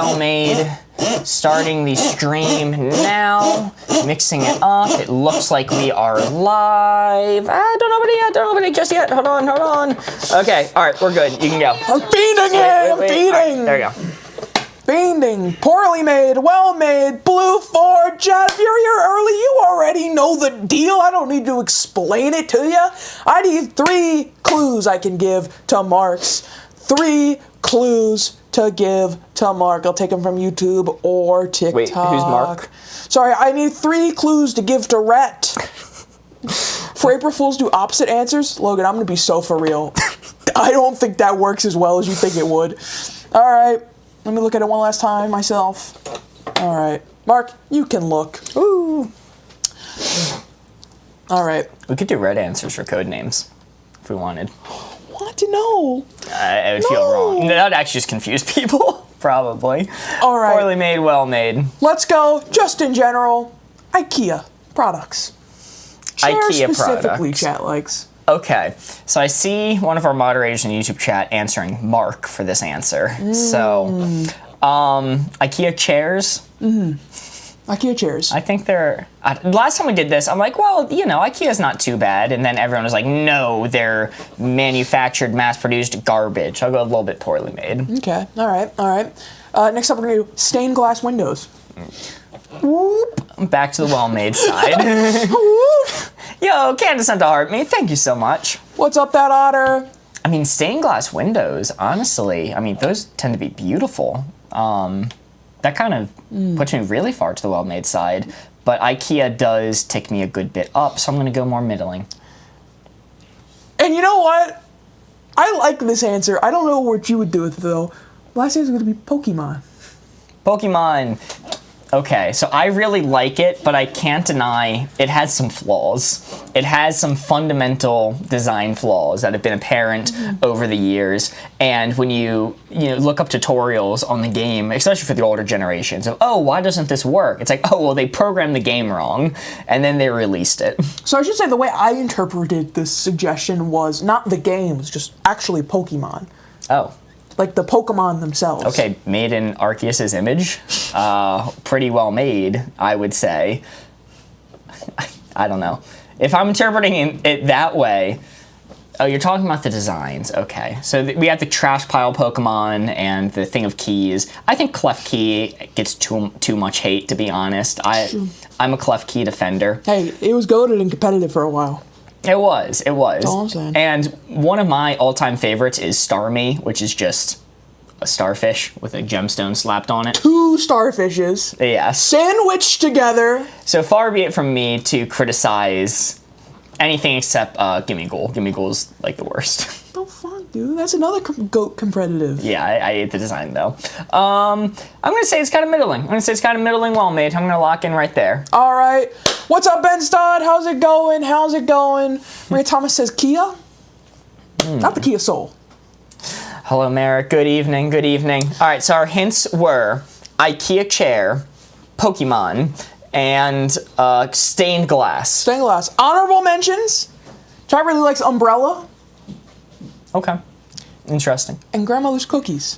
well made. Starting the stream now. Mixing it up. It looks like we are live. Don't open it just yet. Hold on. Okay, all right, we're good. You can go. I'm feeding it. I'm feeding. Right, there you go. Feeding. Poorly made, well made, blue 4. Chat, if you're here early, you already know the deal. I don't need to explain it to you. I need 3 clues I can give to Marks. 3 clues to give to Mark. I'll take them from YouTube or TikTok. Wait, who's Mark? Sorry, I need 3 clues to give to Rhett. For April Fools, do opposite answers. Logan, I'm going to be so for real. I don't think that works as well as you think it would. All right. Let me look at it one last time myself. All right. Mark, you can look. Ooh. All right. We could do red answers for code names if we wanted. Want to know? I would feel wrong. That would actually just confuse people, probably. All right. Poorly made, well made. Let's go, just in general, IKEA products. Share IKEA specifically products. chat likes. Okay, so I see one of our moderators in YouTube chat answering Mark for this answer. So, IKEA chairs. IKEA chairs. I think they're. Last time we did this, I'm like, well, you know, IKEA's not too bad, and then everyone was like, no, they're manufactured, mass-produced garbage. I'll go a little bit poorly made. Okay. All right. Next up, we're gonna do stained glass windows. Whoop. Back to the well-made side. Whoop. Yo, Candace sent a heart me. Thank you so much. What's up, that otter? I mean, stained glass windows, honestly, I mean, those tend to be beautiful. That kind of puts me really far to the well-made side, but IKEA does tick me a good bit up, so I'm going to go more middling. And you know what? I like this answer. I don't know what you would do with it, though. Last answer is going to be Pokemon. Pokemon. Okay, so I really like it, but I can't deny it has some flaws. It has some fundamental design flaws that have been apparent over the years. And when you look up tutorials on the game, especially for the older generations, of, oh, why doesn't this work? It's like, oh, well, they programmed the game wrong, and then they released it. So I should say the way I interpreted this suggestion was not the games, just actually Pokemon. Oh. Like the Pokemon themselves. Okay, made in Arceus's image. Pretty well made, I would say. I don't know. If I'm interpreting it that way, oh, you're talking about the designs. Okay, so we have the trash pile Pokemon and the thing of keys. I think Clef Key gets too much hate, to be honest. I'm a Clef Key defender. Hey, it was goated and competitive for a while. It was. That's all I'm saying. And one of my all-time favorites is Starmie, which is just a starfish with a gemstone slapped on it. 2 starfishes. Yeah. Sandwiched together. So far be it from me to criticize anything except Gimme Ghoul. Gimme Ghoul's like the worst. The fuck, dude? That's another goat competitive. Yeah, I hate the design though. I'm gonna say it's kind of middling. Well made. I'm gonna lock in right there. All right. What's up, Ben Stodd? How's it going? Maria Thomas says Kia. Not the Kia Soul. Hello, Merrick. Good evening. All right, so our hints were IKEA chair, Pokemon, and stained glass. Honorable mentions. Chad really likes Umbrella. Okay. Interesting. And grandmother's cookies.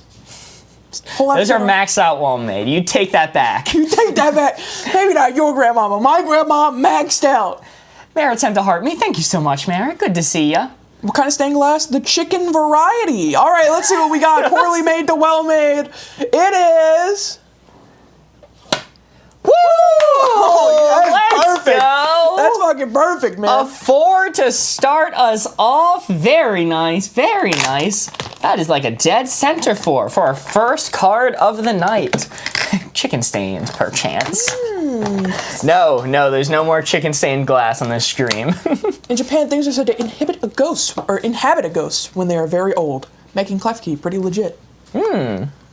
Those are maxed out well made. You take that back. You take that back. Maybe not your grandmama. My grandma maxed out. Merritt sent to heart me. Thank you so much, Merritt. Good to see ya. What kind of stained glass? The chicken variety. All right, let's see what we got. Poorly made to well made. It is. Woo! That's perfect. Go. That's fucking perfect, man. A 4 to start us off. Very nice. That is like a dead center for our first card of the night. Chicken stains, perchance. No, there's no more chicken stained glass on this stream. In Japan, things are said to inhabit a ghost when they are very old, making Clef Key pretty legit.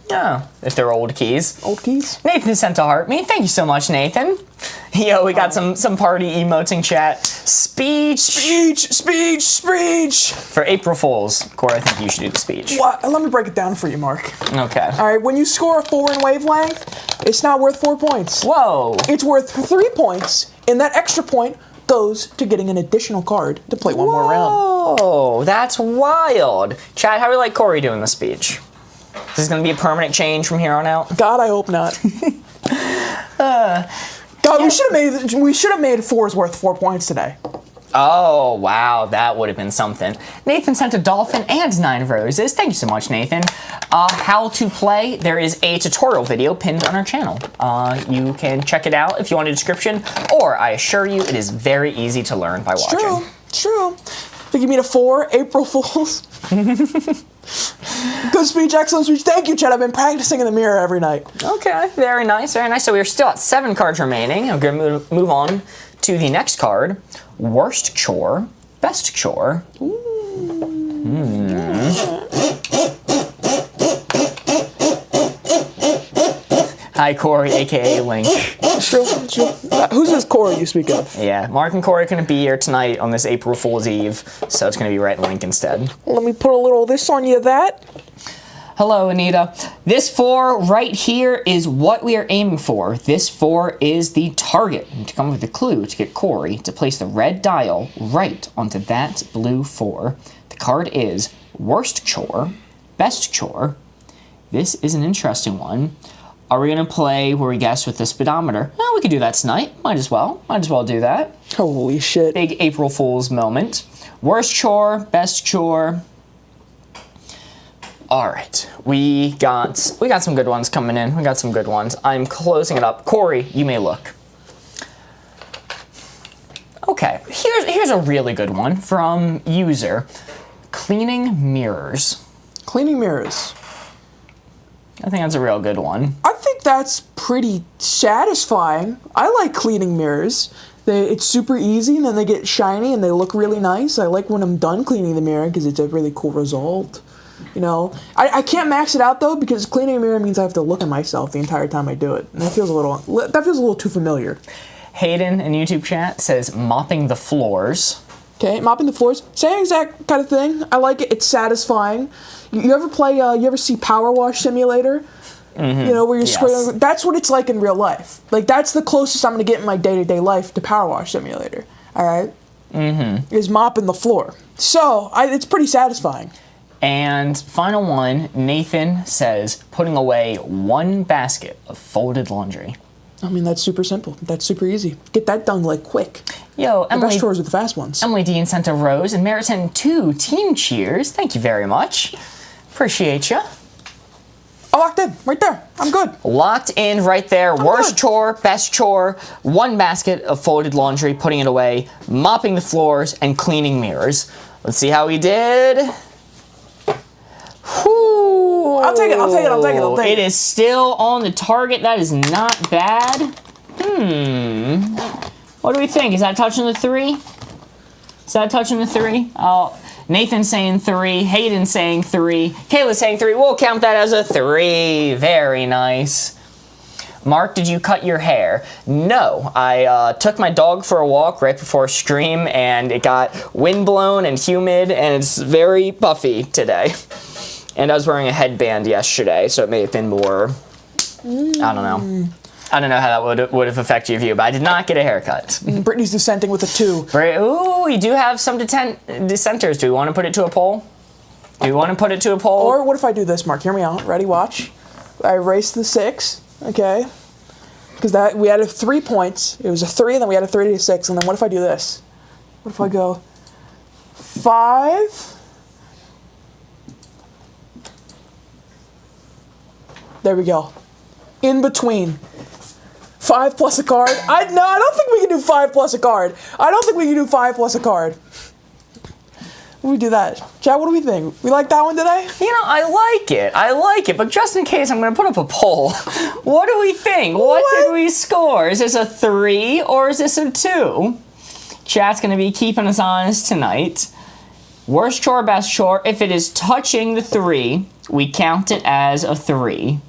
Yeah, if they're old keys. Old keys? Nathan sent to heart me. Thank you so much, Nathan. Yo, we got some party emotes in chat. Speech. For April Fools. Corey, I think you should do the speech. What? Let me break it down for you, Mark. Okay. All right, when you score a 4 in Wavelength, it's not worth 4 points. Whoa. It's worth 3 points, and that extra point goes to getting an additional card to play one more round. Oh, that's wild. Chad, how do you like Corey doing the speech? This is going to be a permanent change from here on out. God, I hope not. God, we should have made 4's worth 4 points today. Oh, wow, that would have been something. Nathan sent a dolphin and 9 roses. Thank you so much, Nathan. How to play, there is a tutorial video pinned on our channel. You can check it out if you want a description, or I assure you it is very easy to learn by watching. True. Think you mean a 4, April Fools? Good speech, excellent speech. Thank you, Chet. I've been practicing in the mirror every night. Okay, very nice, very nice. So we're still at 7 cards remaining. I'm going to move on to the next card. Worst chore, best chore. Hi, Corey, aka Link. True. Who's this Corey you speak of? Yeah, Mark and Corey are going to be here tonight on this April Fool's Eve, so it's going to be Rhett and Link instead. Let me put a little of this on you, that. Hello, Anita. This 4 right here is what we are aiming for. This 4 is the target. To come up with a clue to get Corey to place the red dial right onto that blue 4. The card is worst chore, best chore. This is an interesting one. Are we going to play where we guess with the speedometer? Well, we could do that tonight. Might as well do that. Holy shit. Big April Fool's moment. Worst chore, best chore. All right, we got some good ones coming in. We got some good ones. I'm closing it up. Corey, you may look. Okay, here's a really good one from user. Cleaning mirrors. Cleaning mirrors. I think that's a real good one. I think that's pretty satisfying. I like cleaning mirrors. It's super easy, and then they get shiny, and they look really nice. I like when I'm done cleaning the mirror because it's a really cool result. You know, I can't max it out though because cleaning a mirror means I have to look at myself the entire time I do it, and that feels a little too familiar. Hayden in YouTube chat says mopping the floors. Okay, mopping the floors, same exact kind of thing. I like it. It's satisfying. You ever play? You ever see Power Wash Simulator? Mm-hmm. You know, where you're squirting. That's what it's like in real life. Like that's the closest I'm gonna get in my day-to-day life to Power Wash Simulator. All right. Mm-hmm. Is mopping the floor. So it's pretty satisfying. And final one, Nathan says putting away 1 basket of folded laundry. I mean, that's super simple. That's super easy. Get that done, like, quick. Yo, the best chores are the fast ones. Emily Dean sent a rose, and Merritt sent 2 team cheers. Thank you very much. Appreciate you. I locked in, right there. I'm good. Locked in right there. Worst chore, best chore, 1 basket of folded laundry, putting it away, mopping the floors, and cleaning mirrors. Let's see how we did. Whew. I'll take it. It is still on the target. That is not bad. What do we think? Is that touching the 3? Is that touching the 3? Nathan's saying 3. Hayden's saying 3. Kayla's saying 3. We'll count that as a 3. Very nice. Mark, did you cut your hair? No. I took my dog for a walk right before stream, and it got windblown and humid, and it's very puffy today. And I was wearing a headband yesterday, so it may have been more, I don't know. I don't know how that would have affected your view, but I did not get a haircut. Brittany's dissenting with a 2. Ooh, you do have some dissenters. Do we want to put it to a poll? Or what if I do this, Mark? Hear me out. Ready? Watch. I erased the 6, okay? Because we added 3 points. It was a 3, and then we added 3 to 6. And then what if I do this? What if I go 5? There we go. In between. 5 plus a card. I don't think we can do 5 plus a card. We do that. Chad, what do we think? We like that one today? You know, I like it, but just in case, I'm going to put up a poll. What do we think? What did we score? Is this a 3 or is this a 2? Chat's going to be keeping us honest tonight. Worst chore, best chore. If it is touching the 3, we count it as a 3.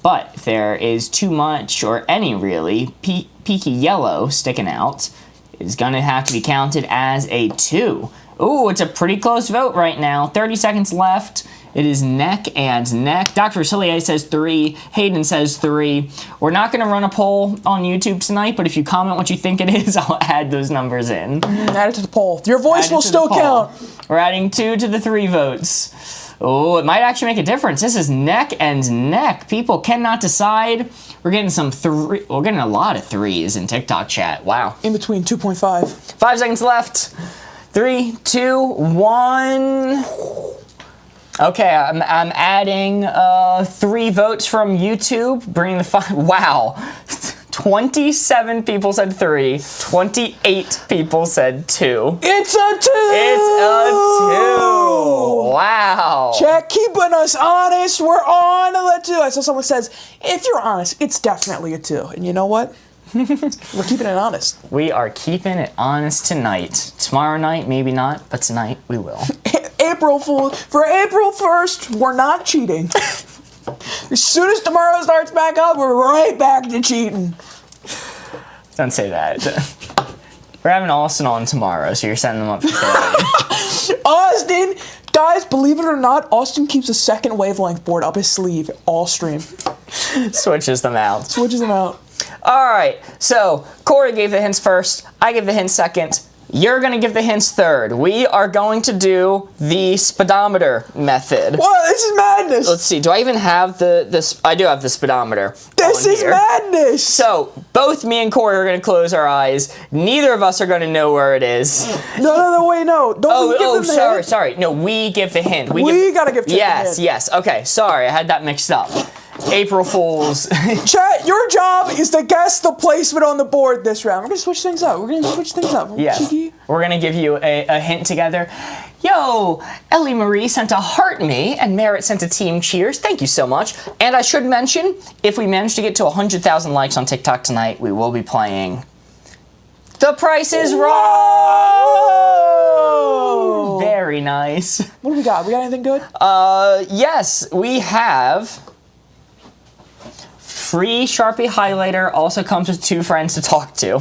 But if there is too much, or any really, peaky yellow sticking out, it's going to have to be counted as a 2. Ooh, it's a pretty close vote right now. 30 seconds left. It is neck and neck. Dr. Cillier says 3. Hayden says 3. We're not going to run a poll on YouTube tonight, but if you comment what you think it is, I'll add those numbers in. Add it to the poll. Your voice will still count. We're adding 2 to the 3 votes. Oh, it might actually make a difference. This is neck and neck. People cannot decide. We're getting we're getting a lot of threes in TikTok chat. Wow. In between 2.5. 5 seconds left. 3, 2, 1. Okay, I'm adding 3 votes from YouTube, bringing the 5. Wow. 27 people said 3. 28 people said 2. It's a 2! It's a 2. Wow. Chat keeping us honest. We're on the 2. I saw someone says, if you're honest, it's definitely a 2. And you know what? We're keeping it honest. We are keeping it honest tonight. Tomorrow night, maybe not, but tonight we will. April Fool. For April 1st, we're not cheating. As soon as tomorrow starts back up, we're right back to cheating. Don't say that. We're having Austin on tomorrow, so you're setting them up for failure. Austin! Guys, believe it or not, Austin keeps a second wavelength board up his sleeve all stream. Switches them out. Switches them out. All right, so Corey gave the hints first. I gave the hints second. You're going to give the hints third. We are going to do the speedometer method. What? This is madness. Let's see. Do I even have this? I do have the speedometer. This is here. madness. So both me and Corey are going to close our eyes. Neither of us are going to know where it is. No, wait, no. Don't we give them the hint? Sorry. No, we give the hint. We got to give Chip the hint. Yes. Okay, sorry. I had that mixed up. April Fools. Chat, your job is to guess the placement on the board this round. We're going to switch things up. Yes. Cheeky. We're going to give you a hint together. Yo, Ellie Marie sent a heart me, and Merritt sent a team cheers. Thank you so much. And I should mention, if we manage to get to 100,000 likes on TikTok tonight, we will be playing The Price is Wrong. Very nice. What do we got? We got anything good? Yes, we have... Free Sharpie highlighter also comes with 2 friends to talk to.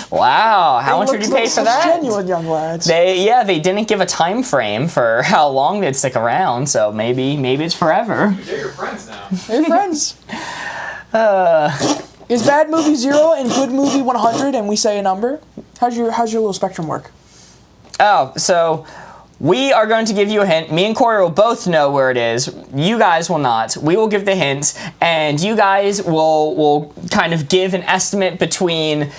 Wow, how much would you pay for that? Genuine young lads. They didn't give a time frame for how long they'd stick around, so maybe it's forever. They're your friends now. They're your friends. Is bad movie 0 and good movie 100 and we say a number? How's your little spectrum work? Oh, so we are going to give you a hint. Me and Corey will both know where it is. You guys will not. We will give the hint, and you guys will kind of give an estimate between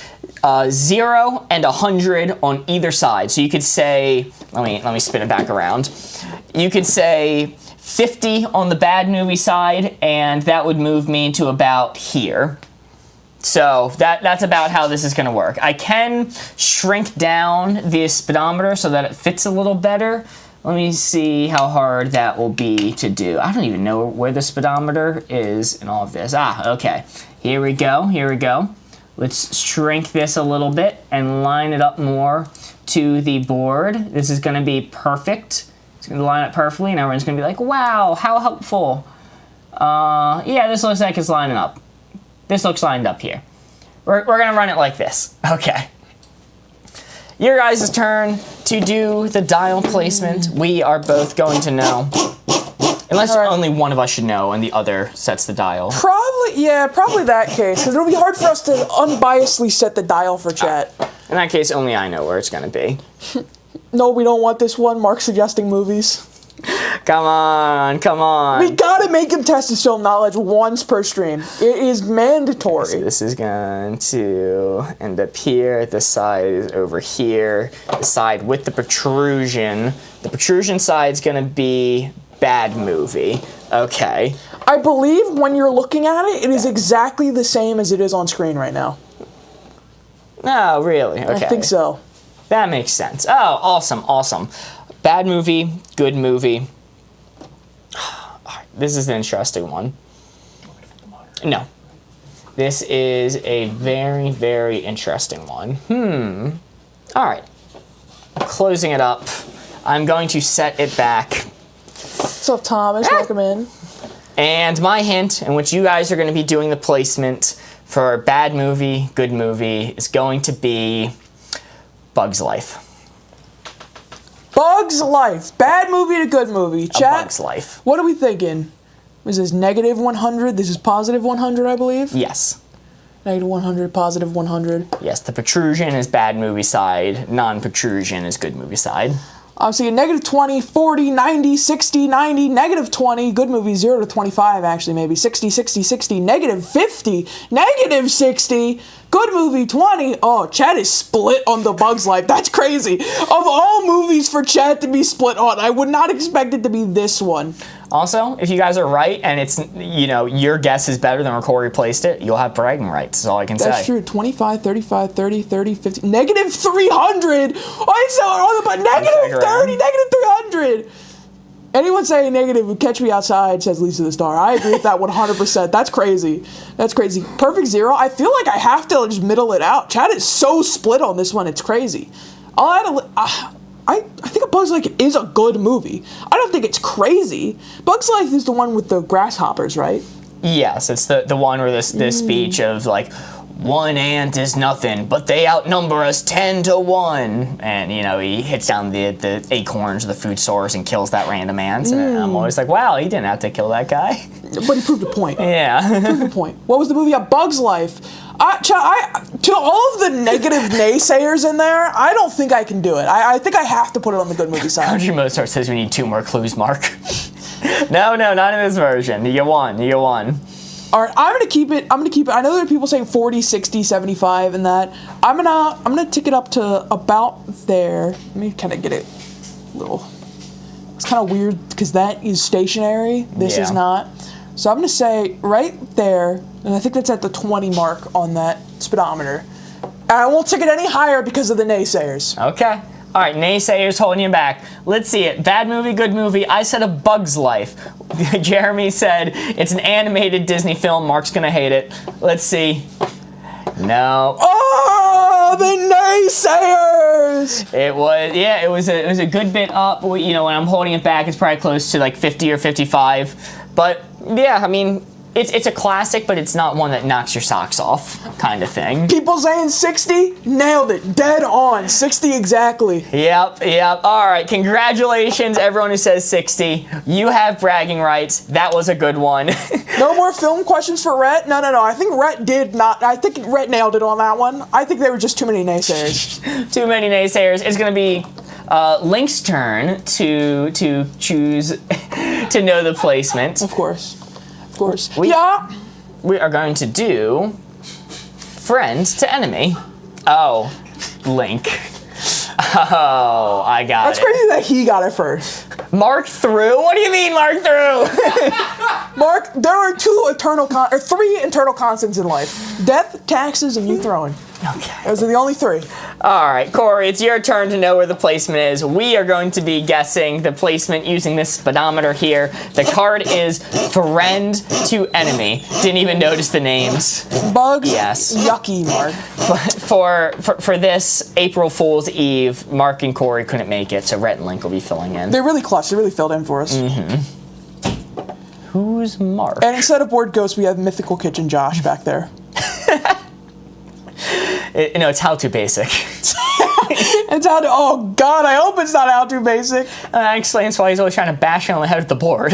0 and 100 on either side. So you could say, let me spin it back around. You could say 50 on the bad movie side, and that would move me to about here. So that's about how this is going to work. I can shrink down the speedometer so that it fits a little better. Let me see how hard that will be to do. I don't even know where the speedometer is in all of this. Okay. Here we go. Let's shrink this a little bit and line it up more to the board. This is going to be perfect. It's going to line up perfectly, and everyone's going to be like, wow, how helpful. Yeah, this looks like it's lining up. This looks lined up here. We're going to run it like this. Okay. Your guys' turn to do the dial placement. We are both going to know. Unless only one of us should know and the other sets the dial. Probably that case. Because it'll be hard for us to unbiasedly set the dial for chat. In that case, only I know where it's going to be. No, we don't want this one. Mark suggesting movies. Come on. We gotta make him test his film knowledge once per stream. It is mandatory. So this is going to end up here. The side is over here. The side with the protrusion. The protrusion side is going to be bad movie. Okay. I believe when you're looking at it, it is exactly the same as it is on screen right now. Oh, really? Okay. I think so. That makes sense. Oh, awesome. Bad movie, good movie. This is an interesting one. No. This is a very, very interesting one. All right. Closing it up. I'm going to set it back. What's up, Thomas? Welcome in. And my hint, in which you guys are going to be doing the placement for bad movie, good movie, is going to be Bug's Life. Bug's Life. Bad movie to good movie. Chat. Bug's Life. What are we thinking? This is negative 100. This is positive 100, I believe. Yes. Negative 100, positive 100. Yes, the protrusion is bad movie side. Non-protrusion is good movie side. I'm seeing negative 20, 40, 90, 60, 90, negative 20. Good movie, 0 to 25, actually, maybe. 60, 60, 60, negative 50, negative 60. Good movie, 20. Oh, Chad is split on The Bug's Life. That's crazy. Of all movies for Chad to be split on, I would not expect it to be this one. Also, if you guys are right and it's, your guess is better than where Corey placed it, you'll have bragging rights. That's all I can say. That's true. 25, 35, 30, 30, 50. Negative 300. I saw it but negative 30, negative 300. Anyone saying negative, catch me outside, says Lisa the Star. I agree with that 100%. That's crazy. That's crazy. Perfect 0. I feel like I have to just middle it out. Chad is so split on this one. It's crazy. I think A Bug's Life is a good movie. I don't think it's crazy. Bug's Life is the one with the grasshoppers, right? Yes, it's the one where this speech of like, one ant is nothing, but they outnumber us 10 to 1. And, he hits down the acorns of the food source and kills that random ant. And I'm always like, wow, he didn't have to kill that guy. But he proved a point. Yeah. Proved a point. What was the movie A Bug's Life? To all of the negative naysayers in there, I don't think I can do it. I think I have to put it on the good movie side. Country Mozart says we need 2 more clues, Mark. No, not in this version. You get one. All right, I'm gonna keep it. I know there are people saying 40, 60, 75, and that. I'm gonna tick it up to about there. Let me kind of get it a little. It's kind of weird because that is stationary. This is not. So I'm gonna say right there, and I think that's at the 20 mark on that speedometer. And I won't tick it any higher because of the naysayers. Okay. All right, naysayers holding you back. Let's see it. Bad movie, good movie. I said A Bug's Life. Jeremy said it's an animated Disney film. Mark's gonna hate it. Let's see. No. Oh, the naysayers! It was a good bit up. When I'm holding it back, it's probably close to like 50 or 55. But yeah, I mean, it's a classic, but it's not one that knocks your socks off, kind of thing. People saying 60, nailed it, dead on, 60 exactly. Yep. All right, congratulations, everyone who says 60. You have bragging rights. That was a good one. No more film questions for Rhett? No. I think Rhett did not. I think Rhett nailed it on that one. I think there were just too many naysayers. Too many naysayers. It's going to be Link's turn to choose to know the placement. Of course. We are going to do friend to enemy. Oh, Link. Oh, I got That's it. crazy that he got it first. Mark through? What do you mean, Mark through? Mark, there are 3 internal constants in life: death, taxes, and you throwing. Okay. Those are the only 3. All right, Corey, it's your turn to know where the placement is. We are going to be guessing the placement using this speedometer here. The card is friend to enemy. Didn't even notice the names. Bugs? Yes. Yucky, Mark. For this April Fool's Eve, Mark and Corey couldn't make it, so Rhett and Link will be filling in. They're really clutch. They really filled in for us. Who's Mark? And instead of Board Ghost, we have Mythical Kitchen Josh back there. It's How To Basic. It's How To... Oh, God, I hope it's not How To Basic. That explains why he's always trying to bash on the head of the board.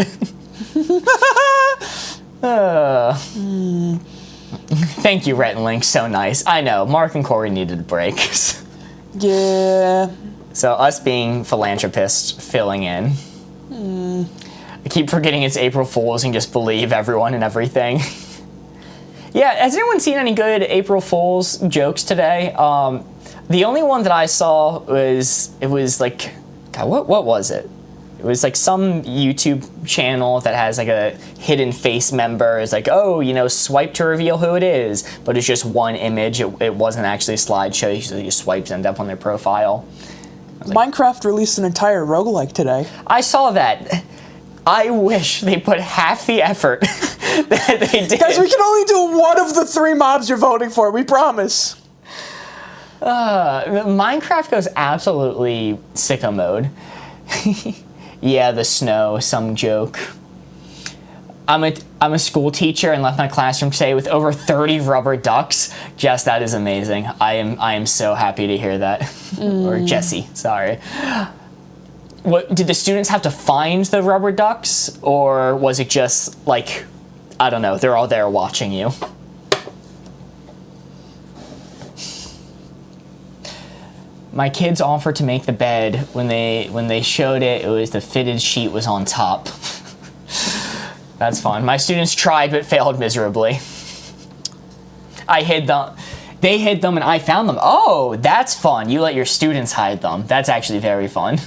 Thank you, Rhett and Link. So nice. I know. Mark and Corey needed a break. Yeah. So us being philanthropists filling in. I keep forgetting it's April Fool's and just believe everyone and everything. Yeah, has anyone seen any good April Fool's jokes today? The only one that I saw was, like, God, what was it? It was like some YouTube channel that has like a hidden face member. It's like, oh, swipe to reveal who it is. But it's just one image. It wasn't actually a slideshow. So you swipe and end up on their profile. Minecraft released an entire roguelike today. I saw that. I wish they put half the effort that they did. Guys, we can only do one of the 3 mobs you're voting for. We promise. Minecraft goes absolutely sicko mode. Yeah, the snow, some joke. I'm a school teacher and left my classroom today with over 30 rubber ducks. Jess, that is amazing. I am so happy to hear that. Or Jessie, sorry. What did the students have to find the rubber ducks, or was it just like, I don't know, they're all there watching you? My kids offered to make the bed. When they showed it, it was the fitted sheet was on top. That's fun. My students tried but failed miserably. I hid them. They hid them and I found them. Oh, that's fun. You let your students hide them. That's actually very fun.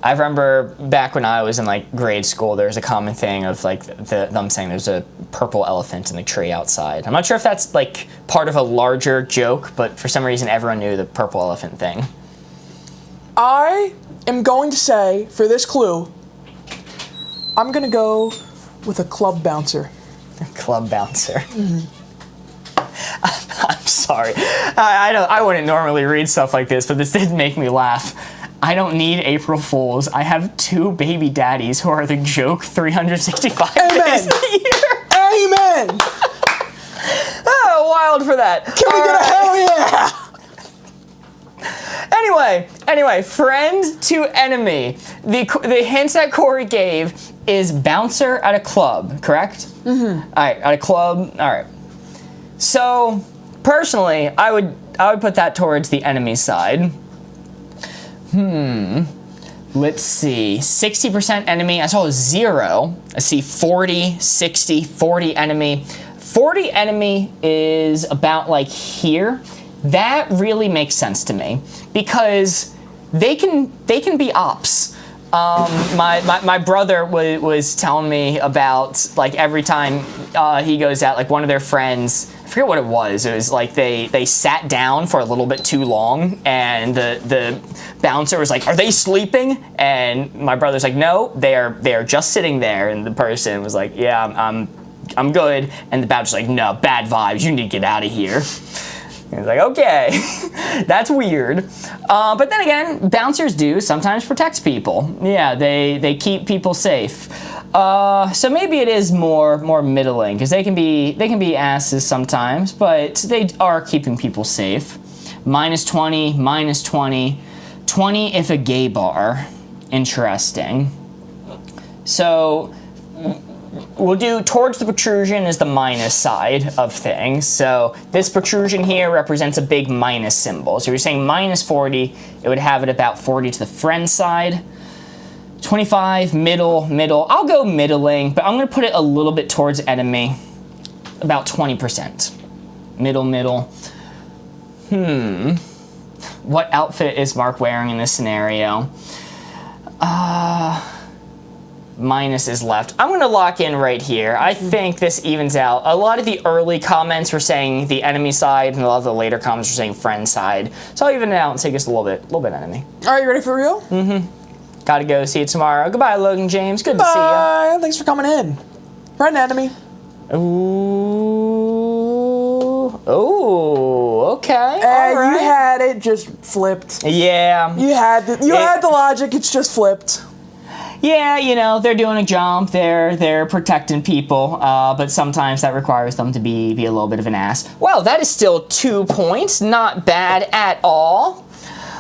I remember back when I was in like grade school, there was a common thing of like them saying there's a purple elephant in the tree outside. I'm not sure if that's like part of a larger joke, but for some reason everyone knew the purple elephant thing. I am going to say, for this clue, I'm going to go with a club bouncer. Club bouncer. Mm-hmm. I'm sorry. I wouldn't normally read stuff like this, but this did make me laugh. I don't need April Fools. I have 2 baby daddies who are the joke 365 days a year. Amen. Oh, wild for that. Can we get a hell yeah? Anyway, friend to enemy. The hints that Corey gave is bouncer at a club, correct? Mm-hmm. All right, at a club. All right. So, personally, I would put that towards the enemy side. Let's see. 60% enemy. I saw 0. I see 40, 60, 40 enemy. 40 enemy is about like here. That really makes sense to me because they can be ops. My brother was telling me about like every time he goes out, like one of their friends, I forget what it was like they sat down for a little bit too long and the bouncer was like, are they sleeping? And my brother's like, no, they are just sitting there. And the person was like, yeah, I'm good. And the bouncer's like, no, bad vibes, you need to get out of here. He's like, okay, that's weird. But then again, bouncers do sometimes protect people. Yeah, they keep people safe. So maybe it is more middling because they can be asses sometimes, but they are keeping people safe. -20, -20, 20 if a gay bar. Interesting. So we'll do towards the protrusion is the minus side of things. So this protrusion here represents a big minus symbol. So if you're saying -40, it would have it about 40 to the friend side. 25, middle. I'll go middling, but I'm going to put it a little bit towards enemy. About 20%. Middle. What outfit is Mark wearing in this scenario? Minus is left. I'm going to lock in right here. I think this evens out. A lot of the early comments were saying the enemy side, and a lot of the later comments were saying friend side. So I'll even it out and say just a little bit enemy. Are you ready for real? Mm-hmm. Gotta go. See you tomorrow. Goodbye, Logan James. Good to see you. Bye. Thanks for coming in. Friend enemy. Ooh, okay. All right. You had it, just flipped. Yeah. You had the logic, it's just flipped. Yeah, you know, they're doing a jump, they're protecting people, but sometimes that requires them to be a little bit of an ass. Well, that is still 2 points, not bad at all.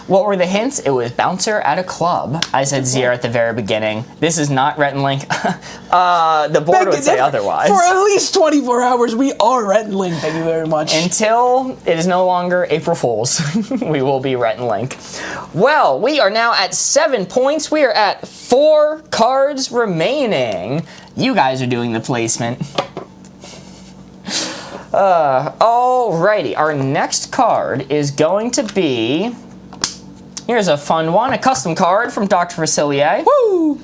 What were the hints? It was bouncer at a club. I said 0 at the very beginning. This is not Rhett and Link. The board would say otherwise. For at least 24 hours, we are Rhett and Link. Thank you very much. Until it is no longer April Fool's, we will be Rhett and Link. Well, we are now at 7 points. We are at 4 cards remaining. You guys are doing the placement. Alrighty, our next card is going to be... Here's a fun one, a custom card from Dr. Facilier. Woo!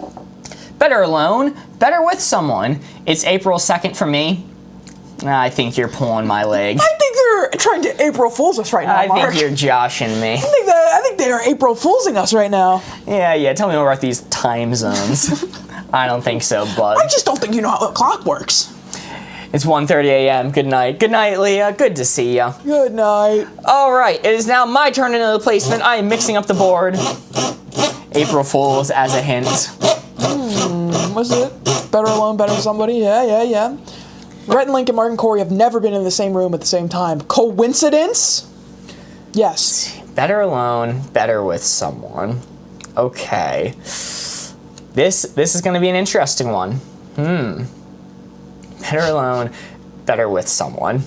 Better alone, better with someone. It's April 2nd for me. I think you're pulling my leg. I think they're trying to April Fool's us right now, Mark. I think you're joshing me. I think they are April Foolsing us right now. Yeah, tell me more about these time zones. I don't think so, bud. I just don't think you know how the clock works. It's 1:30 a.m. Good night. Good night, Leah. Good to see ya. Good night. All right, it is now my turn into the placement. I am mixing up the board. April Fools as a hint. Was it? Better alone, better with somebody? Yeah. Rhett and Link and Mark and Corey have never been in the same room at the same time. Coincidence? Yes. Better alone, better with someone. Okay. This is going to be an interesting one. Better alone, better with someone.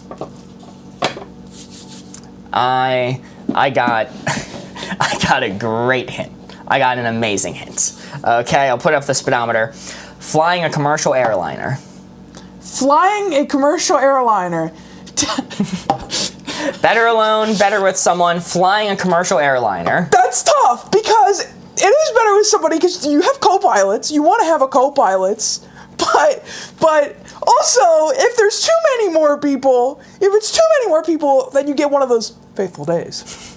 I got I got a great hint. I got an amazing hint. Okay, I'll put up the speedometer. Flying a commercial airliner. Flying a commercial airliner. Better alone, better with someone. Flying a commercial airliner. That's tough because it is better with somebody because you have co-pilots. You want to have a co-pilots, but also if there's too many more people, if it's too many more people, then you get one of those faithful days.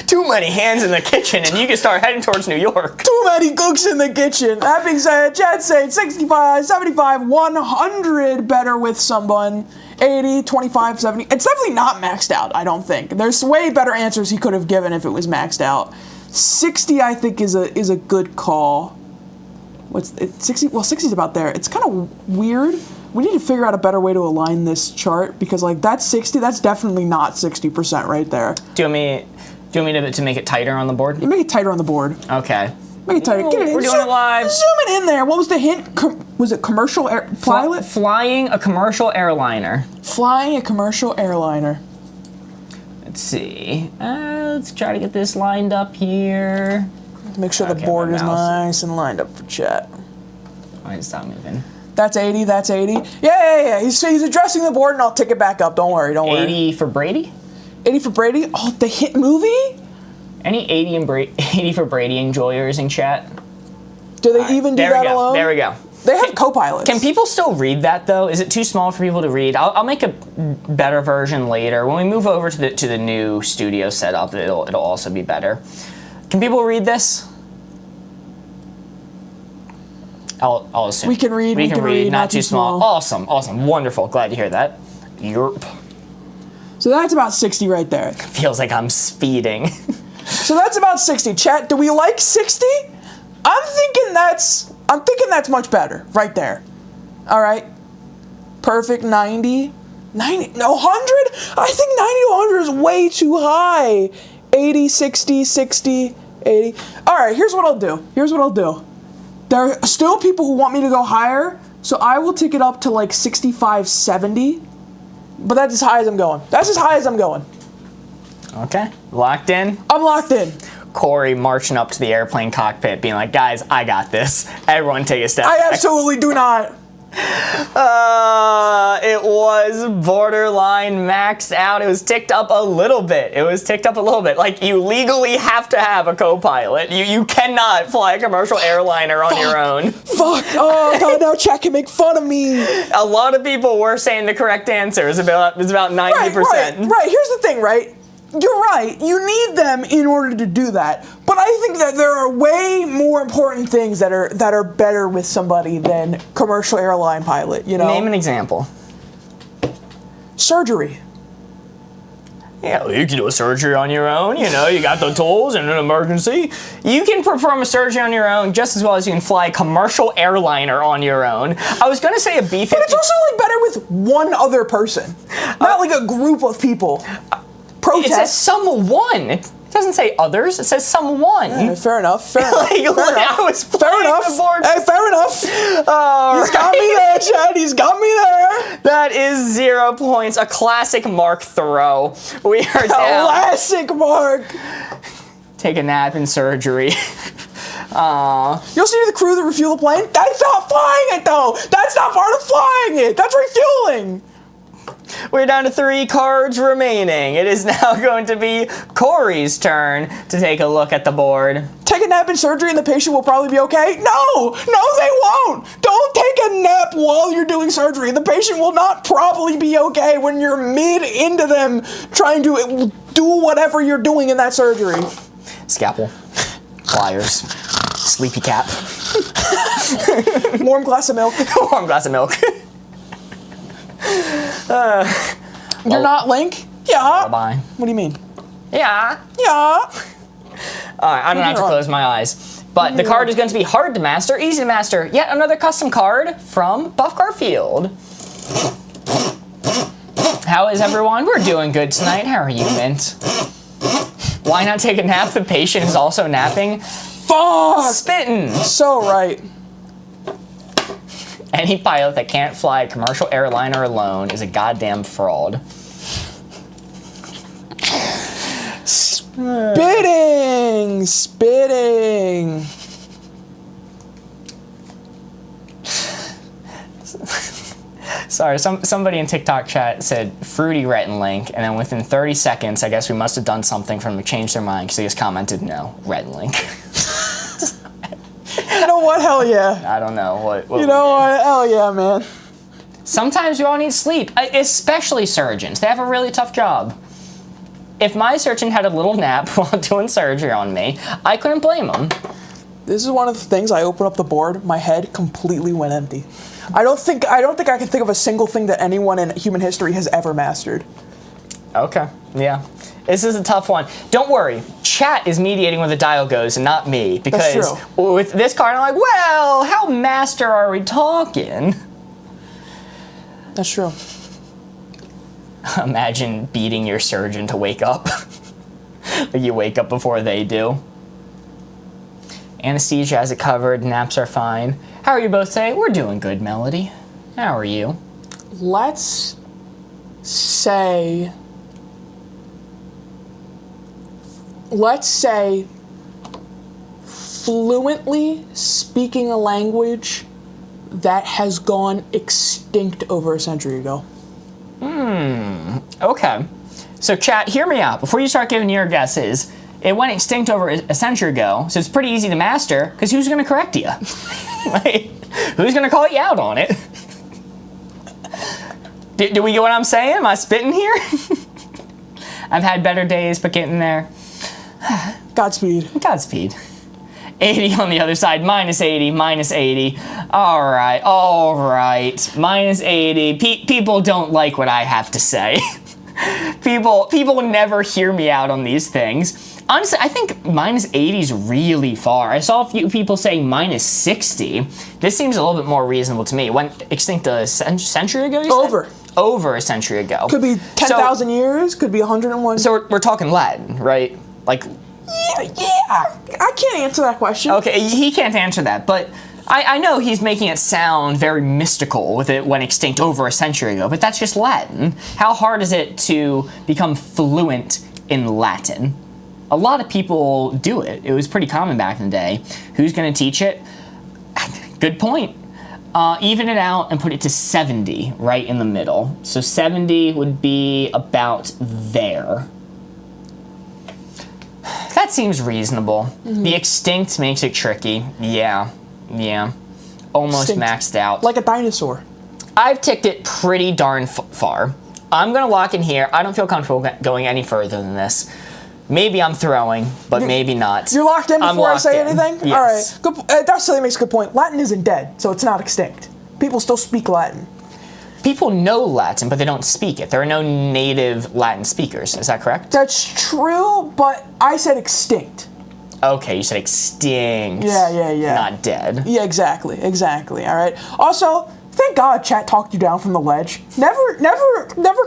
Too many hands in the kitchen and you can start heading towards New York. Too many cooks in the kitchen. That being said, Chad said 65, 75, 100 better with someone. 80, 25, 70. It's definitely not maxed out, I don't think. There's way better answers he could have given if it was maxed out. 60, I think, is a good call. What's it? 60? Well, 60 is about there. It's kind of weird. We need to figure out a better way to align this chart because, like, that's 60. That's definitely not 60% right there. Do you want me to make it tighter on the board? You make it tighter on the board. Okay. Make it tighter. Get it in. We're doing it live. Zoom it in there. What was the hint? Was it commercial pilot? Flying a commercial airliner. Flying a commercial airliner. Let's see. Let's try to get this lined up here. Make sure the board is nice and lined up for chat. I need to stop moving. That's 80. That's 80. Yeah. He's addressing the board, and I'll tick it back up. Don't worry. 80 for Brady? 80 for Brady? Oh, the hit movie? Any 80 for Brady enjoyers in chat? Do they even do that alone? There we go. They have co-pilots. Can people still read that though? Is it too small for people to read? I'll make a better version later. When we move over to the new studio setup, it'll also be better. Can people read this? I'll assume. We can read. We can read. Not too small. Awesome. Wonderful. Glad to hear that. Yerp. So that's about 60 right there. Feels like I'm speeding. So that's about 60. Chat, do we like 60? I'm thinking that's much better right there. All right. Perfect. 90. 90. No, 100? I think 90 to 100 is way too high. 80, 60, 60, 80. All right, here's what I'll do. There are still people who want me to go higher, so I will tick it up to like 65, 70. But that's as high as I'm going. Okay. Locked in? I'm locked in. Corey marching up to the airplane cockpit being like, guys, I got this. Everyone take a step I back. absolutely do not. It was borderline maxed out. It was ticked up a little bit. Like, you legally have to have a co-pilot. You cannot fly a commercial airliner on your own. Fuck. Oh, God, now chat can make fun of me. A lot of people were saying the correct answer is about 90%. Right. Here's the thing, right? You're right. You need them in order to do that. But I think that there are way more important things that are better with somebody than commercial airline pilot, you know? Name an example. Surgery. Yeah, well, you can do a surgery on your own, you know, you got the tools in an emergency. You can perform a surgery on your own just as well as you can fly a commercial airliner on your own. I was going to say a B-50. But it's also like better with one other person, not like a group of people. Protest. It says someone. It doesn't say others. It says someone. Yeah, fair enough. Fair enough. Fair enough. He's got me there, Chad. He's got me there. That is 0 points. A classic Mark throw. We are down. Classic Mark. Take a nap in surgery. You'll see the crew that refuel the plane. That's not flying it, though. That's not part of flying it. That's refueling. We're down to 3 cards remaining. It is now going to be Corey's turn to take a look at the board. Take a nap in surgery and the patient will probably be okay? No, they won't. Don't take a nap while you're doing surgery. The patient will not probably be okay when you're mid into them trying to do whatever you're doing in that surgery. Scalpel, pliers, sleepy cap. Warm glass of milk. Warm glass of milk. You're not Link? Yeah. Bye-bye. What do you mean? Yeah. Yeah. Alright, I don't have to close my eyes. But the card is going to be hard to master, easy to master. Yet another custom card from Buff Garfield. How is everyone? We're doing good tonight. How are you, Mint? Why not take a nap? The patient is also napping. Fuck! Spittin'. So right. Any pilot that can't fly a commercial airliner alone is a goddamn fraud. Spitting! Spitting! Sorry, somebody in TikTok chat said fruity Rhett and Link, and then within 30 seconds, I guess we must have done something for them to change their mind because they just commented, no, Rhett and Link. You know what? Hell yeah. I don't know what You know what? Hell yeah, man. Sometimes we all need sleep, especially surgeons. They have a really tough job. If my surgeon had a little nap while doing surgery on me, I couldn't blame him. This is one of the things. I open up the board, my head completely went empty. I don't think I can think of a single thing that anyone in human history has ever mastered. Okay, yeah. This is a tough one. Don't worry, chat is mediating where the dial goes and not me. Because That's true. With this card, I'm like, well, how master are we talking? That's true. Imagine beating your surgeon to wake up. Like you wake up before they do. Anesthesia has it covered, naps are fine. How are you both today? We're doing good, Melody. How are you? Let's say fluently speaking a language that has gone extinct over a century ago. Okay. So chat, hear me out. Before you start giving your guesses, it went extinct over a century ago, so it's pretty easy to master, because who's going to correct you? Like, who's going to call you out on it? Do we get what I'm saying? Am I spitting here? I've had better days, but getting there. Godspeed. Godspeed. 80 on the other side, minus 80, minus 80. All right. Minus 80. People don't like what I have to say. People never hear me out on these things. Honestly, I think minus 80 is really far. I saw a few people saying minus 60. This seems a little bit more reasonable to me. It went extinct a century ago, you said? Over a century ago. Could be 10,000 years, could be 101. So we're talking Latin, right? Like, yeah. I can't answer that question. okay, he can't answer that, but I know he's making it sound very mystical with it went extinct over a century ago, but that's just Latin. How hard is it to become fluent in Latin? A lot of people do it. It was pretty common back in the day. Who's going to teach it? Good point. Even it out and put it to 70 right in the middle. So 70 would be about there. That seems reasonable. Mm-hmm. The extinct makes it tricky. Yeah. Almost Extinct. Maxed out. Like a dinosaur. I've ticked it pretty darn far. I'm going to lock in here. I don't feel comfortable going any further than this. Maybe I'm throwing, but maybe not. You're locked in before I say in. anything? Yes. All right. Good. That still makes a good point. Latin isn't dead, so it's not extinct. People still speak Latin. People know Latin, but they don't speak it. There are no native Latin speakers. Is that correct? That's true, but I said extinct. Okay, you said extinct. Yeah. Not dead. Yeah, exactly. All right. Also, thank God chat talked you down from the ledge. Never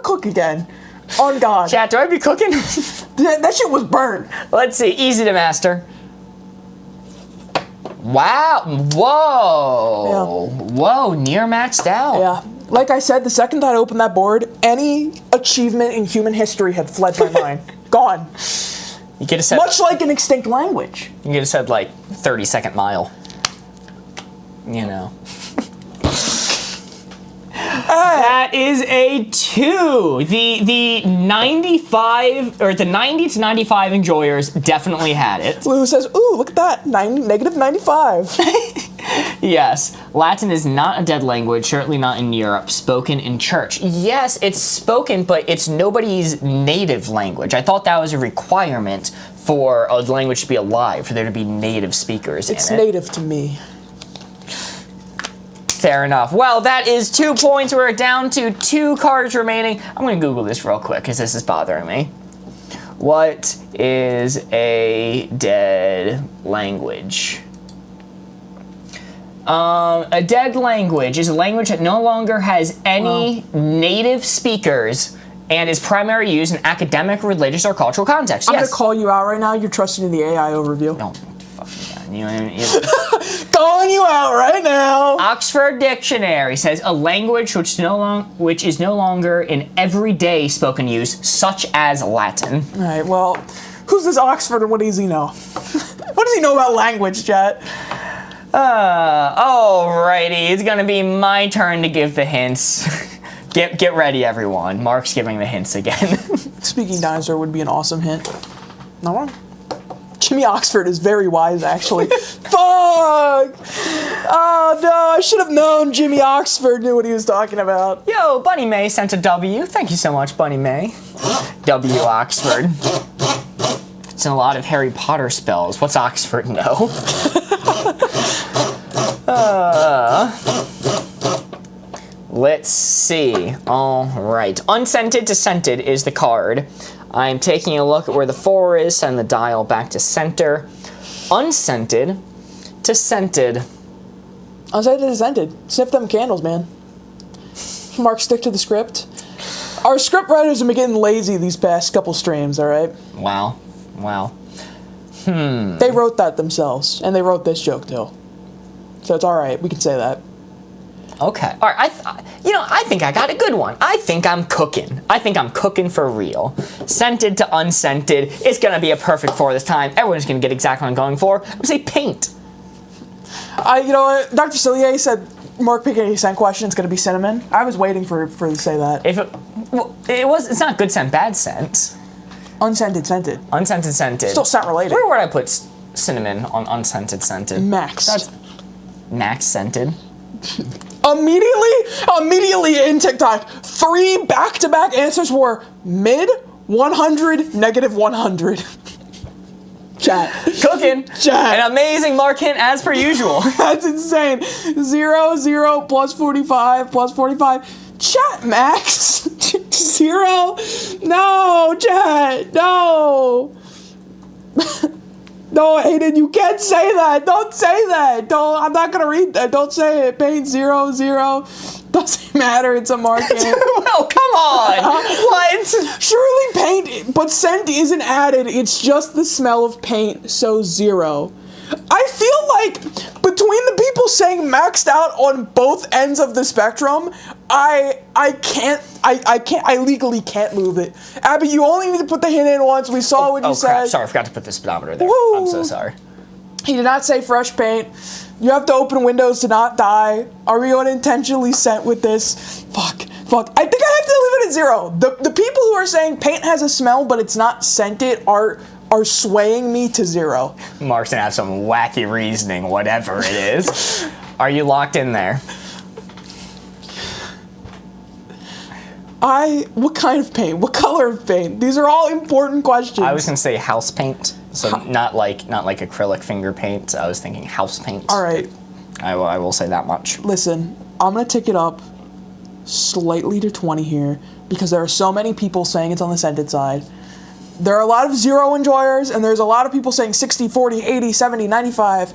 cook again. On God. Chat, do I be cooking? That shit was burned. Let's see. Easy to master. Wow. Whoa. Yeah. Whoa, near maxed out. Yeah. Like I said, the second I opened that board, any achievement in human history had fled my mind. Gone. You could have said... Much like an extinct language. You could have said, like, 30-second mile. You know. That is a 2. The 95 or the 90 to 95 enjoyers definitely had it. Lou says, "Ooh, look at that, negative 95." Yes, Latin is not a dead language, certainly not in Europe, spoken in church. Yes, it's spoken, but it's nobody's native language. I thought that was a requirement for a language to be alive, for there to be native speakers in it. It's native to me. Fair enough. Well, that is 2 points. We're down to 2 cards remaining. I'm going to Google this real quick because this is bothering me. What is a dead language? A dead language is a language that no longer has any native speakers and is primarily used in academic, religious, or cultural contexts. I'm going to call you out right now. You're trusting in the AI overview. No, fucking you Calling you out right now. Oxford Dictionary says a language which is no longer in everyday spoken use, such as Latin. All right, well, Who's this Oxford and what does he know? What does he know about language, chat? Alrighty, it's gonna be my turn to give the hints. Get ready, everyone. Mark's giving the hints again. Speaking dinosaur would be an awesome hint. No wrong. Jimmy Oxford is very wise, actually. Fuck! Oh no, I should have known Jimmy Oxford knew what he was talking about. Yo, Bunny May sent a W. Thank you so much, Bunny May. W. Oxford. It's in a lot of Harry Potter spells. What's Oxford know? Let's see. All right. Unscented to scented is the card. I'm taking a look at where the 4 is, send the dial back to center. Unscented to scented. Unscented to scented. Sniff them candles, man. Mark, stick to the script. Our script writers have been getting lazy these past couple streams, all right? Wow. They wrote that themselves, and they wrote this joke, too. So it's all right. We can say that. Okay. All right. I think I got a good one. I think I'm cooking. I think I'm cooking for real. Scented to unscented. It's going to be a perfect 4 this time. Everyone's going to get exactly what I'm going for. I'm going to say paint. You know what? Dr. Cillier said Mark picking a scent question. It's going to be cinnamon. I was waiting for to say that. It's not good scent, bad scent. Unscented, scented. Unscented, scented. Still scent related. Where would I put cinnamon on unscented, scented? Max. That's max scented. Immediately in TikTok, 3 back-to-back answers were mid, 100, negative 100. Chat. Cooking. Chat. An amazing Mark hint as per usual. That's insane. 0, 0, plus 45, plus 45. Chat, Max. 0. No, chat. No. No, Aiden, you can't say that. Don't say that. I'm not going to read that. Don't say it. Paint 0, 0. Doesn't matter. It's a mark. Well, come on. What? Surely paint, but scent isn't added. It's just the smell of paint, so 0. I feel like between the people saying maxed out on both ends of the spectrum, I legally can't move it. Abby, you only need to put the hint in once. We saw what you said. Crap. Sorry, I forgot to put the speedometer there. Woo. I'm so sorry. He did not say fresh paint. You have to open windows to not die. Are we unintentionally scent with this? Fuck. I think I have to leave it at 0. The people who are saying paint has a smell but it's not scented are swaying me to 0. Mark's gonna have some wacky reasoning, whatever it is. Are you locked in there? What kind of paint? What color of paint? These are all important questions. I was gonna say house paint, so not like acrylic finger paint. I was thinking house paint. All right. I will say that much. Listen, I'm gonna tick it up slightly to 20 here because there are so many people saying it's on the scented side. There are a lot of 0 enjoyers, and there's a lot of people saying 60, 40, 80, 70, 95.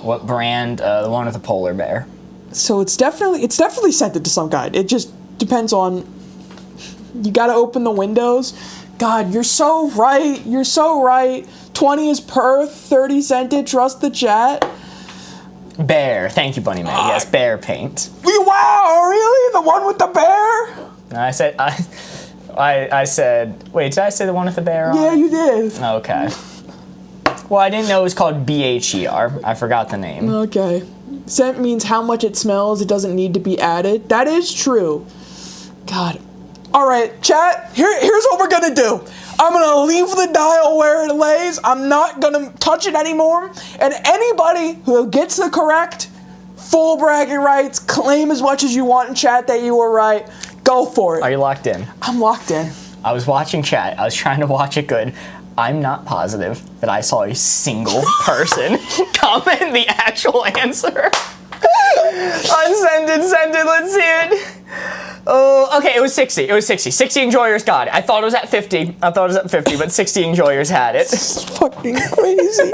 What brand? The one with the polar bear. So it's definitely scented to some kind. It just depends on. You gotta open the windows. God, you're so right. 20 is perth, 30 scented. Trust the chat. Bear. Thank you, Bunny Man. Yes, bear paint. Wow, really? The one with the bear? I said. Wait, did I say the one with the bear on? Yeah, you did. Okay. Well, I didn't know it was called BHER. I forgot the name. Okay. Scent means how much it smells. It doesn't need to be added. That is true. God. All right, chat. Here's what we're gonna do. I'm gonna leave the dial where it lays. I'm not gonna touch it anymore. And anybody who gets the correct full bragging rights, claim as much as you want in chat that you were right. Go for it. Are you locked in? I'm locked in. I was watching chat. I was trying to watch it good. I'm not positive that I saw a single person comment the actual answer. Unscented, scented, let's see it. Oh, okay, it was 60. 60 enjoyers got it. I thought it was at 50. But 60 enjoyers had it. It's fucking crazy.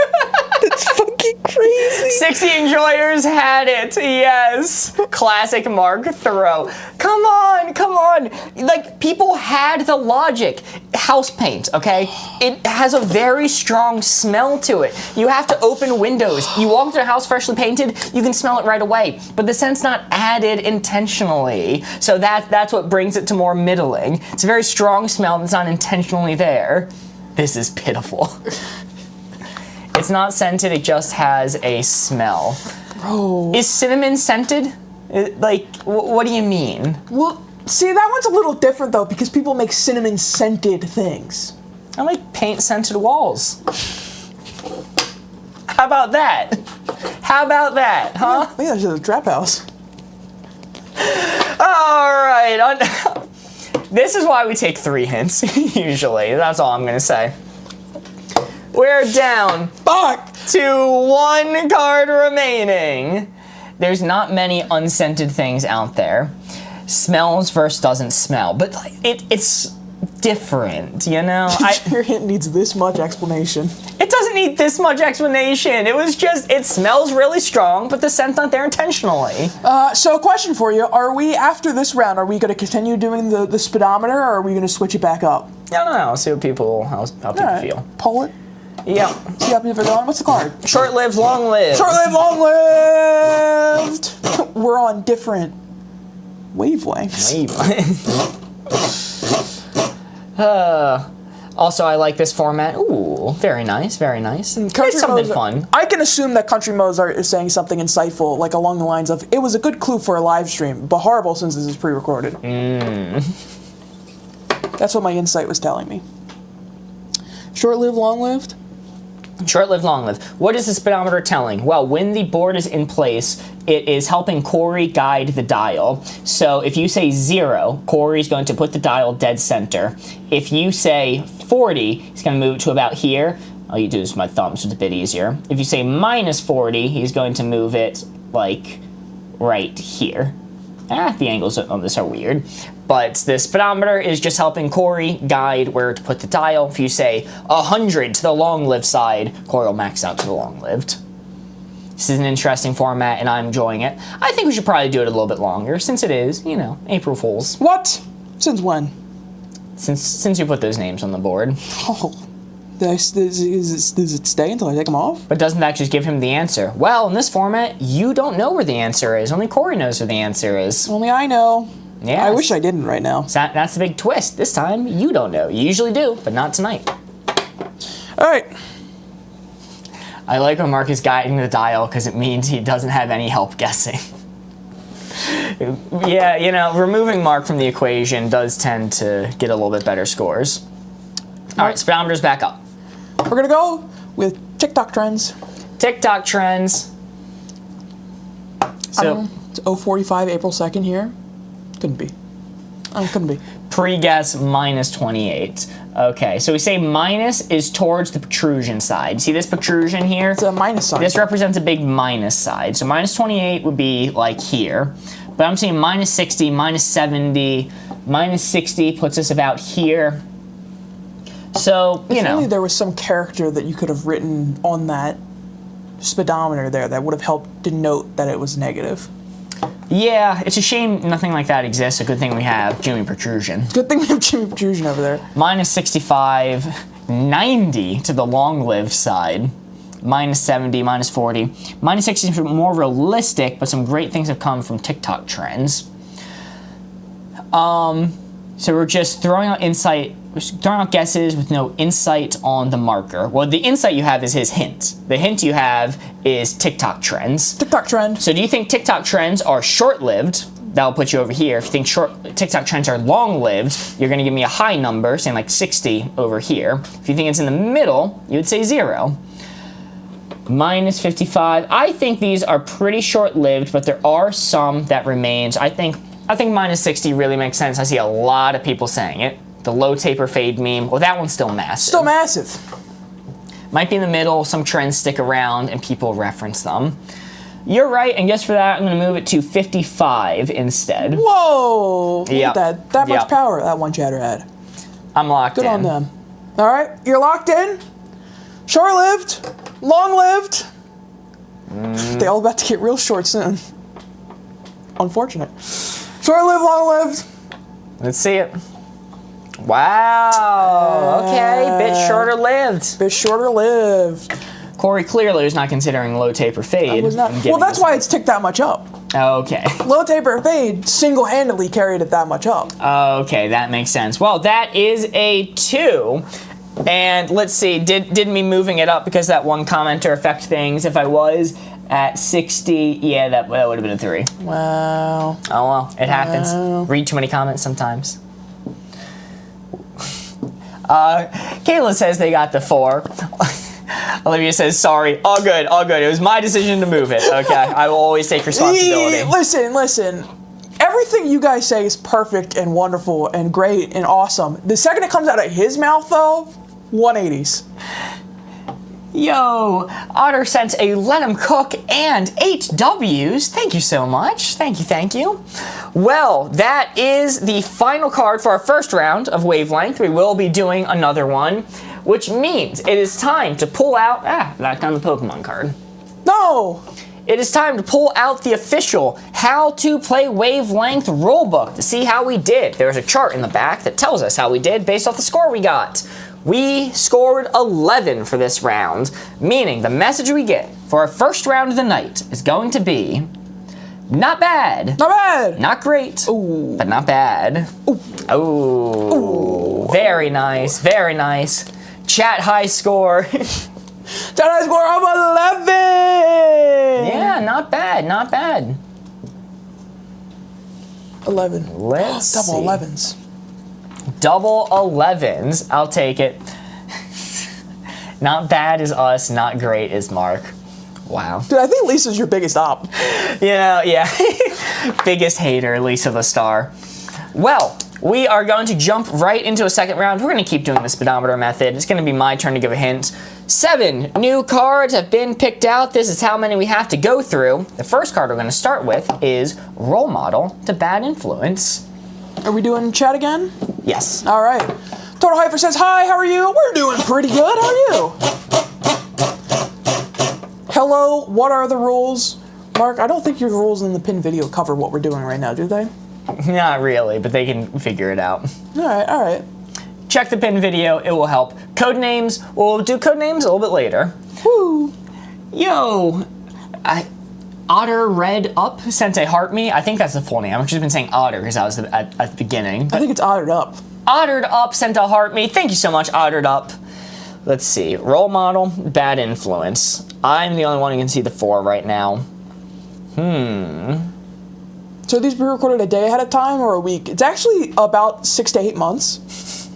That's fucking crazy. crazy. 60 enjoyers had it. Yes. Classic Mark throw. Come on, come on. Like, people had the logic. House paint, okay? It has a very strong smell to it. You have to open windows. You walk into a house freshly painted, you can smell it right away. But the scent's not added intentionally. So that's what brings it to more middling. It's a very strong smell that's not intentionally there. This is pitiful. It's not scented, it just has a smell. Bro. Is cinnamon scented? What do you mean? Well, see, that one's a little different, though, because people make cinnamon-scented things. I like paint-scented walls. How about that? How about that, huh? Yeah, that's a trap house. All right. This is why we take 3 hints, usually. That's all I'm going to say. We're down to 1 card remaining. There's not many unscented things out there. Smells versus doesn't smell, but like, it's different, you know? Your hint needs this much explanation. It doesn't need this much explanation. It was just, it smells really strong, but the scent's not there intentionally. So question for you, are we, after this round, are we going to continue doing the speedometer, or are we going to switch it back up? I don't know, see what how people feel. Pull it. Yeah. See how people are going? What's the card? Short-lived, long-lived. Short-lived, long-lived! We're on different wavelengths. Also, I like this format. Ooh, very nice, very nice. It's something fun. I can assume that Country Mozart is saying something insightful, like along the lines of, it was a good clue for a live stream, but horrible since this is pre-recorded. That's what my insight was telling me. Short-lived, long-lived? Short-lived, long-lived. What is the speedometer telling? Well, when the board is in place, it is helping Corey guide the dial. So if you say 0, Corey's going to put the dial dead center. If you say 40, he's going to move it to about here. All you do is my thumb, so it's a bit easier. If you say minus 40, he's going to move it, like, right here. The angles on this are weird. But the speedometer is just helping Corey guide where to put the dial. If you say 100 to the long-lived side, Corey will max out to the long-lived. This is an interesting format, and I'm enjoying it. I think we should probably do it a little bit longer, since it is, you know, April Fool's. What? Since when? Since you put those names on the board. Oh. Does it stay until I take them off? But doesn't that just give him the answer? Well, in this format, you don't know where the answer is. Only Corey knows where the answer is. Only I know. Yeah. I wish I didn't right now. So that's the big twist. This time, you don't know. You usually do, but not tonight. All right. I like when Mark is guiding the dial because it means he doesn't have any help guessing. Yeah, you know, removing Mark from the equation does tend to get a little bit better scores. All right, speedometer's back up. We're going to go with TikTok trends. TikTok trends. So it's 0:45 April 2nd here. Couldn't be. Couldn't be. Pre-guess minus 28. Okay, so we say minus is towards the protrusion side. See this protrusion here? It's a minus sign. This represents a big minus side. So minus 28 would be like here. But I'm saying minus 60, minus 70, minus 60 puts us about here. So, you know. If only there was some character that you could have written on that speedometer there that would have helped denote that it was negative. Yeah, it's a shame nothing like that exists. A good thing we have Jimmy Protrusion. Good thing we have Jimmy Protrusion over there. Minus 65, 90 to the long-lived side. Minus 70, minus 40. Minus 60 is more realistic, but some great things have come from TikTok trends. So we're just throwing out insight, throwing out guesses with no insight on the marker. Well, the insight you have is his hint. The hint you have is TikTok trends. TikTok trend. So do you think TikTok trends are short-lived? That'll put you over here. If you think TikTok trends are long-lived, you're going to give me a high number, saying like 60 over here. If you think it's in the middle, you would say 0. Minus 55. I think these are pretty short-lived, but there are some that remains. I think minus 60 really makes sense. I see a lot of people saying it. The low taper fade meme. Well, that one's still massive. Still massive. Might be in the middle. Some trends stick around and people reference them. You're right, and just for that, I'm going to move it to 55 instead. Whoa! Look Yep. at that much power that one chatter had. I'm locked in. Good on them. All right, you're locked in. Short-lived, long-lived. They all about to get real short soon. Unfortunate. Short lived, long lived. Let's see it. Wow. Okay, bit shorter lived. Bit shorter lived. Corey clearly was not considering low taper fade. Well, that's why it's ticked that much up. Okay. Low taper fade single-handedly carried it that much up. Okay, that makes sense. Well, that is a 2. And let's see, did me moving it up because that one commenter affect things? If I was at 60, yeah, that would have been a 3. Wow. Oh well, it happens. Read too many comments sometimes. Kayla says they got the 4. Olivia says, sorry, all good. It was my decision to move it. Okay, I will always take responsibility. Listen. Everything you guys say is perfect and wonderful and great and awesome. The second it comes out of his mouth, though, 180s. Yo, Otter sent a let him cook and 8 W's. Thank you so much. Thank you. Well, that is the final card for our first round of Wavelength. We will be doing another one, which means it is time to pull out, back on the Pokemon card. No! It is time to pull out the official How to Play Wavelength rulebook to see how we did. There's a chart in the back that tells us how we did based off the score we got. We scored 11 for this round, meaning the message we get for our first round of the night is going to be not bad. Not bad. Not great. Ooh. But not bad. Ooh. Ooh. Very nice. Chat high score. Chat high score of 11. Yeah, not bad. 11. Let's Double see. 11s. Double 11s. I'll take it. Not bad is us. Not great is Mark. Wow. Dude, I think Lisa's your biggest op. Yeah. Biggest hater, Lisa the Star. Well, we are going to jump right into a second round. We're going to keep doing the speedometer method. It's going to be my turn to give a hint. 7 new cards have been picked out. This is how many we have to go through. The first card we're going to start with is Role Model to Bad Influence. Are we doing chat again? Yes. All right. Total Hyper says, hi, how are you? We're doing pretty good. How are you? Hello, what are the rules? Mark, I don't think your rules in the pin video cover what we're doing right now, do they? Not really, but they can figure it out. All right. Check the pin video, it will help. Codenames, we'll do codenames a little bit later. Woo! Yo, Otter Red Up sent a heart me. I think that's the full name. I've just been saying Otter because I was at the beginning. I think it's Ottered Up. Ottered Up sent a heart me. Thank you so much, Ottered Up. Let's see. Role Model, Bad Influence. I'm the only one who can see the 4 right now. So these pre-recorded a day ahead of time or a week? It's actually about 6 to 8 months.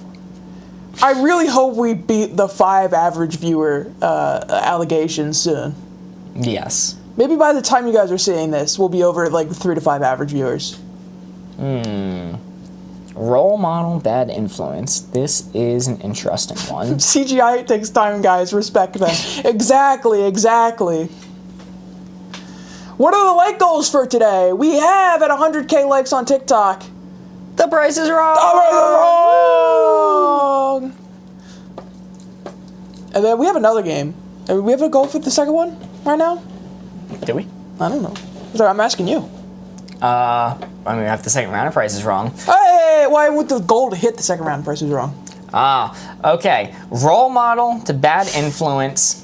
I really hope we beat the 5 average viewer allegation soon. Yes. Maybe by the time you guys are seeing this, we'll be over at like 3 to 5 average viewers. Role Model, Bad Influence. This is an interesting one. CGI takes time, guys. Respect them. Exactly. What are the like goals for today? We have at 100K likes on TikTok. The price is wrong. And then we have another game. We have a goal for the second one right now? Do we? I don't know. So I'm asking you. I mean, we have the second round of Price is Wrong. Hey, why would the goal to hit the second round of Price is Wrong? Okay. Role Model to Bad Influence.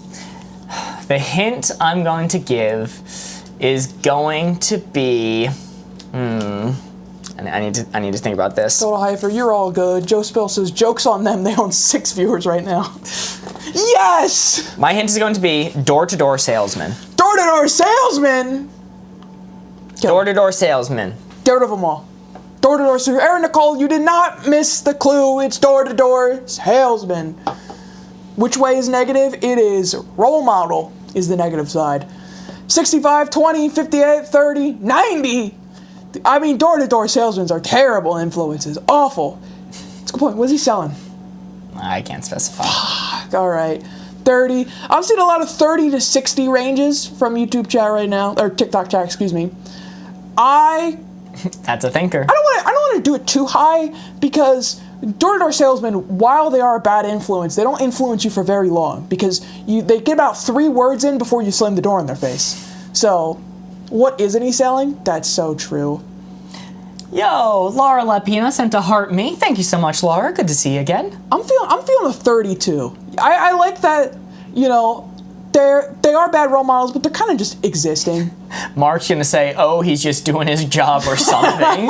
The hint I'm going to give is going to be... I need to think about this. Total Hyper, you're all good. Joe Spill says, joke's on them. They own 6 viewers right now. Yes! My hint is going to be door-to-door salesman. Door-to-door salesman! Door-to-door salesman. Get rid of them all. Door-to-door salesman. Aaron Nicole, you did not miss the clue. It's door-to-door salesman. Which way is negative? It is Role Model is the negative side. 65, 20, 58, 30, 90. I mean, door-to-door salesmen are terrible influences. Awful. That's a good point. What's he selling? I can't specify. All right. 30. I'm seeing a lot of 30 to 60 ranges from YouTube chat right now. Or TikTok chat, excuse me. That's a thinker. I don't want to do it too high because door-to-door salesmen, while they are a bad influence, they don't influence you for very long because they get about 3 words in before you slam the door in their face. So, what isn't he selling? That's so true. Yo, Laura Lapina sent a heart me. Thank you so much, Laura. Good to see you again. I'm feeling a 32. I like that, you know, they are bad role models, but they're kind of just existing. Mark's gonna say, oh, he's just doing his job or something.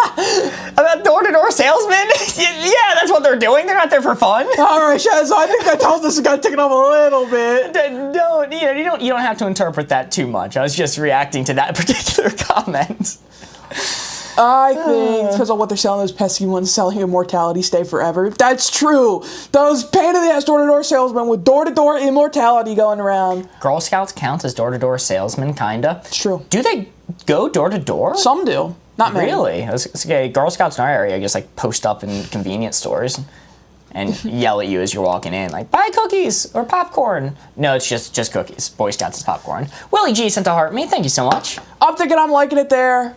About door-to-door salesmen? Yeah, that's what they're doing. They're not there for fun. All right, Shaz, I think that tells us to gotta take it off a little bit. You don't have to interpret that too much. I was just reacting to that particular comment. I think, depends on what they're selling, those pesky ones selling immortality, stay forever. That's true. Those pain-in-the-ass door-to-door salesmen with door-to-door immortality going around. Girl Scouts counts as door-to-door salesmen, kinda. It's true. Do they go door-to-door? Some do. Not many. Really? It's okay. Girl Scouts in our area just like post up in convenience stores and yell at you as you're walking in, like, buy cookies or popcorn. No, it's just cookies. Boy Scouts is popcorn. Willie G sent a heart me. Thank you so much. I'm thinking I'm liking it there.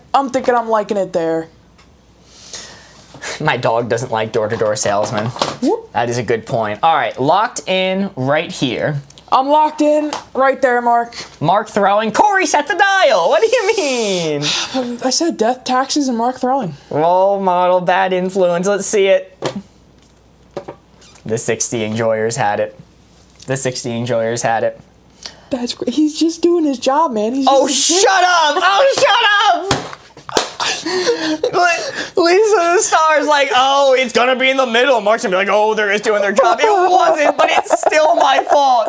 My dog doesn't like door-to-door salesmen. Whoop. That is a good point. All right, locked in right here. I'm locked in right there, Mark. Mark throwing. Corey set the dial. What do you mean? I said death, taxes, and Mark throwing. Role model, bad influence. Let's see it. The 60 enjoyers had it. That's great. He's just doing his job, man. Shut up! Oh, shut up! Lisa the Star's like, oh, it's gonna be in the middle. Mark's gonna be like, oh, they're just doing their job. It wasn't, but it's still my fault.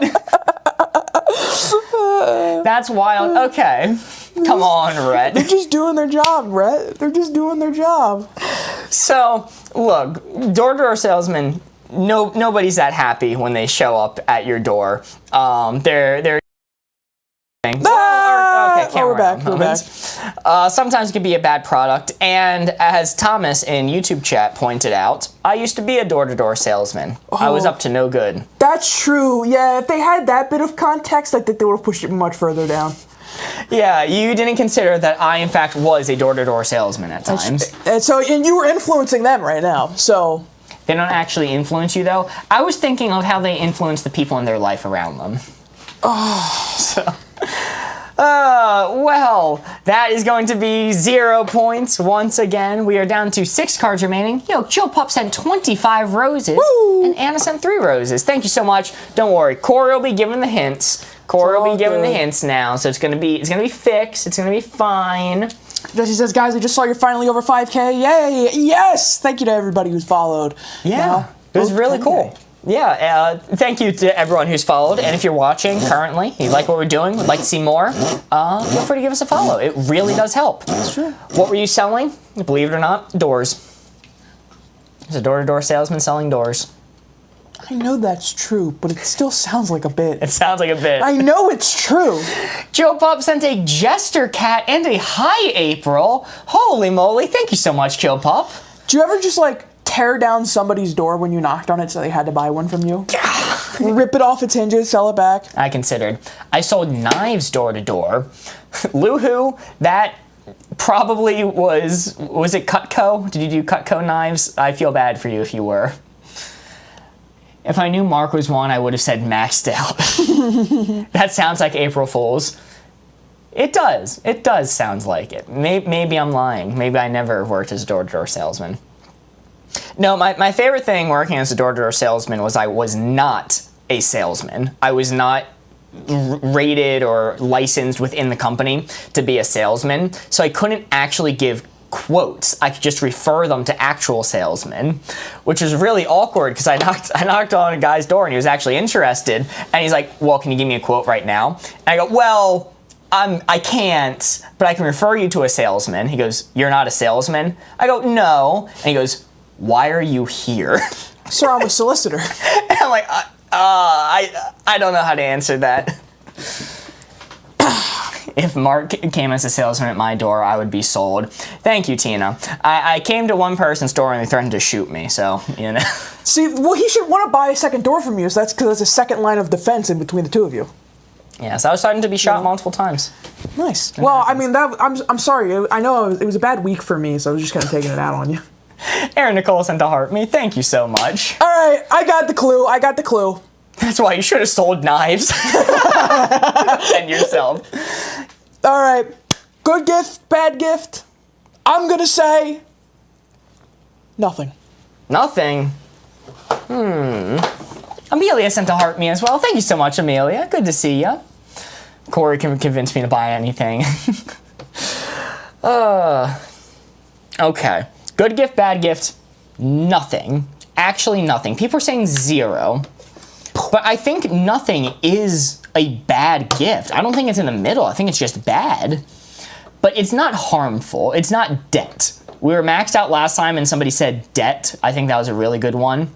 That's wild. Okay. Come on, Rhett. They're just doing their job, Rhett. They're just doing their job. So, look, door-to-door salesmen, nobody's that happy when they show up at your door. They're we're back. Sometimes it can be a bad product, and as Thomas in YouTube chat pointed out, I used to be a door-to-door salesman. I was up to no good. That's true. Yeah, if they had that bit of context, I think they would have pushed it much further down. Yeah, you didn't consider that I, in fact, was a door-to-door salesman at times. And you were influencing them right now, so... They don't actually influence you, though. I was thinking of how they influence the people in their life around them. Well, that is going to be 0 points once again. We are down to 6 cards remaining. Yo, Chill Pup sent 25 roses. Woo! And Anna sent 3 roses. Thank you so much. Don't worry, Corey will be giving the hints. The hints now, so it's gonna be fixed. It's gonna be fine. Jesse says, guys, I just saw you're finally over 5K. Yay! Yes! Thank you to everybody who's followed. Yeah, it was really cool. Yeah, thank you to everyone who's followed, and if you're watching currently, you like what we're doing, would like to see more, feel free to give us a follow. It really does help. That's true. What were you selling? Believe it or not, doors. There's a door-to-door salesman selling doors. I know that's true, but it still sounds like a bit. It sounds like a bit. I know it's true. Joe Pup sent a Jester Cat and a Hi April. Holy moly, thank you so much, Joe Pup. Do you ever just, like, tear down somebody's door when you knocked on it so they had to buy one from you? Rip it off its hinges, sell it back? I considered. I sold knives door to door. Luhu, that probably was it Cutco? Did you do Cutco knives? I feel bad for you if you were. If I knew Mark was one, I would have said maxed out. That sounds like April Fool's. It does. It does sound like it. Maybe I'm lying. Maybe I never worked as a door-to-door salesman. No, my favorite thing working as a door-to-door salesman was I was not a salesman. I was not rated or licensed within the company to be a salesman, so I couldn't actually give quotes. I could just refer them to actual salesmen, which was really awkward because I knocked on a guy's door and he was actually interested, and he's like, well, can you give me a quote right now? And I go, well, I can't, but I can refer you to a salesman. He goes, you're not a salesman? I go, no. And he goes, why are you here? Sir, I'm a solicitor. And I'm like, I don't know how to answer that. If Mark came as a salesman at my door, I would be sold. Thank you, Tina. I came to one person's door and they threatened to shoot me, so, you know. See, well, he should want to buy a second door from you, so that's because there's a second line of defense in between the two of you. Yeah, so I was starting to be shot multiple times. Nice. Well, I mean, I'm sorry. I know it was a bad week for me, so I was just kind of taking it out on you. Aaron Nicole sent a heart me. Thank you so much. All right, I got the clue. That's why you should have sold knives. And yourself. All right, good gift, bad gift. I'm gonna say nothing. Nothing. Amelia sent a heart me as well. Thank you so much, Amelia. Good to see you. Corey can convince me to buy anything. Okay. Good gift, bad gift, nothing. Actually, nothing. People are saying 0. But I think nothing is a bad gift. I don't think it's in the middle. I think it's just bad. But it's not harmful. It's not debt. We were maxed out last time and somebody said debt. I think that was a really good one.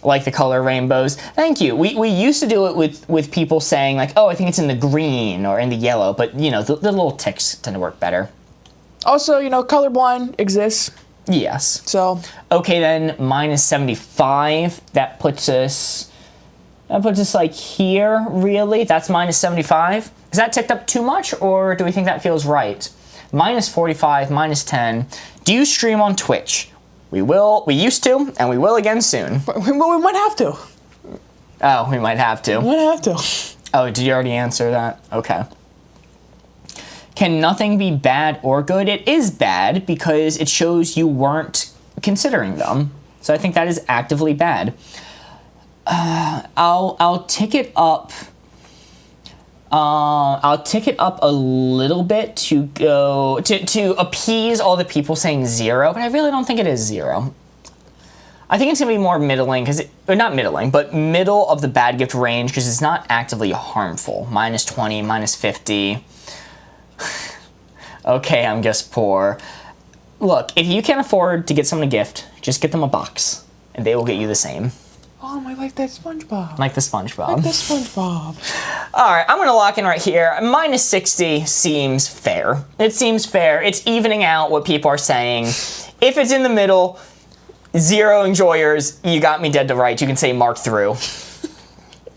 Like the color rainbows. Thank you. We used to do it with people saying like, oh, I think it's in the green or in the yellow. But, you know, the little ticks tend to work better. Also, you know, colorblind exists. Yes. So. Okay, then minus 75. That puts us like here, really. That's minus 75. Is that ticked up too much, or do we think that feels right? Minus 45, minus 10. Do you stream on Twitch? We will. We used to, and we will again soon. We might have to. Oh, we might have to. We might have to. Oh, did you already answer that? Okay. Can nothing be bad or good? It is bad because it shows you weren't considering them. So I think that is actively bad. I'll tick it up. I'll tick it up a little bit to go to appease all the people saying 0, but I really don't think it is 0. I think it's gonna be more middling or not middling, but middle of the bad gift range because it's not actively harmful. Minus 20, minus 50. Okay, I'm just poor. Look, if you can't afford to get someone a gift, just get them a box, and they will get you the same. Oh, I like that SpongeBob. Like the SpongeBob. Like the SpongeBob. All right, I'm going to lock in right here. Minus 60 seems fair. It seems fair. It's evening out what people are saying. If it's in the middle, 0 enjoyers, you got me dead to rights. You can say mark through.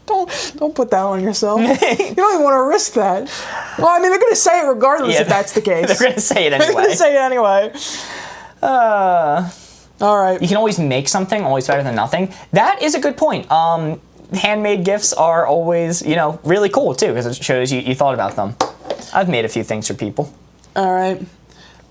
Don't put that on yourself. You don't even want to risk that. Well, I mean, they're going to say it regardless if that's the case. They're going to say it anyway. They're going to say it anyway. All right. You can always make something, always better than nothing. That is a good point. Handmade gifts are always, you know, really cool too, because it shows you thought about them. I've made a few things for people. All right.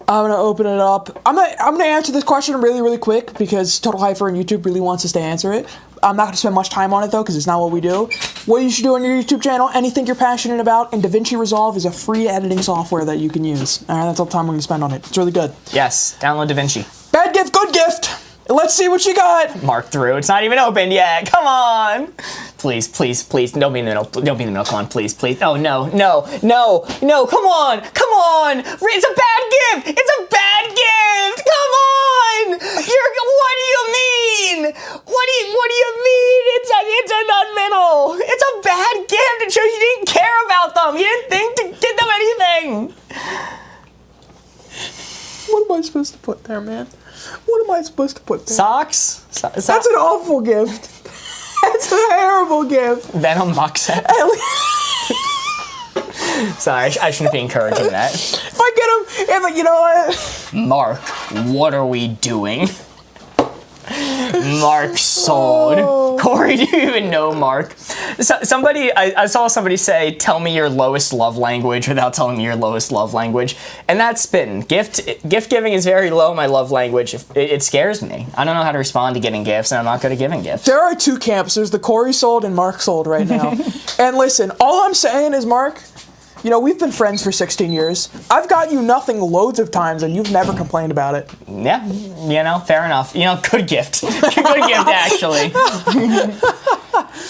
I'm going to open it up. I'm gonna answer this question really, really quick because Total Hyper and YouTube really wants us to answer it. I'm not going to spend much time on it, though, because it's not what we do. What you should do on your YouTube channel, anything you're passionate about, and DaVinci Resolve is a free editing software that you can use. All right, that's all the time we're going to spend on it. It's really good. Yes, download DaVinci. Bad gift, good gift. Let's see what you got. Mark through. It's not even opened yet. Come on. Please, please, please. Don't be in the middle. Don't be in the middle. Come on, please, please. Oh, no, no, no, no. Come on. Come on. It's a bad gift. It's a bad gift. Come on. What do you mean? What do you mean? It's in the middle. It's a bad gift. It shows you didn't care about them. You didn't think to get them anything. What am I supposed to put there, man? What am I supposed to put there? Socks? That's an awful gift. That's a terrible gift. Venom box set. Sorry, I shouldn't be encouraging that. If I get him, you know what? Mark, what are we doing? Mark sold. Oh. Corey, do you even know Mark? I saw somebody say, tell me your lowest love language without telling me your lowest love language. And that's spitting. Gift giving is very low my love language. It scares me. I don't know how to respond to getting gifts, and I'm not good at giving gifts. There are two camps. There's the Corey sold and Mark sold right now. And listen, all I'm saying is, Mark, you know, we've been friends for 16 years. I've got you nothing loads of times, and you've never complained about it. Yeah, you know, fair enough. You know, good gift. Good gift, actually.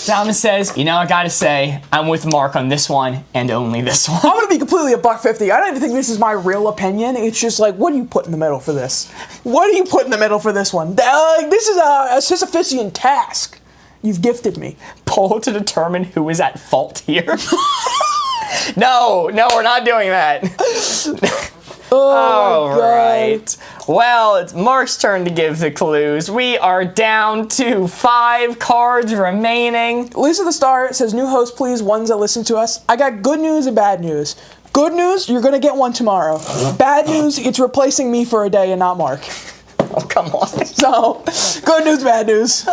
Thomas says, you know, I gotta say, I'm with Mark on this one, and only this one. I'm gonna be completely $1.50. I don't even think this is my real opinion. It's just like, what do you put in the middle for this? What do you put in the middle for this one? This is a Sisyphusian task you've gifted me. Poll to determine who is at fault here. No, we're not doing that. All right. Well, it's Mark's turn to give the clues. We are down to 5 cards remaining. Lisa the Star says, new host, please, ones that listen to us. I got good news and bad news. Good news, you're gonna get one tomorrow. Bad news, it's replacing me for a day and not Mark. Oh, come on. So, good news, bad news.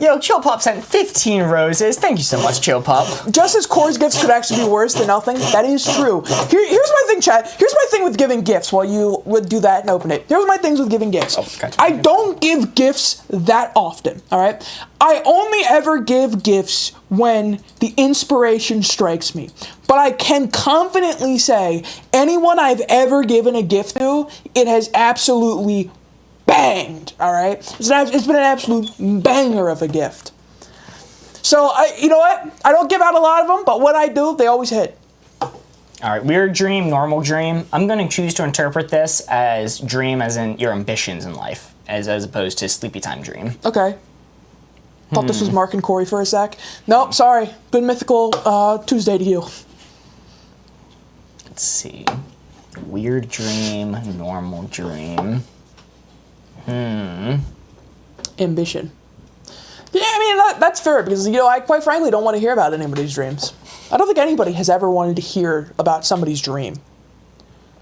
Yo, Chill Pop sent 15 roses. Thank you so much, Chill Pop. Just as Core's gifts could actually be worse than nothing, that is true. Here's my thing, chat. Here's my thing with giving gifts while you would do that and open it. Here's my things with giving gifts. Gotcha. I don't give gifts that often, all right? I only ever give gifts when the inspiration strikes me. But I can confidently say anyone I've ever given a gift to, it has absolutely banged, all right? It's been an absolute banger of a gift. So, you know what? I don't give out a lot of them, but when I do, they always hit. All right, weird dream, normal dream. I'm going to choose to interpret this as dream as in your ambitions in life, as opposed to sleepy time dream. Okay. Thought this was Mark and Corey for a sec. Nope, sorry. Good mythical Tuesday to you. Let's see. Weird dream, normal dream. Ambition. Yeah, I mean, that's fair because, you know, I quite frankly don't want to hear about anybody's dreams. I don't think anybody has ever wanted to hear about somebody's dream.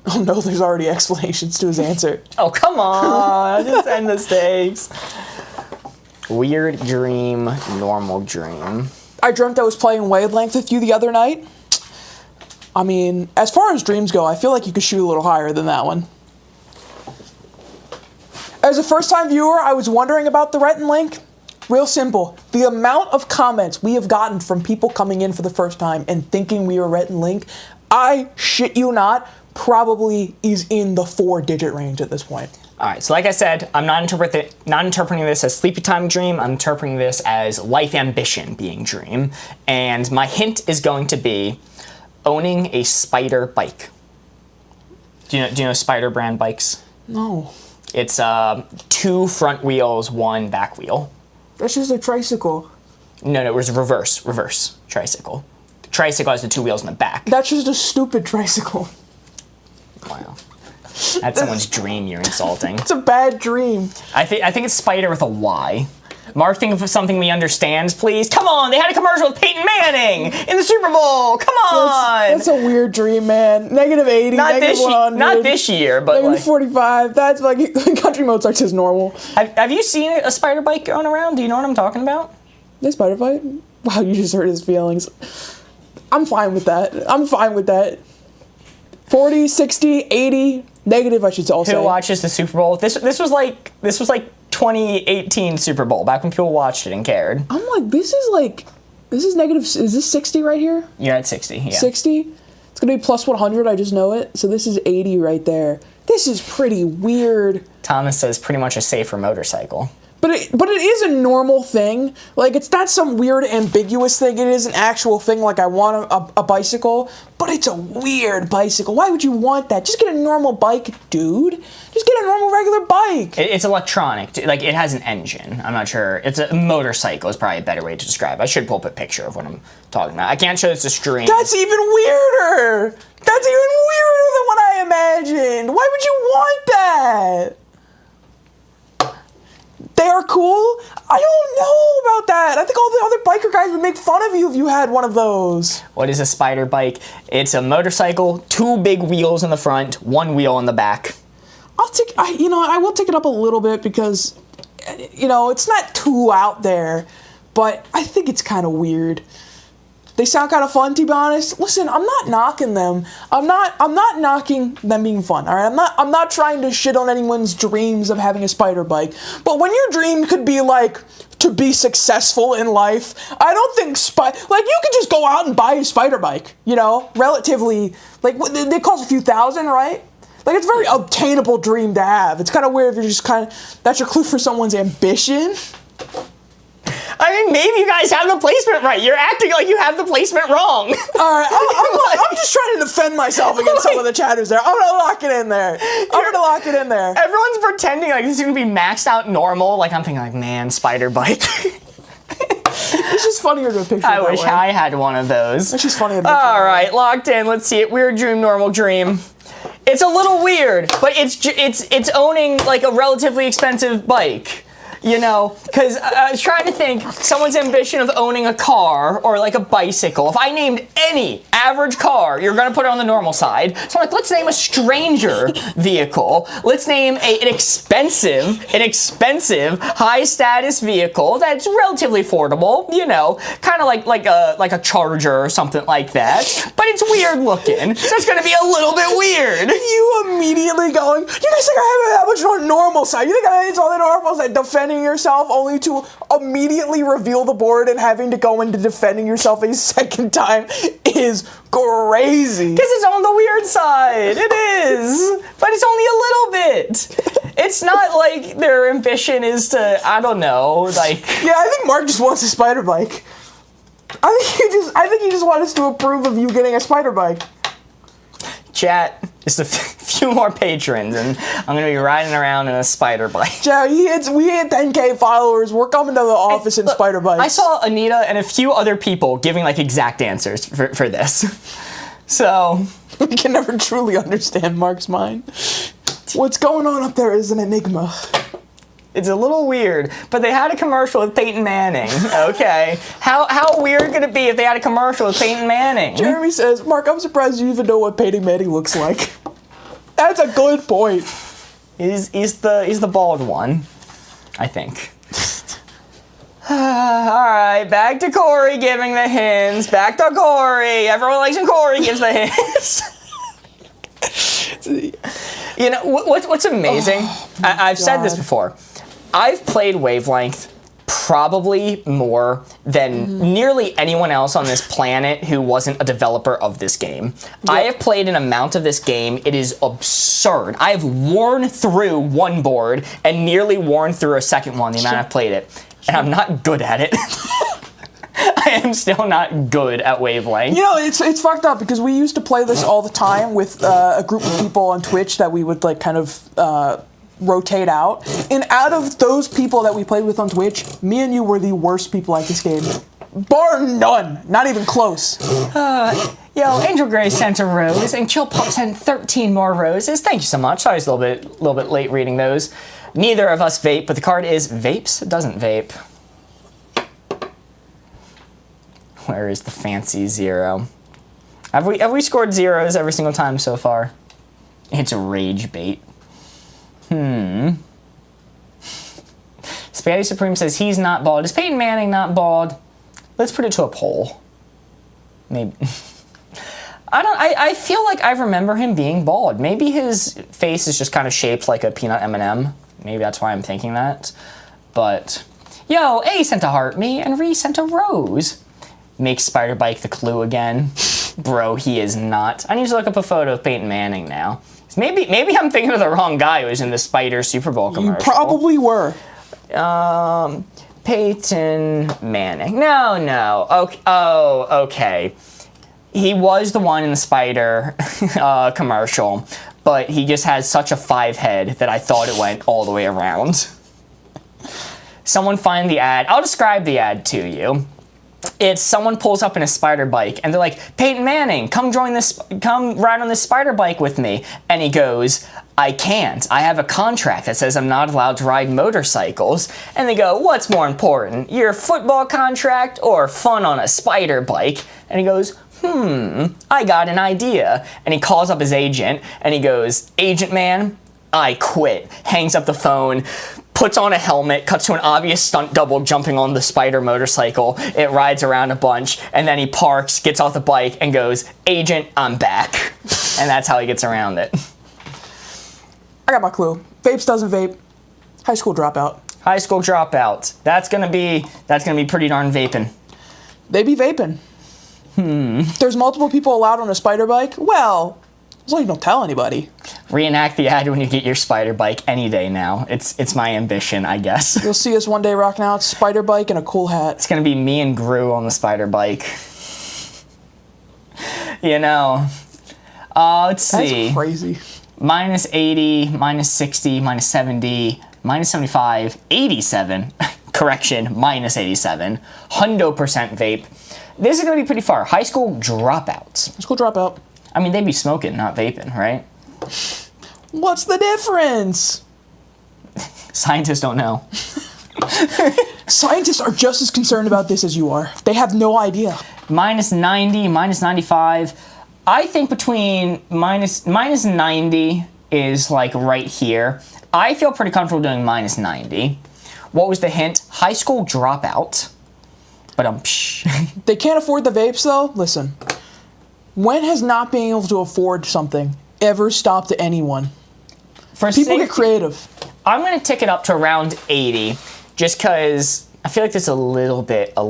Oh no, there's already explanations to his answer. Oh, come on. Just end the stakes. Weird dream, normal dream. I dreamt I was playing Wavelength with you the other night. I mean, as far as dreams go, I feel like you could shoot a little higher than that one. As a first-time viewer, I was wondering about the Rhett and Link. Real simple. The amount of comments we have gotten from people coming in for the first time and thinking we are Rhett and Link, I shit you not, probably is in the 4-digit range at this point. All right, so like I said, I'm not interpreting this as sleepy time dream. I'm interpreting this as life ambition being dream. And my hint is going to be owning a Spider bike. Do you know Spider brand bikes? No. It's 2 front wheels, 1 back wheel. That's just a tricycle. No, it was reverse tricycle. The tricycle has the 2 wheels in the back. That's just a stupid tricycle. Wow. That's someone's dream you're insulting. It's a bad dream. I think it's Spider with a Y. Mark, think of something we understand, please. Come on, they had a commercial with Peyton Manning in the Super Bowl. Come on. That's a weird dream, man. -80, -100. Not this year, but like, -45. That's like Country Mozart's is normal. Have you seen a Spider bike going around? Do you know what I'm talking about? The Spider bike? Wow, you just hurt his feelings. I'm fine with that. 40, 60, 80, negative, I should also say. Who watches the Super Bowl? This was like 2018 Super Bowl, back when people watched it and cared. I'm like, this is negative, is this 60 right here? You're at 60, yeah. 60? It's gonna be plus 100, I just know it. So this is 80 right there. This is pretty weird. Thomas says pretty much a safer motorcycle. But it is a normal thing. Like, it's not some weird ambiguous thing. It is an actual thing, like I want a bicycle, but it's a weird bicycle. Why would you want that? Just get a normal bike, dude. Just get a normal regular bike. It's electronic. Like, it has an engine. I'm not sure. It's a motorcycle is probably a better way to describe it. I should pull up a picture of what I'm talking about. I can't show this to stream. That's even weirder. That's even weirder than what I imagined. Why would you want that? They are cool? I don't know about that. I think all the other biker guys would make fun of you if you had one of those. What is a Spider bike? It's a motorcycle, 2 big wheels in the front, 1 wheel in the back. I will take it up a little bit because, it's not too out there, but I think it's kind of weird. They sound kind of fun, to be honest. Listen, I'm not knocking them. I'm not knocking them being fun. All right, I'm not trying to shit on anyone's dreams of having a spider bike. But when your dream could be like to be successful in life, I don't think you could just go out and buy a spider bike. Relatively, like they cost a few thousand, right? Like, it's a very obtainable dream to have. It's kind of weird if you're just that's your clue for someone's ambition. I mean, maybe you guys have the placement right. You're acting like you have the placement wrong. All right, I'm just trying to defend myself against some of the chatters there. I'm gonna lock it in there. Everyone's pretending like this is gonna be maxed out normal. Like, I'm thinking like, man, spider bike. It's just funnier to picture. I wish I had one of those. It's just funnier. All right, locked in. Let's see it. Weird dream, normal dream. It's a little weird, but it's owning like a relatively expensive bike. You know, because I was trying to think someone's ambition of owning a car or like a bicycle. If I named any average car, you're going to put it on the normal side. So I'm like, let's name a stranger vehicle. Let's name an expensive, high status vehicle that's relatively affordable. You know, kind of like a Charger or something like that. But it's weird looking, so it's going to be a little bit weird. You immediately going, you guys think I have that much on normal side? You think it's on the normal side? Defending yourself only to immediately reveal the board and having to go into defending yourself a second time is crazy. Because it's on the weird side. It is. But it's only a little bit. It's not like their ambition is to, I don't know, like... Yeah, I think Mark just wants a spider bike. I think he just wants us to approve of you getting a spider bike. Chat, just a few more patrons, and I'm going to be riding around in a spider bike. Chat, we hit 10K followers. We're coming to the office in spider bikes. I saw Anita and a few other people giving, like, exact answers for this. So... We can never truly understand Mark's mind. What's going on up there is an enigma. It's a little weird, but they had a commercial with Peyton Manning, okay? How weird could it be if they had a commercial with Peyton Manning? Jeremy says, Mark, I'm surprised you even know what Peyton Manning looks like. That's a good point. He's the bald one, I think. Alright, back to Corey giving the hints. Back to Corey. Everyone likes when Corey gives the hints. You know, what's amazing? I've said this before. I've played Wavelength probably more than nearly anyone else on this planet who wasn't a developer of this game. Yeah. I have played an amount of this game, it is absurd. I have worn through one board and nearly worn through a second one the amount I've played it. And I'm not good at it. I am still not good at Wavelength. You know, it's fucked up because we used to play this all the time with a group of people on Twitch that we would like kind of rotate out. And out of those people that we played with on Twitch, me and you were the worst people at this game. Bar none. Not even close. Yo, Angel Gray sent a rose, and Chill Pup sent 13 more roses. Thank you so much. Sorry, I was a little bit late reading those. Neither of us vape, but the card is vapes. It doesn't vape. Where is the fancy zero? Have we scored zeros every single time so far? It's a rage bait. Spaghetti Supreme says he's not bald. Is Peyton Manning not bald? Let's put it to a poll. Maybe. I feel like I remember him being bald. Maybe his face is just kind of shaped like a peanut M&M. Maybe that's why I'm thinking that. But, yo, A sent a heart me, and Ree sent a rose. Make Spider Bike the clue again. Bro, he is not. I need to look up a photo of Peyton Manning now. Maybe I'm thinking of the wrong guy who was in the Spider Super Bowl commercial. You probably were. Peyton Manning. No. Okay. Oh, okay. He was the one in the Spider commercial, but he just has such a 5 head that I thought it went all the way around. Someone find the ad. I'll describe the ad to you. It's someone pulls up in a spider bike and they're like, Peyton Manning, come ride on this spider bike with me. And he goes, I can't. I have a contract that says I'm not allowed to ride motorcycles. And they go, what's more important, your football contract or fun on a spider bike? And he goes, I got an idea. And he calls up his agent and he goes, agent man, I quit. Hangs up the phone, puts on a helmet, cuts to an obvious stunt double jumping on the spider motorcycle. It rides around a bunch, and then he parks, gets off the bike, and goes, agent, I'm back. And that's how he gets around it. I got my clue. Vapes doesn't vape. High school dropout. High school dropout. That's gonna be pretty darn vaping. They be vaping. There's multiple people allowed on a spider bike. Well, as long as you don't tell anybody. Reenact the ad when you get your spider bike any day now. It's my ambition, I guess. You'll see us one day rocking out spider bike and a cool hat. It's gonna be me and Gru on the spider bike. You know. Let's see. That's crazy. Minus 80, minus 60, minus 70, minus 75, 87. Correction, minus 87. 100% vape. This is gonna be pretty far. High school dropouts. High school dropout. I mean, they'd be smoking, not vaping, right? What's the difference? Scientists don't know. Scientists are just as concerned about this as you are. They have no idea. Minus 90, minus 95. I think between minus 90 is like right here. I feel pretty comfortable doing minus 90. What was the hint? High school dropout. But They can't afford the vapes though. Listen, when has not being able to afford something ever stopped anyone? People get creative. I'm gonna tick it up to around 80, just because I feel like there's a little bit of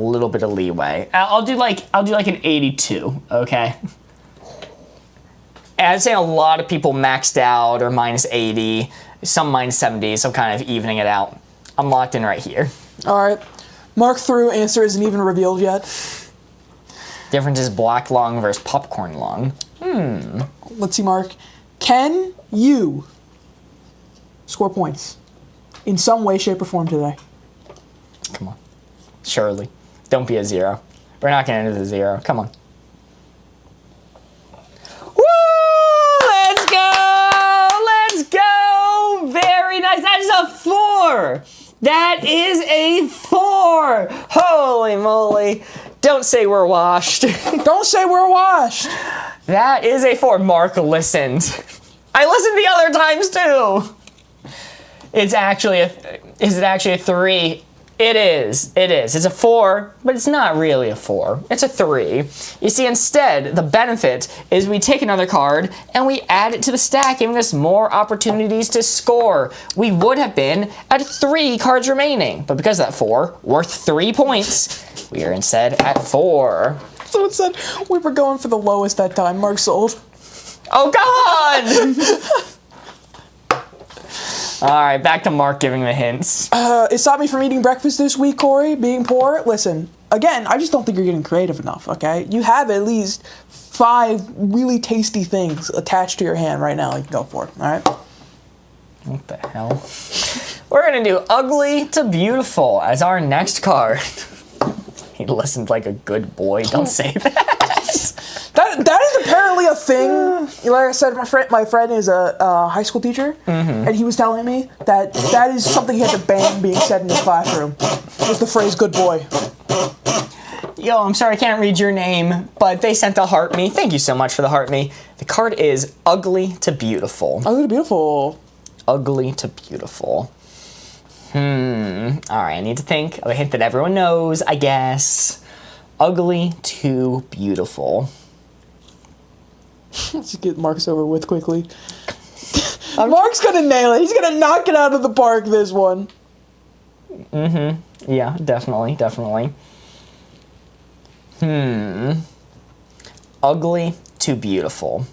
leeway. I'll do like an 82. Okay. And I'd say a lot of people maxed out or minus 80, some minus 70, so I'm kind of evening it out. I'm locked in right here. All right. Mark through. Answer isn't even revealed yet. Difference is black lung versus popcorn lung. Let's see, Mark. Can you score points in some way, shape, or form today? Come on. Surely. Don't be a 0. We're not going to end with a 0. Come on. Woo! Let's go! Let's go! Very nice. That is a 4. That is a 4. Holy moly. Don't say we're washed. Don't say we're washed. That is a 4. Mark listened. I listened the other times too. Is it actually a 3? It is. It's a 4, but it's not really a 4. It's a 3. You see, instead, the benefit is we take another card and we add it to the stack, giving us more opportunities to score. We would have been at 3 cards remaining, but because of that 4, worth 3 points, we are instead at 4. Someone said we were going for the lowest that time. Mark sold. Oh, God! All right, back to Mark giving the hints. It stopped me from eating breakfast this week, Corey, being poor. Listen, again, I just don't think you're getting creative enough, okay? You have at least 5 really tasty things attached to your hand right now you can go for, all right? What the hell? We're going to do ugly to beautiful as our next card. He listened like a good boy. Don't say that. That is apparently a thing. Like I said, my friend is a high school teacher, and he was telling me that is something he had to ban being said in his classroom. Was the phrase "good boy." Yo, I'm sorry I can't read your name, but they sent the heart me. Thank you so much for the heart me. The card is ugly to beautiful. Ugly to beautiful. Ugly to beautiful. All right, I need to think of a hint that everyone knows, I guess. Ugly to beautiful. Let's get Mark's over with quickly. Mark's gonna nail it. He's gonna knock it out of the park this one. Yeah, definitely. Ugly to beautiful.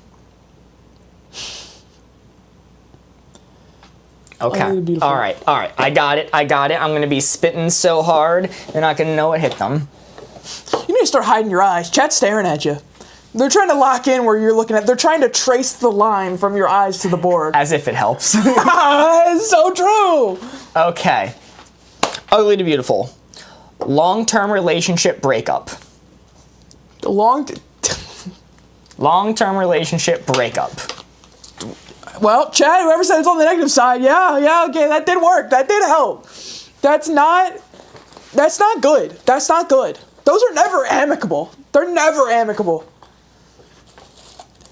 Okay. Beautiful. All right. I got it. I'm going to be spitting so hard, they're not going to know what hit them. You need to start hiding your eyes. Chat's staring at you. They're trying to lock in where you're looking at. They're trying to trace the line from your eyes to the board. As if it helps. It's so true. Okay. Ugly to beautiful. Long-term relationship breakup. Long-term relationship breakup. Well, Chad, whoever said it's on the negative side, yeah, okay, that did work. That did help. That's not good. That's not good. Those are never amicable. They're never amicable.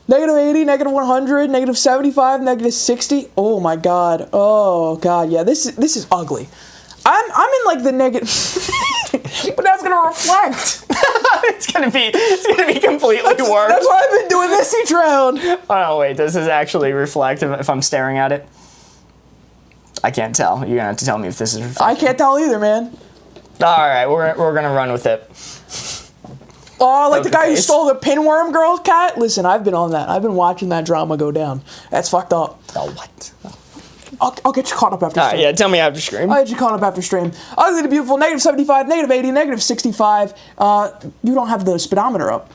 -80, -100, -75, -60. Oh my God. Oh God. Yeah. This is ugly. I'm in like the negative, but that's gonna reflect. It's gonna be completely worse. That's why I've been doing this each round. Oh wait, does this actually reflect if I'm staring at it? I can't tell. You're gonna have to tell me if this is reflecting. I can't tell either, man. All right, we're gonna run with it. Oh, like the guy who stole the pinworm girl's cat? Listen, I've been on that. I've been watching that drama go down. That's fucked up. Oh, what? I'll get you caught up after stream. Yeah, tell me after stream. I'll get you caught up after stream. Ugly to beautiful, -75, -80, -65. You don't have the speedometer up.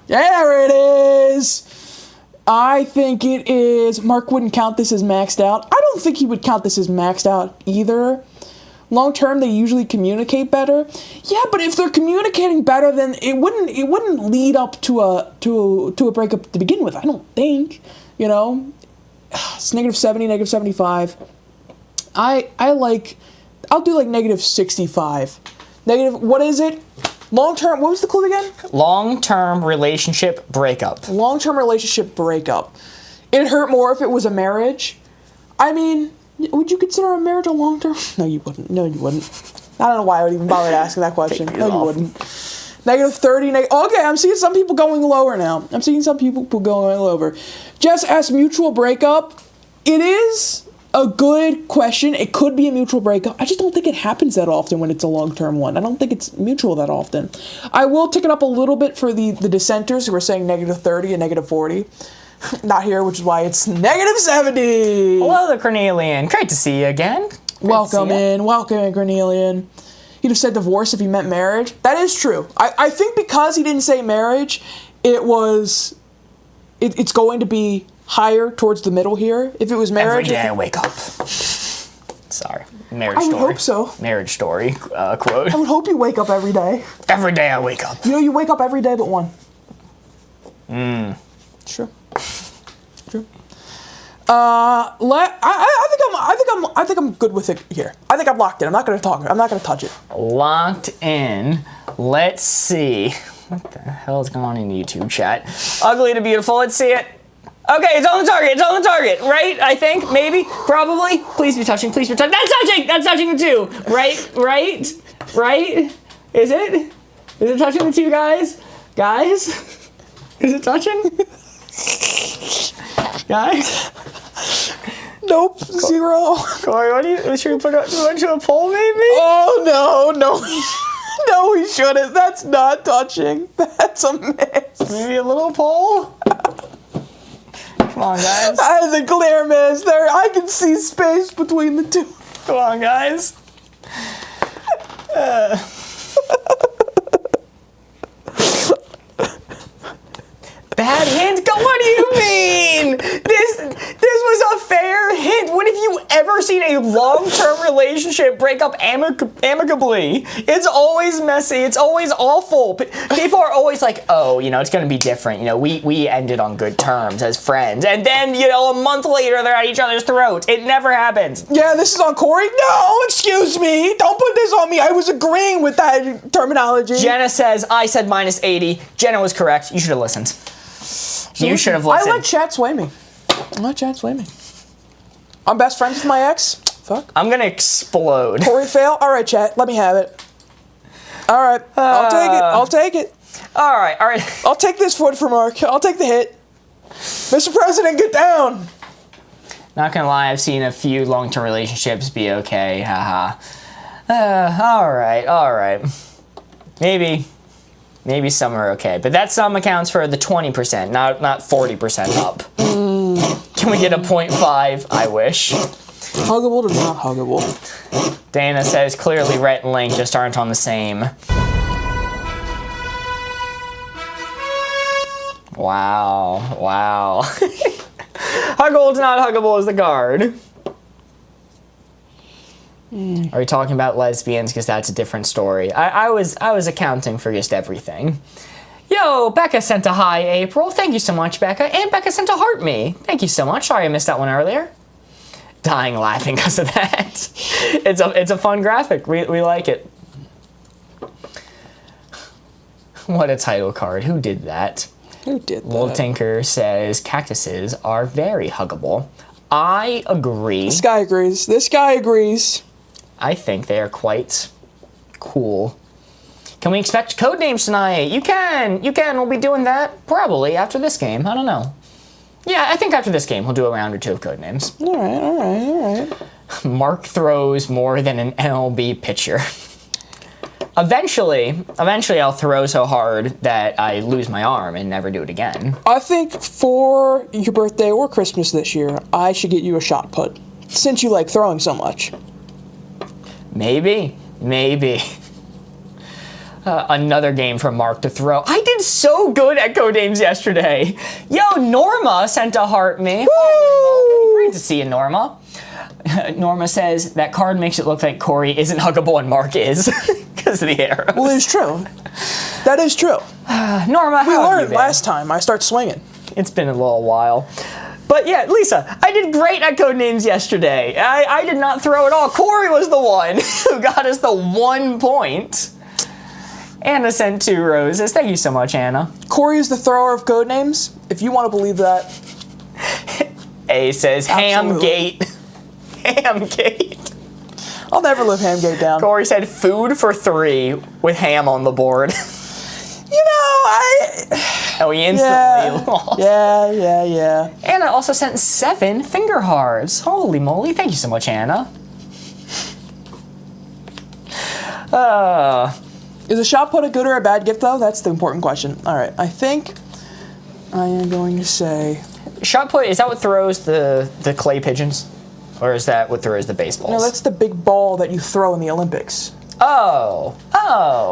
There it is. I think it is. Mark wouldn't count this as maxed out. I don't think he would count this as maxed out either. Long term, they usually communicate better. Yeah, but if they're communicating better, then it wouldn't lead up to a breakup to begin with. I don't think. You know, it's -70, -75. I like I'll do like negative 65. Negative, what is it? Long-term, what was the clue again? Long-term relationship breakup. Long-term relationship breakup. It'd hurt more if it was a marriage. I mean, would you consider a marriage a long-term? No, you wouldn't. No, you wouldn't. I don't know why I would even bother to ask that question. No, you wouldn't. Negative 30. Okay, I'm seeing some people going lower now. I'm seeing some people going lower. Jess asked mutual breakup. It is a good question. It could be a mutual breakup. I just don't think it happens that often when it's a long-term one. I don't think it's mutual that often. I will tick it up a little bit for the dissenters who are saying negative 30 and negative 40. Not here, which is why it's negative 70. Hello there, Cornelian. Great to see you again. Welcome in, Cornelian. He'd have said divorce if he meant marriage. That is true. I think because he didn't say marriage, it's going to be higher towards the middle here. If it was marriage... Every day I wake up. Sorry. Marriage story. I would hope so. Marriage story quote. I would hope you wake up every day. Every day I wake up. You know, you wake up every day but one. Sure. True. I think I'm good with it here. I think I'm locked in. I'm not gonna touch it. Locked in. Let's see. What the hell is going on in the YouTube chat? Ugly to beautiful. Let's see it. Okay, it's on the target. It's on the target, right? I think, maybe, probably. Please be touching. Please be touching. That's touching. That's touching the two. Right. Is it? Is it touching the two guys? Guys? Is it touching? Guys? Nope, 0. Corey, should we put a poll maybe? Oh, no. No, we shouldn't. That's not touching. That's a miss. Maybe a little poll? Come on, guys. That is a clear miss. There, I can see space between the two. Come on, guys. Bad hint? What do you mean? This was a fair hint. When have you ever seen a long-term relationship break up amicably? It's always messy. It's always awful. People are always like, oh, it's going to be different. We ended on good terms as friends. And then, a month later, they're at each other's throats. It never happens. Yeah, this is on Corey? No, excuse me. Don't put this on me. I was agreeing with that terminology. Jenna says, I said minus 80. Jenna was correct. You should have listened. You should have listened. I let chat sway me. I'm best friends with my ex. Fuck. I'm gonna explode. Corey fail. All right, chat. Let me have it. All right. I'll take it. All right. I'll take this foot for Mark. I'll take the hit. Mr. President, get down. Not gonna lie, I've seen a few long-term relationships be okay. Haha. All right. Maybe some are okay, but that sum accounts for the 20%, not 40% up. Can we get a 0.5? I wish. Huggable to not huggable. Dana says clearly Rhett and Link just aren't on the same. Wow. Huggable to not huggable is the card. Are we talking about lesbians? Because that's a different story. I was accounting for just everything. Yo, Becca sent a hi, April. Thank you so much, Becca. And Becca sent a heart me. Thank you so much. Sorry I missed that one earlier. Dying laughing because of that. It's a fun graphic. We like it. What a title card. Who did that? Little Tinker says cactuses are very huggable. I agree. This guy agrees. I think they are quite cool. Can we expect code names tonight? You can. We'll be doing that probably after this game. I don't know. Yeah, I think after this game we'll do a round or two of code names. All right. Mark throws more than an MLB pitcher. Eventually I'll throw so hard that I lose my arm and never do it again. I think for your birthday or Christmas this year, I should get you a shot put, since you like throwing so much. Maybe. Another game for Mark to throw. I did so good at Codenames yesterday. Yo, Norma sent a heart me. Woo! Great to see you, Norma. Norma says that card makes it look like Corey isn't huggable and Mark is because of the arrows. Well, it's true. That is true. Norma, how have you been? We learned last time I start swinging. It's been a little while. But But yeah, Lisa, I did great at code names yesterday. I did not throw at all. Corey was the one who got us the 1 point. Anna sent 2 roses. Thank you so much, Anna. Corey is the thrower of code names, if you want to believe that. A says Absolutely. Hamgate. Hamgate. I'll never live Hamgate down. Corey said food for 3 with ham on the board. You know, Oh, he instantly lost. Yeah. Anna also sent 7 finger hearts. Holy moly. Thank you so much, Anna. Is a shot put a good or a bad gift, though? That's the important question. All right, I think I am going to say... Shot put, is that what throws the clay pigeons? Or is that what throws the baseballs? No, that's the big ball that you throw in the Olympics. Oh, You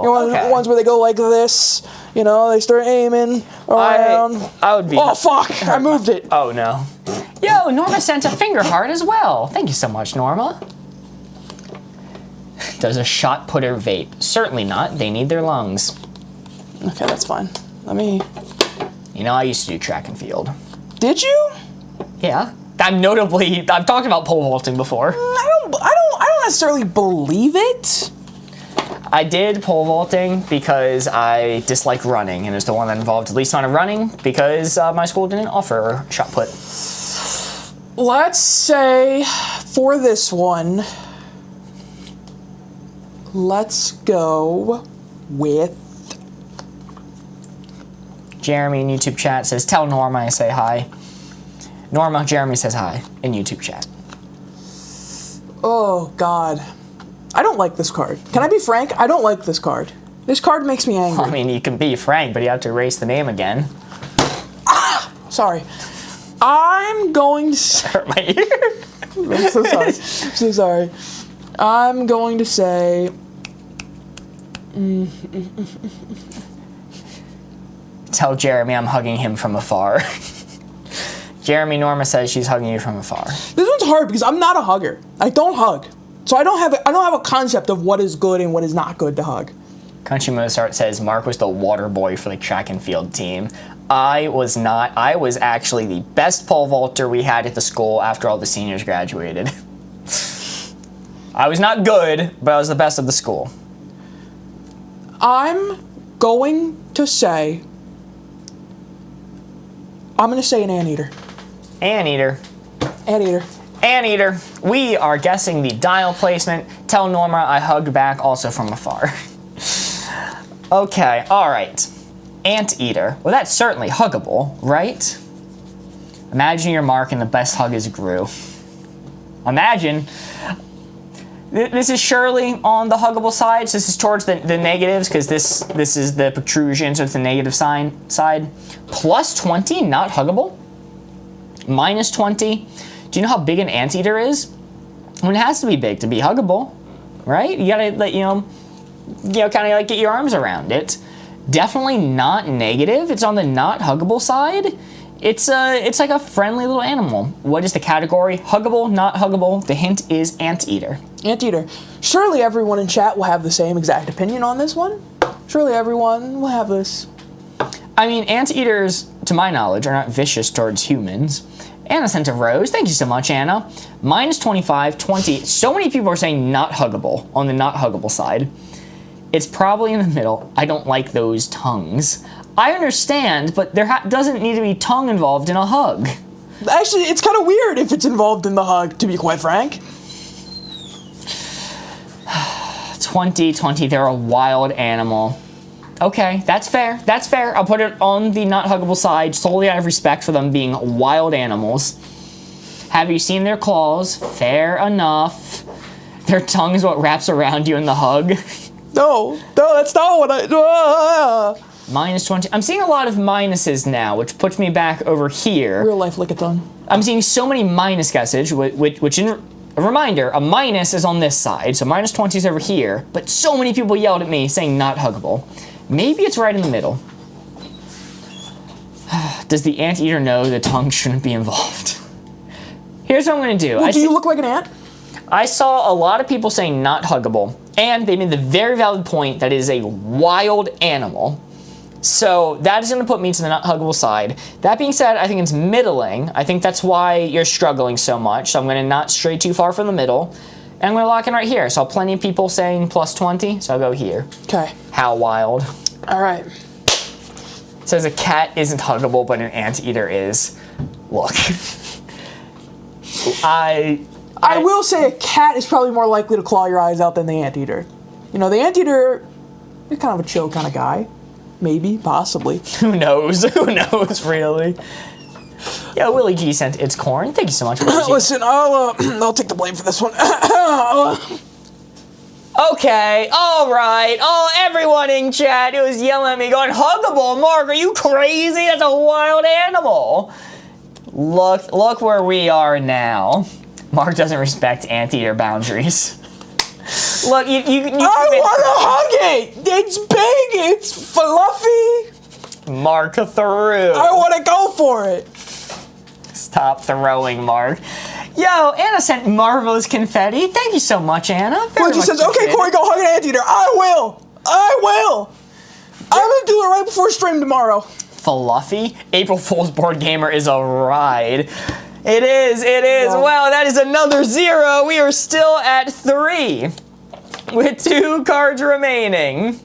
know, okay. the ones where they go like this, you know, they start aiming around. I would be... Oh, fuck, I moved it. Oh, no. Yo, Norma sent a finger heart as well. Thank you so much, Norma. Does a shot putter vape? Certainly not. They need their lungs. Okay, that's fine. Let me... You know, I used to do track and field. Did you? Yeah. I've talked about pole vaulting before. I don't necessarily believe it. I did pole vaulting because I dislike running, and it's the one that involved the least amount of running because my school didn't offer shot put. Let's say for this one, let's go with... Jeremy in YouTube chat says, tell Norma I say hi. Norma, Jeremy says hi in YouTube chat. Oh, God. I don't like this card. Can I be frank? I don't like this card. This card makes me angry. I mean, you can be frank, but you have to erase the name again. Sorry. I'm going to... Hurt my ear. I'm so sorry. I'm so sorry. I'm going to say... Tell Jeremy I'm hugging him from afar. Jeremy, Norma says she's hugging you from afar. This one's hard because I'm not a hugger. I don't hug. So I don't have a concept of what is good and what is not good to hug. Country Mozart says Mark was the water boy for the track and field team. I was not. I was actually the best pole vaulter we had at the school after all the seniors graduated. I was not good, but I was the best of the school. I'm going to say an anteater. Anteater. Anteater. Anteater. We are guessing the dial placement. Tell Norma I hugged back also from afar. Okay, alright. Anteater. Well, that's certainly huggable, right? Imagine your mark and the best hug is Gru. Imagine. This is surely on the huggable side. So this is towards the negatives because this is the protrusion, so it's the negative side. Plus 20, not huggable. Minus 20. Do you know how big an anteater is? I mean, it has to be big to be huggable, right? You gotta let kind of like get your arms around it. Definitely not negative. It's on the not huggable side. It's like a friendly little animal. What is the category? Huggable, not huggable. The hint is anteater. Anteater. Surely everyone in chat will have the same exact opinion on this one. Surely everyone will have this. I mean, anteaters, to my knowledge, are not vicious towards humans. Anna sent a rose. Thank you so much, Anna. Minus 25, 20. So many people are saying not huggable on the not huggable side. It's probably in the middle. I don't like those tongues. I understand, but there doesn't need to be tongue involved in a hug. Actually, it's kind of weird if it's involved in the hug, to be quite frank. 20, they're a wild animal. Okay, that's fair. That's fair. I'll put it on the not huggable side solely out of respect for them being wild animals. Have you seen their claws? Fair enough. Their tongue is what wraps around you in the hug. No, that's not what I... Minus 20. I'm seeing a lot of minuses now, which puts me back over here. Real life lick-a-thon. I'm seeing so many minus guesses, which in a reminder, a minus is on this side, so minus 20 is over here, but so many people yelled at me saying not huggable. Maybe it's right in the middle. Does the anteater know the tongue shouldn't be involved? Here's what I'm going to do. Well, do you look like an ant? I saw a lot of people saying not huggable, and they made the very valid point that it is a wild animal. So that is going to put me to the not huggable side. That being said, I think it's middling. I think that's why you're struggling so much. So I'm going to not stray too far from the middle. And I'm going to lock in right here. So plenty of people saying plus 20, so I'll go here. Okay. How wild. All right. It says a cat isn't huggable, but an anteater is. Look. I will say a cat is probably more likely to claw your eyes out than the anteater. You know, the anteater is kind of a chill kind of guy. Maybe, possibly. Who knows? Who knows, really? Yeah, Willie G sent its corn. Thank you so much, Willie G. Listen, I'll take the blame for this one. Okay, alright. Oh, everyone in chat who was yelling at me going, huggable, Mark, are you crazy? That's a wild animal. Look where we are now. Mark doesn't respect anteater boundaries. Look, you I want to hug it! It's big, it's fluffy. Mark through. I want to go for it. Stop throwing, Mark. Yo, Anna sent marvelous confetti. Thank you so much, Anna. Well, she says, okay, Corey, go hug an anteater. I will. I'm going to do it right before stream tomorrow. Fluffy? April Fool's Board Gamer is a ride. It is. Wow. Wow, that is another 0. We are still at 3 with 2 cards remaining.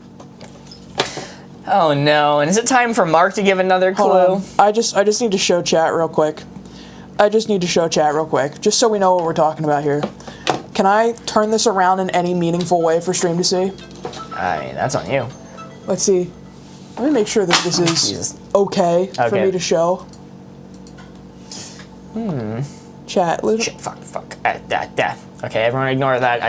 Oh no, and is it time for Mark to give another clue? I just need to show chat real quick. Just so we know what we're talking about here. Can I turn this around in any meaningful way for stream to see? I mean, that's on you. Let's see. Let me make sure that this is okay for me to show. Chat. Shit, fuck. Okay, everyone ignore that.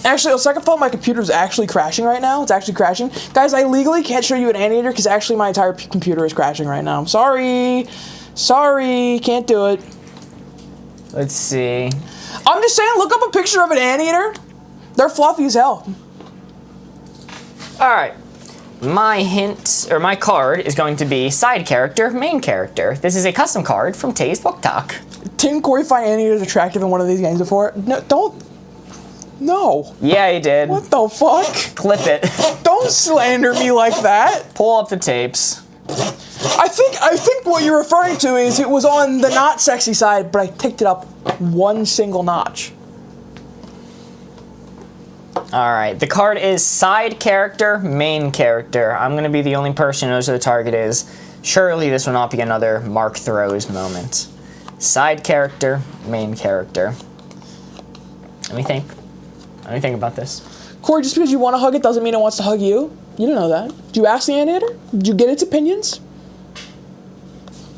Actually, on second thought, my computer's actually crashing right now. It's actually crashing. Guys, I legally can't show you an anteater because actually my entire computer is crashing right now. I'm sorry. Sorry, can't do it. Let's see. I'm just saying, look up a picture of an anteater. They're fluffy as hell. Alright. My hint, or my card, is going to be side character, main character. This is a custom card from Tay's Book Talk. Didn't Corey find anteaters attractive in one of these games before? No, don't. No. Yeah, he did. What the fuck? Clip it. Don't slander me like that. Pull up the tapes. I think what you're referring to is it was on the not sexy side, but I ticked it up one single notch. Alright, the card is side character, main character. I'm going to be the only person who knows who the target is. Surely this will not be another Mark Throws moment. Side character, main character. Let me think. Let me think about this. Corey, just because you want to hug it doesn't mean it wants to hug you. You didn't know that. Did you ask the anteater? Did you get its opinions?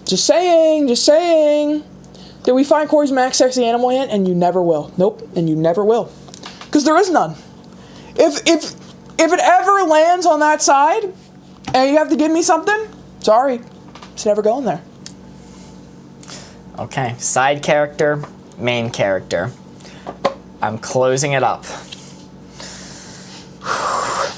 Just saying. Did we find Corey's max sexy animal hint? And you never will. Nope, and you never will. Because there is none. If it ever lands on that side, and you have to give me something, sorry, it's never going there. Okay, side character, main character. I'm closing it up.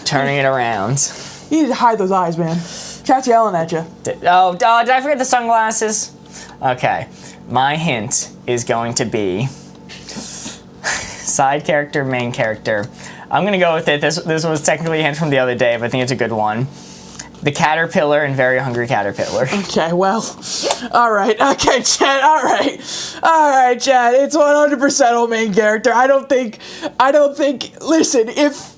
Turning it around. You need to hide those eyes, man. Chat's yelling at you. Did I forget the sunglasses? Okay, my hint is going to be side character, main character. I'm gonna go with it. This was technically a hint from the other day, but I think it's a good one. The caterpillar and Very Hungry Caterpillar. Okay, well, all right. Okay, Chad, all right, Chad. It's 100% a main character. I don't think. Listen, if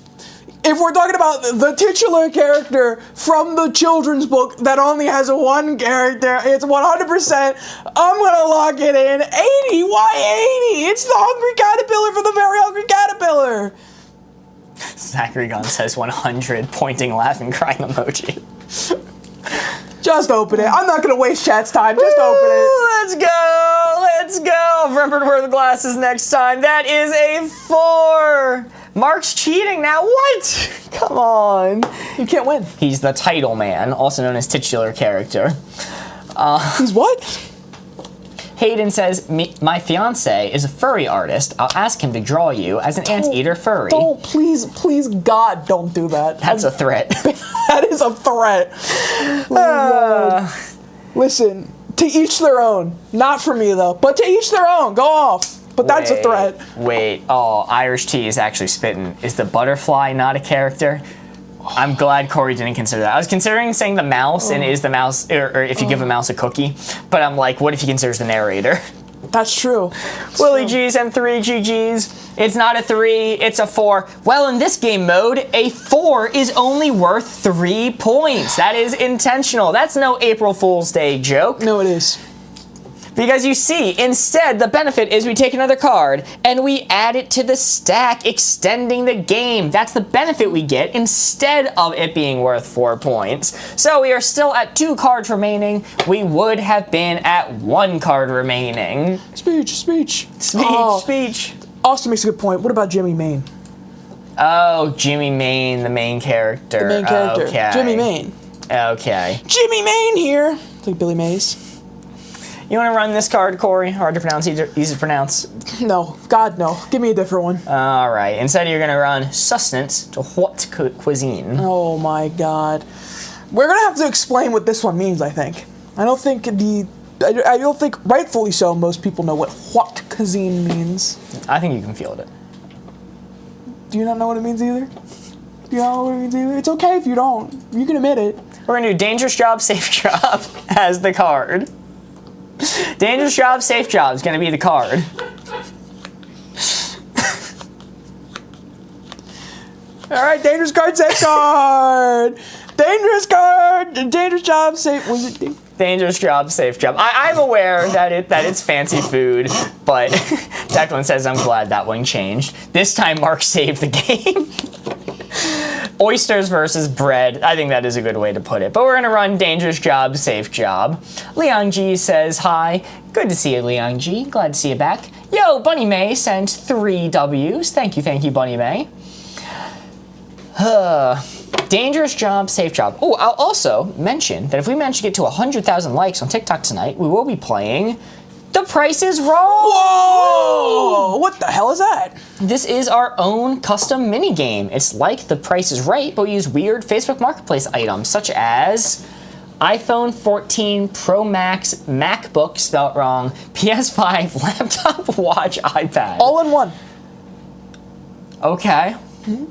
we're talking about the titular character from the children's book that only has one character, it's 100%. I'm gonna lock it in. 80. Why 80? It's the Hungry Caterpillar from the Very Hungry Caterpillar. Zachary Gunn says 100, pointing, laughing, crying emoji. Just open it. I'm not gonna waste chat's time. Just open it. Let's go. Remember to wear the glasses next time. That is a 4. Mark's cheating now. What? Come on. You can't win. He's the title man, also known as titular character. He's what? Hayden says, my fiance is a furry artist. I'll ask him to draw you as an anteater furry. Don't, please, God, don't do that. That's a threat. That is a threat. Listen, to each their own. Not for me, though. But to each their own. Go off. But that's a threat. Wait. Oh, Irish Tea is actually spitting. Is the butterfly not a character? I'm glad Corey didn't consider that. I was considering saying the mouse and is the mouse, or if you give a mouse a cookie, but I'm like, what if he considers the narrator? That's true. Willie G's and 3 GG's. It's not a 3, it's a 4. Well, in this game mode, a 4 is only worth 3 points. That is intentional. That's no April Fool's Day joke. No, it is. Because you see, instead, the benefit is we take another card and we add it to the stack, extending the game. That's the benefit we get instead of it being worth 4 points. So we are still at 2 cards remaining. We would have been at 1 card remaining. Speech. Speech. Austin makes a good point. What about Jimmy Main? Oh, Jimmy Main, the main character. The main character. Okay. Jimmy Main. Okay. Jimmy Main here. It's like Billy Mays. You want to run this card, Corey? Hard to pronounce, easy to pronounce. No. God, no. Give me a different one. All right. Instead, you're going to run sustenance to what cuisine? Oh, my God. We're going to have to explain what this one means, I think. I don't think rightfully so, most people know what cuisine means. I think you can feel it. Do you not know what it means either? Do you not know what it means either? It's okay if you don't. You can admit it. We're going to do dangerous job, safe job as the card. Dangerous job, safe job is going to be the card. All right, dangerous card, safe card. Dangerous card, dangerous job, safe. Was it? Dangerous job, safe job. I'm aware that it's fancy food, but Declan says I'm glad that one changed. This time, Mark saved the game. Oysters versus bread. I think that is a good way to put it. But we're going to run dangerous job, safe job. Leon G says hi. Good to see you, Leon G. Glad to see you back. Yo, Bunny May sent 3 W's. Thank you, Bunny May. Dangerous job, safe job. Oh, I'll also mention that if we manage to get to 100,000 likes on TikTok tonight, we will be playing The Price is Wrong. Whoa! What the hell is that? This is our own custom mini game. It's like The Price is Right, but we use weird Facebook Marketplace items such as iPhone 14 Pro Max, MacBook spelt wrong, PS5, laptop, watch, iPad. All in one. Okay. Mm-hmm.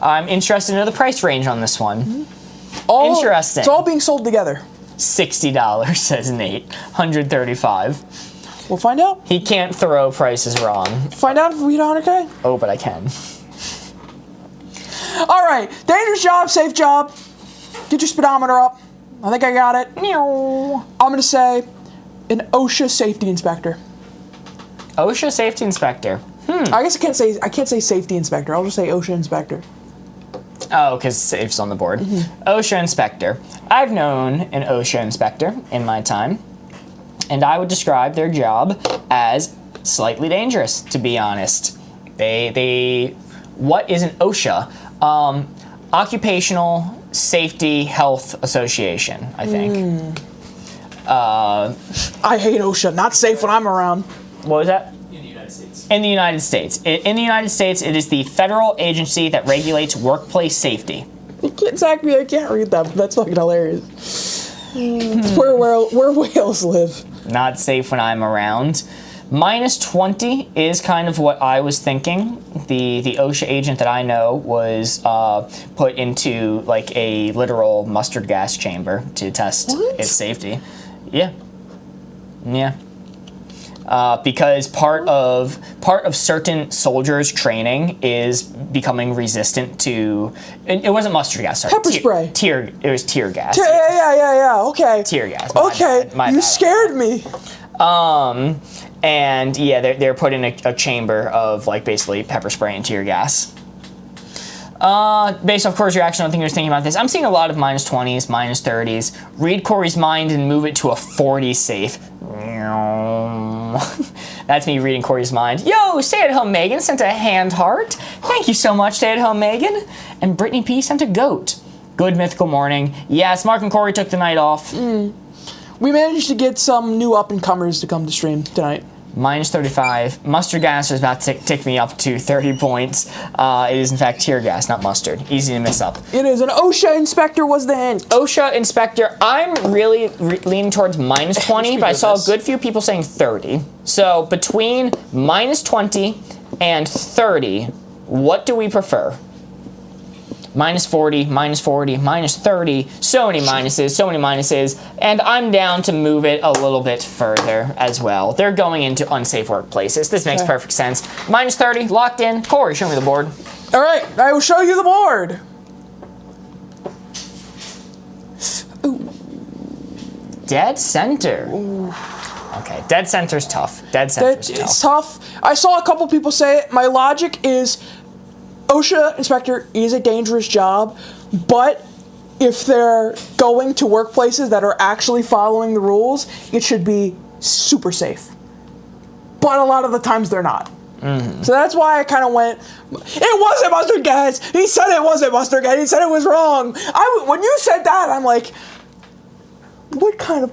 I'm interested in the price range on this one. Mm-hmm. Interesting. It's all being sold together. $60, says Nate. $135. We'll find out. He can't throw prices wrong. Find out if we hit 100K. Oh, but I can. All right. Dangerous job, safe job. Get your speedometer up. I think I got it. Meow. I'm going to say an OSHA safety inspector. OSHA safety inspector. I guess I can't say safety inspector. I'll just say OSHA inspector. Oh, because safe's on the board. Mm-hmm. OSHA inspector. I've known an OSHA inspector in my time, and I would describe their job as slightly dangerous, to be honest. What is an OSHA? Occupational Safety Health Association, I think. I hate OSHA. Not safe when I'm around. What was that? In the United States. In the United States, it is the federal agency that regulates workplace safety. Exactly, I can't read that, but that's fucking hilarious. It's where whales live. Not safe when I'm around. -20 is kind of what I was thinking. The OSHA agent that I know was put into like a literal mustard gas chamber to test its safety. Yeah. Because part of certain soldiers' training is becoming resistant to. It wasn't mustard gas. Sorry, pepper spray. It was tear gas. Yeah. Okay. Tear gas. Okay. You bad. scared me. And yeah, they're put in a chamber of like basically pepper spray and tear gas. Based off Corey's reaction, I don't think he was thinking about this. I'm seeing a lot of -20s, -30s. Read Corey's mind and move it to a 40 safe. That's me reading Corey's mind. Yo, Stay-at-Home Megan sent a hand heart. Thank you so much, Stay-at-Home Megan. And Brittany P sent a goat. Good mythical morning. Yes, Mark and Corey took the night off. We managed to get some new up-and-comers to come to stream tonight. -35. Mustard gas is about to tick me up to 30 points. It is in fact tear gas, not mustard. Easy to mess up. It is. An OSHA inspector was the hint. OSHA inspector. I'm really leaning towards -20, but I saw a good few people saying 30. So between -20 and 30, what do we prefer? minus 40, minus 40, minus 30, so many minuses, and I'm down to move it a little bit further as well. They're going into unsafe workplaces. This makes perfect sense. Minus 30, locked in. Corey, show me the board. All right, I will show you the board. Dead center. Ooh. Okay, dead center's tough. Dead center's tough. It's tough. I saw a couple people say it. My logic is OSHA inspector is a dangerous job, but if they're going to workplaces that are actually following the rules, it should be super safe. But a lot of the times they're not. So that's why I kind of went, it wasn't mustard gas. He said it wasn't mustard gas. He said it was wrong. When you said that, I'm like, what kind of,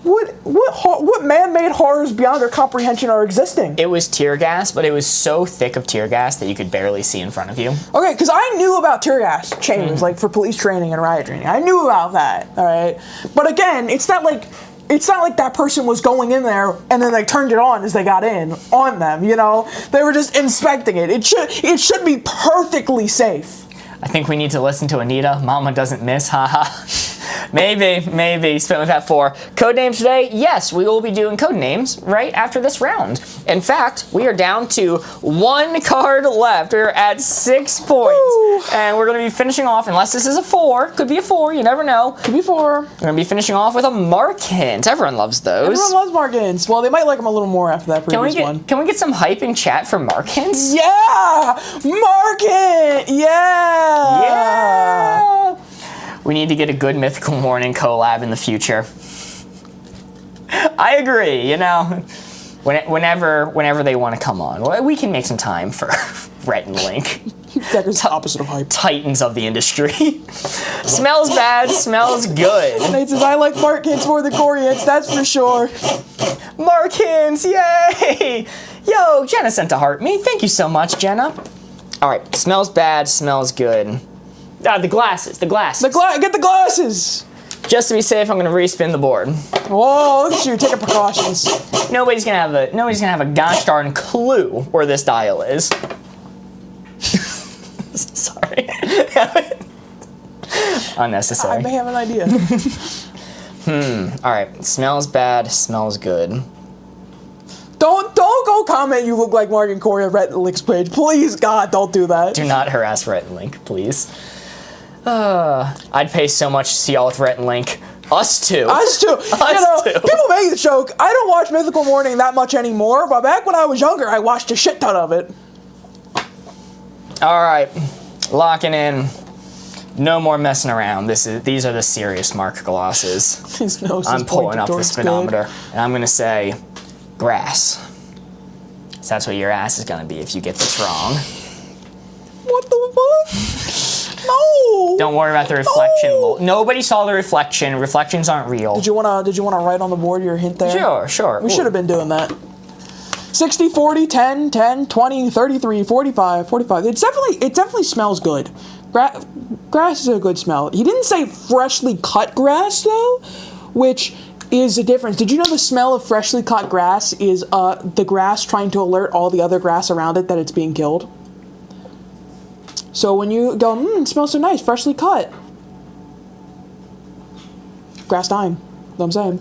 what man-made horrors beyond their comprehension are existing? It was tear gas, but it was so thick of tear gas that you could barely see in front of you. Okay, because I knew about tear gas chambers, like for police training and riot training. I knew about that, all right? But again, it's not like that person was going in there and then they turned it on as they got in on them, you know? They were just inspecting it. It should be perfectly safe. I think we need to listen to Anita. Mama doesn't miss, haha. Maybe. Spent with that 4. Code names today? Yes, we will be doing code names right after this round. In fact, we are down to 1 card left. We're at 6 points. Woo. And we're going to be finishing off, unless this is a 4. Could be a 4, you never know. Could be 4. We're going to be finishing off with a mark hint. Everyone loves those. Everyone loves mark hints. Well, they might like them a little more after that previous one. Can we get some hype in chat for mark hints? Yeah! Mark hint! Yeah! We need to get a good Mythical Morning collab in the future. I agree, you know. Whenever they want to come on, we can make some time for Rhett and Link. Decker's the opposite of hype. Titans of the industry. Smells bad, smells good. Nate says, I like mark hints more than Corey hints, that's for sure. Mark hints, yay! Yo, Jenna sent a heart me. Thank you so much, Jenna. All right, smells bad, smells good. The glasses. Get the glasses! Just to be safe, I'm gonna respin the board. Whoa, look at you taking precautions. Nobody's gonna have a gosh darn clue where this dial is. Sorry. Unnecessary. I may have an idea. All right. Smells bad. Smells good. Don't go comment you look like Mark and Corey at Rhett and Link's page. Please, God, don't do that. Do not harass Rhett and Link, please. I'd pay so much to see y'all with Rhett and Link. Us too. People make the joke. I don't watch Mythical Morning that much anymore, but back when I was younger, I watched a shit ton of it. All right, locking in. No more messing around. These are the serious mark glosses. I'm pulling up the speedometer, and I'm gonna say, grass. So that's what your ass is gonna be if you get this wrong. What the fuck? No. Don't worry about the reflection. No. Nobody saw the reflection. Reflections aren't real. Did you wanna write on the board your hint there? Sure. We should have been doing that. 60, 40, 10, 10, 20, 33, 45, 45. It definitely smells good. Grass is a good smell. He didn't say freshly cut grass though, which is a difference. Did you know the smell of freshly cut grass is the grass trying to alert all the other grass around it that it's being killed? So when you go, it smells so nice, freshly cut. Grass dying. That's what I'm saying.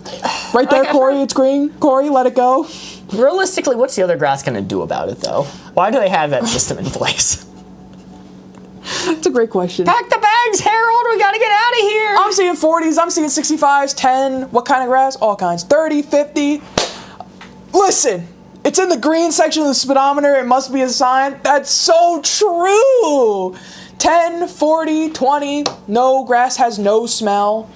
Right there, Corey, it's green. Corey, let it go. Realistically, what's the other grass going to do about it, though? Why do they have that system in place? That's a great question. Pack the bags, Harold. We got to get out of here. I'm seeing 40s. I'm seeing 65s, 10. What kind of grass? All kinds. 30, 50. Listen, it's in the green section of the speedometer. It must be a sign. That's so true. 10, 40, 20. No, grass has no smell.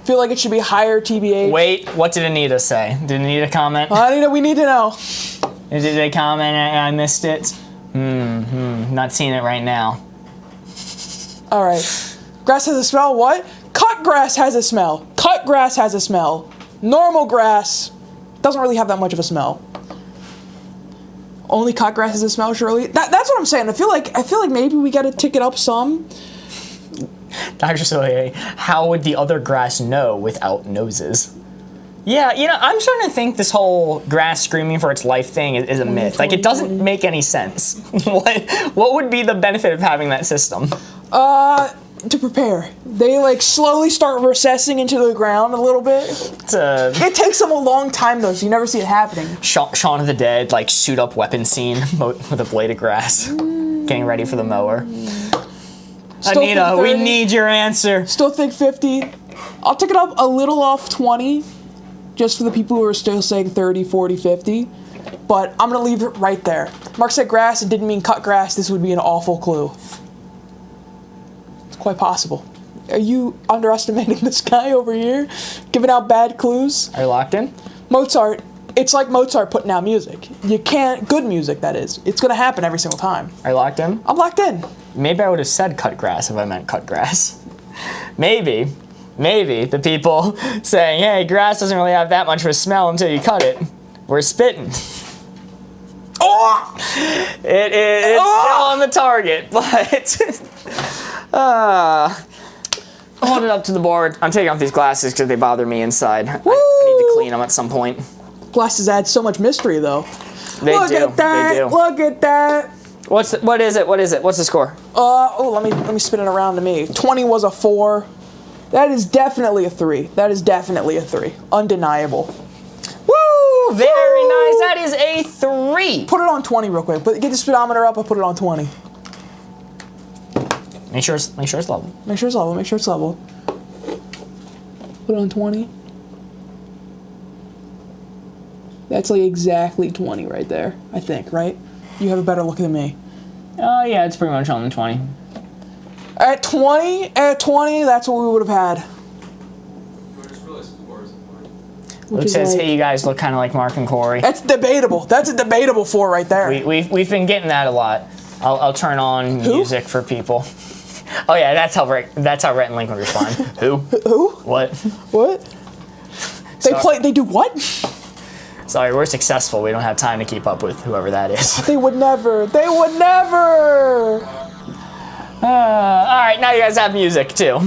Feel like it should be higher TBH. Wait, what did Anita say? Did Anita comment? Anita, we need to know. Did they comment and I missed it? Not seeing it right now. All right. Grass has a smell. What? Cut grass has a smell. Cut grass has a smell. Normal grass doesn't really have that much of a smell. Only cut grass has a smell, surely. That's what I'm saying. I feel like maybe we got to tick it up some. Dr. Soleil, how would the other grass know without noses? Yeah, I'm starting to think this whole grass screaming for its life thing is a myth. Like, it doesn't make any sense. What would be the benefit of having that system? To prepare. They like slowly start recessing into the ground a little bit. It takes them a long time though, so you never see it happening. Shaun of the Dead, like suit up weapon scene with a blade of grass, getting ready for the mower. Still Anita, we need your answer. Still think 50. I'll take it up a little off 20, just for the people who are still saying 30, 40, 50. But I'm gonna leave it right there. Mark said grass and didn't mean cut grass. This would be an awful clue. Quite possible. Are you underestimating this guy over here? Giving out bad clues? Are you locked in? Mozart. It's like Mozart putting out music. You can't... Good music, that is. It's going to happen every single time. Are you locked in? I'm locked in. Maybe I would have said cut grass if I meant cut grass. Maybe the people saying, hey, grass doesn't really have that much of a smell until you cut it, we're spitting. Oh! It's still on the target, but... hold it up to the board. I'm taking off these glasses because they bother me inside. I need to clean them at some point. Glasses add so much mystery, though. Look at that! They do. Look at that! What is it? What's the score? Let me spin it around to me. 20 was a 4. That is definitely a 3. That is definitely a 3. Undeniable. Woo! Very nice. That is a 3. Put it on 20 real quick. Get the speedometer up. I'll put it on 20. Make sure it's level. Make sure it's level. Make sure it's level. Put it on 20. That's like exactly 20 right there, I think, right? You have a better look than me. Oh, yeah, it's pretty much on the 20. At 20, that's what we would have had. Luke says, hey, you guys look kind of like Mark and Corey. That's debatable. That's a debatable 4 right there. We've been getting that a lot. I'll turn on music for people. Oh yeah, that's how Rhett and Link would respond. Who? Who? What? What? They do what? Sorry, we're successful. We don't have time to keep up with whoever that is. They would never. They would never. All right, now you guys have music too.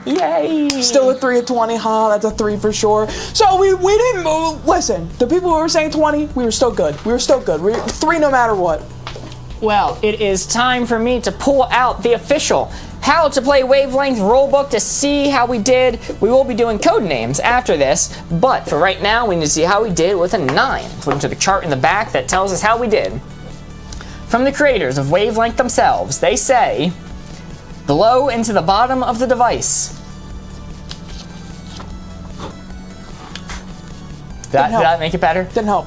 Yay! Still a 3 at 20, huh? That's a 3 for sure. So we didn't move. Listen, the people who were saying 20, we were still good. We were still good. We were 3 no matter what. Well, it is time for me to pull out the official How to Play Wavelength rulebook to see how we did. We will be doing code names after this, but for right now, we need to see how we did with a 9. Flip to the chart in the back that tells us how we did. From the creators of Wavelength themselves, they say, blow into the bottom of the device. Did that make it better? Didn't help.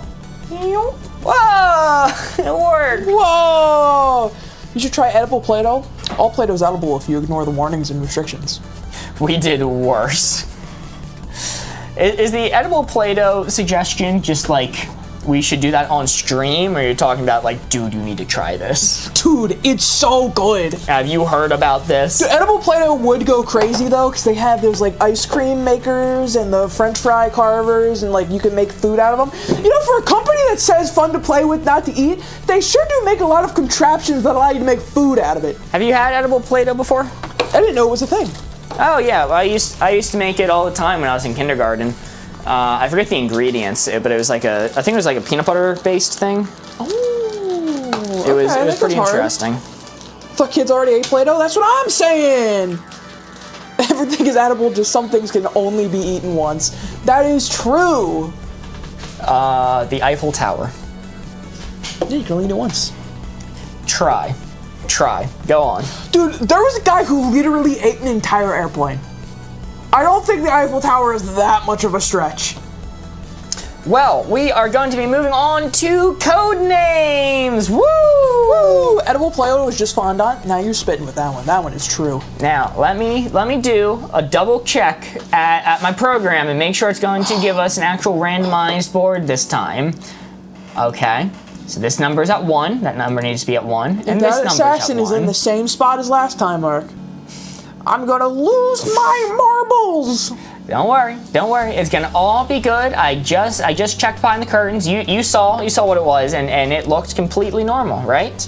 Whoa! It worked! Whoa! You should try edible Play-Doh. All Play-Doh is edible if you ignore the warnings and restrictions. We did worse. Is the edible Play-Doh suggestion just like we should do that on stream, or you're talking about like, dude, you need to try this? Dude, it's so good. Have you heard about this? Dude, edible Play-Doh would go crazy though, because they have those like ice cream makers and the French fry carvers, and like you can make food out of them. You know, for a company that says fun to play with, not to eat, they sure do make a lot of contraptions that allow you to make food out of it. Have you had edible Play-Doh before? I didn't know it was a thing. Oh yeah, well, I used to make it all the time when I was in kindergarten. I forget the ingredients, but it was like I think it was like a peanut butter based thing. Oh, it was pretty interesting. I thought kids already ate Play-Doh. That's what I'm saying. Everything is edible, just some things can only be eaten once. That is true. The Eiffel Tower. Yeah, you can only eat it once. Try. Go on. Dude, there was a guy who literally ate an entire airplane. I don't think the Eiffel Tower is that much of a stretch. Well, we are going to be moving on to code names. Woo! Woo! Edible Play-Doh was just fondant. Now you're spitting with that one. That one is true. Now, let me do a double check at my program and make sure it's going to give us an actual randomized board this time. Okay. So this number is at 1. That number needs to be at 1. And if this that number assassin is in the same spot as last time, Mark, I'm gonna lose my marbles. Don't worry. It's gonna all be good. I just checked behind the curtains. You saw what it was, and it looked completely normal, right?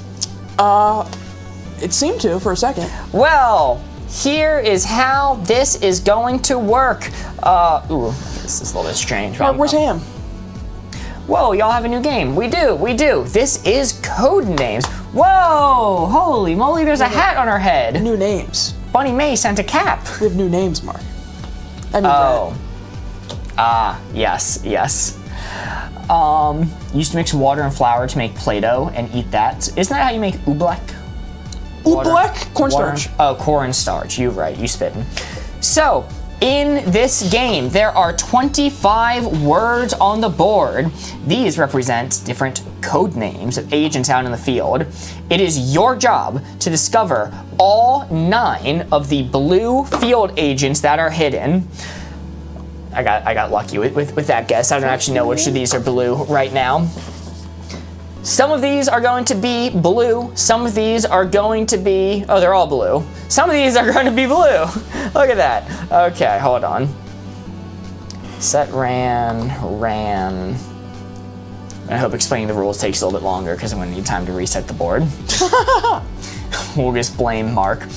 It seemed to for a second. Well, here is how this is going to work. Ooh, this is a little bit strange. Mark, where's Ham? Whoa, y'all have a new game. We do. This is Codenames. Whoa, holy moly, there's a hat on her head. New names. Bunny May sent a cap. We have new names, Mark. I mean, oh. Yes. Used to mix water and flour to make Play-Doh and eat that. Isn't that how you make oobleck? Oobleck? Cornstarch. Oh, cornstarch. You're right. You spitting. So, in this game, there are 25 words on the board. These represent different code names of agents out in the field. It is your job to discover all 9 of the blue field agents that are hidden. I got lucky with that guess. I don't actually know which of these are blue right now. Some of these are going to be blue. Some of these are going to be... Oh, they're all blue. Some of these are going to be blue. Look at that. Okay, hold on. Set ran. I hope explaining the rules takes a little bit longer because I'm going to need time to reset the board. We'll just blame Mark.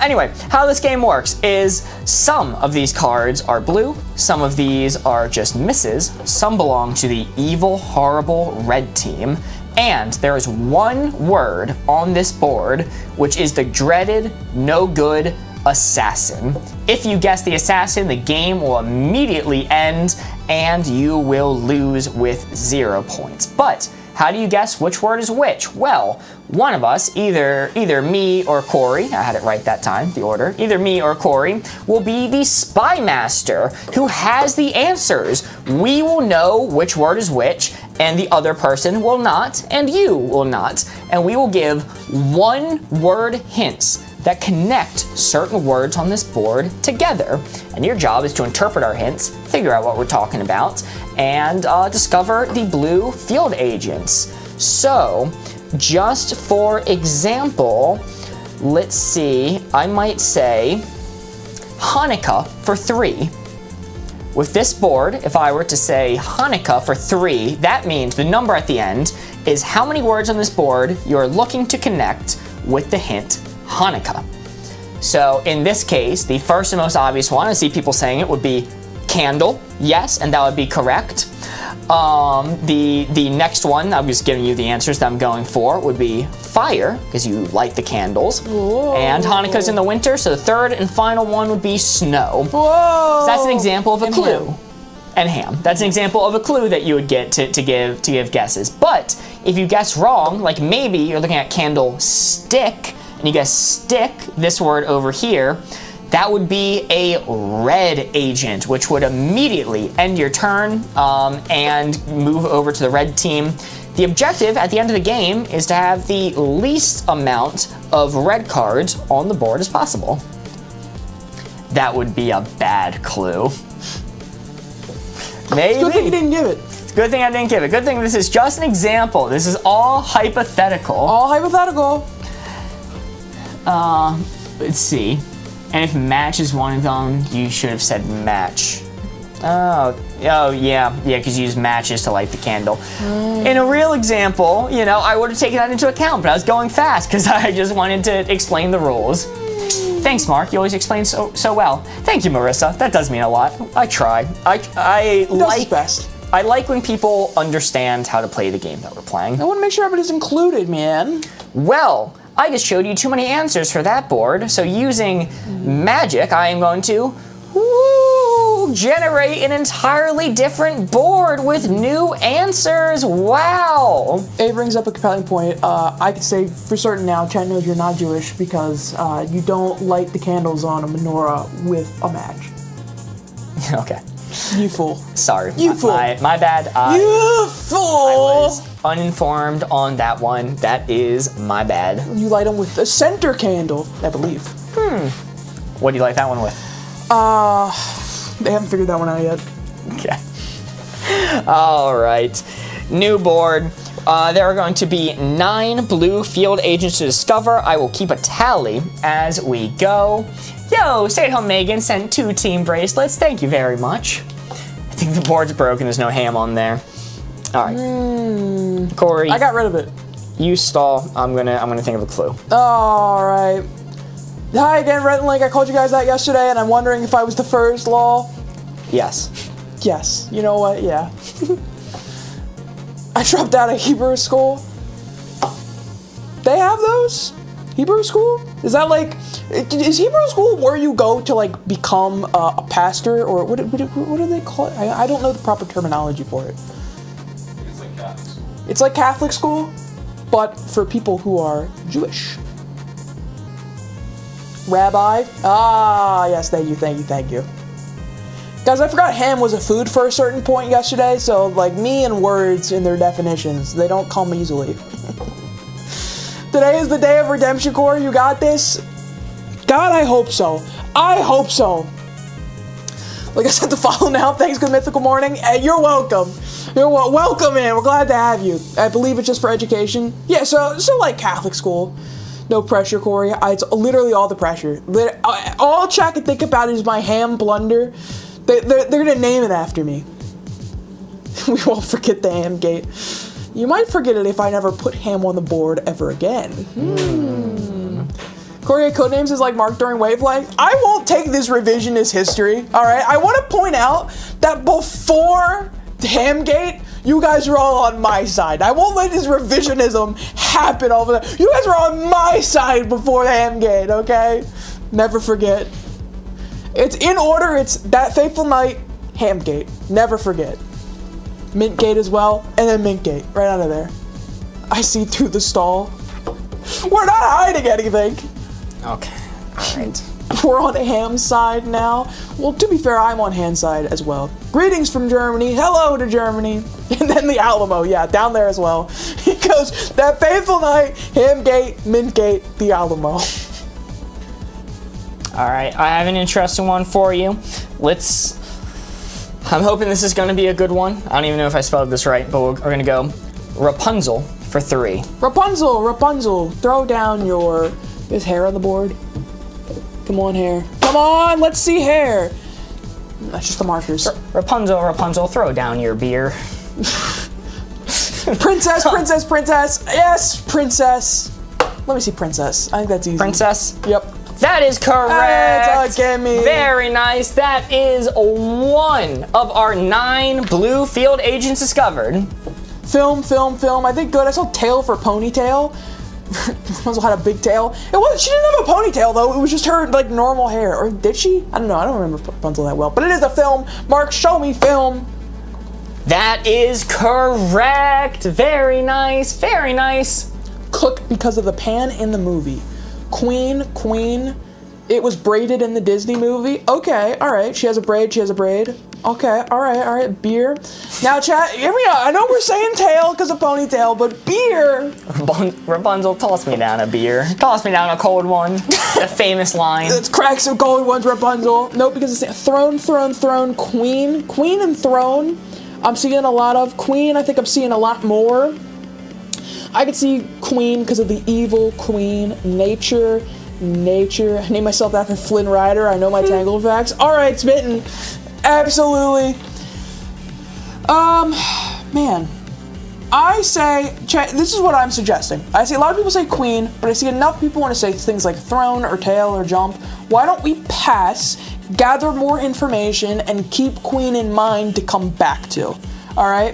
Anyway, how this game works is some of these cards are blue, some of these are just misses, some belong to the evil, horrible red team, and there is one word on this board, which is the dreaded, no good assassin. If you guess the assassin, the game will immediately end and you will lose with 0 points. But how do you guess which word is which? Well, one of us, either me or Corey, I had it right that time, the order, either me or Corey, will be the spy master who has the answers. We will know which word is which, and the other person will not, and you will not. And we will give 1-word hints that connect certain words on this board together. And your job is to interpret our hints, figure out what we're talking about, and discover the blue field agents. So, just for example, let's see, I might say Hanukkah for 3. With this board, if I were to say Hanukkah for 3, that means the number at the end is how many words on this board you're looking to connect with the hint Hanukkah. So in this case, the first and most obvious one, I see people saying it, would be candle. Yes, and that would be correct. The next one, I'm just giving you the answers that I'm going for, would be fire, because you light the candles. Whoa. And Hanukkah's in the winter, so the third and final one would be snow. Whoa. So that's an example of a clue. And ham. That's an example of a clue that you would get to give guesses. But if you guess wrong, like maybe you're looking at candlestick, and you guess stick, this word over here, that would be a red agent, which would immediately end your turn and move over to the red team. The objective at the end of the game is to have the least amount of red cards on the board as possible. That would be a bad clue. Maybe. It's a good thing you didn't give it. It's a good thing I didn't give it. Good thing this is just an example. This is all hypothetical. All hypothetical. Let's see. And if match is one of them, you should have said match. Oh yeah, because you use matches to light the candle. In a real example, you know, I would have taken that into account, but I was going fast because I just wanted to explain the rules. Thanks, Mark. You always explain so well. Thank you, Marissa. That does mean a lot. I try. I like his best. I like when people understand how to play the game that we're playing. I want to make sure everybody's included, man. Well, I just showed you too many answers for that board, so using magic, I am going to generate an entirely different board with new answers. Wow! It brings up a compelling point. I can say for certain now, Chad knows you're not Jewish because you don't light the candles on a menorah with a match. Okay. You fool. Sorry. You fool. My bad. You fool! I was uninformed on that one. That is my bad. You light them with a center candle, I believe. What do you light that one with? They haven't figured that one out yet. Okay. All right. New board. There are going to be 9 blue field agents to discover. I will keep a tally as we go. Yo, stay-at-home Megan sent 2 team bracelets. Thank you very much. I think the board's broken. There's no ham on there. All right. Corey. I got rid of it. You stall. I'm gonna think of a clue. All right. Hi again, Red and Link. I called you guys out yesterday, and I'm wondering if I was the first, lol. Yes. Yes. You know what? Yeah. I dropped out of Hebrew school. They have those? Hebrew school? Is that like, is Hebrew school where you go to like become a pastor, or what do they call it? I don't know the proper terminology for it. It's like Catholic school. It's like Catholic school, but for people who are Jewish. Rabbi? Ah, yes, thank you. Guys, I forgot ham was a food for a certain point yesterday, so like me and words in their definitions, they don't come easily. Today is the day of redemption, Corey. You got this? God, I hope so. I hope so. Like I said, to follow now. Thanks, good mythical morning. Hey, you're welcome. Welcome in. We're glad to have you. I believe it's just for education. Yeah, so like Catholic school. No pressure, Corey. It's literally all the pressure. All chat can think about is my ham blunder. They're gonna name it after me. We won't forget the ham gate. You might forget it if I never put ham on the board ever again. Corey, codenames is like Mark during Wavelength. I won't take this revisionist history, all right? I want to point out that before Hamgate, you guys were all on my side. I won't let this revisionism happen over there. You guys were on my side before the Hamgate, okay? Never forget. It's in order. It's that fateful night, Hamgate. Never forget. Mintgate as well, and then Mintgate, right out of there. I see through the stall. We're not hiding anything. Okay, all right. We're on Ham's side now. Well, to be fair, I'm on Ham's side as well. Greetings from Germany. Hello to Germany. And then the Alamo, yeah, down there as well. He goes, that fateful night, Hamgate, Mintgate, the Alamo. All right, I have an interesting one for you. I'm hoping this is going to be a good one. I don't even know if I spelled this right, but we're going to go Rapunzel for 3. Rapunzel, throw down your... Is hair on the board? Come on, hair. Come on, let's see hair. That's just the markers. Rapunzel, throw down your beer. Princess. Yes, princess. Let me see princess. I think that's easy. Princess? Yep. That is correct. It's a gimme. Very nice. That is one of our 9 blue field agents discovered. Film. I think good. I saw tail for ponytail. Rapunzel had a big tail. She didn't have a ponytail though. It was just her like normal hair. Or did she? I don't know. I don't remember Rapunzel that well. But it is a film. Mark, show me film. That is correct. Very nice. Cook because of the pan in the movie. Queen. It was braided in the Disney movie. Okay, all right. She has a braid. Okay, all right. Beer. Now, chat, I know we're saying tail because of ponytail, but beer. Rapunzel, toss me down a beer. Toss me down a cold one. The famous line. Let's crack some cold ones, Rapunzel. Nope, because it's throne, queen. Queen and throne. I'm seeing a lot of queen. I think I'm seeing a lot more. I could see queen because of the evil queen. Nature. I named myself after Flynn Rider. I know my Tangled facts. All right, Smitten. Absolutely. Man. I say, this is what I'm suggesting. I see a lot of people say queen, but I see enough people want to say things like throne or tail or jump. Why don't we pass, gather more information, and keep queen in mind to come back to? All right?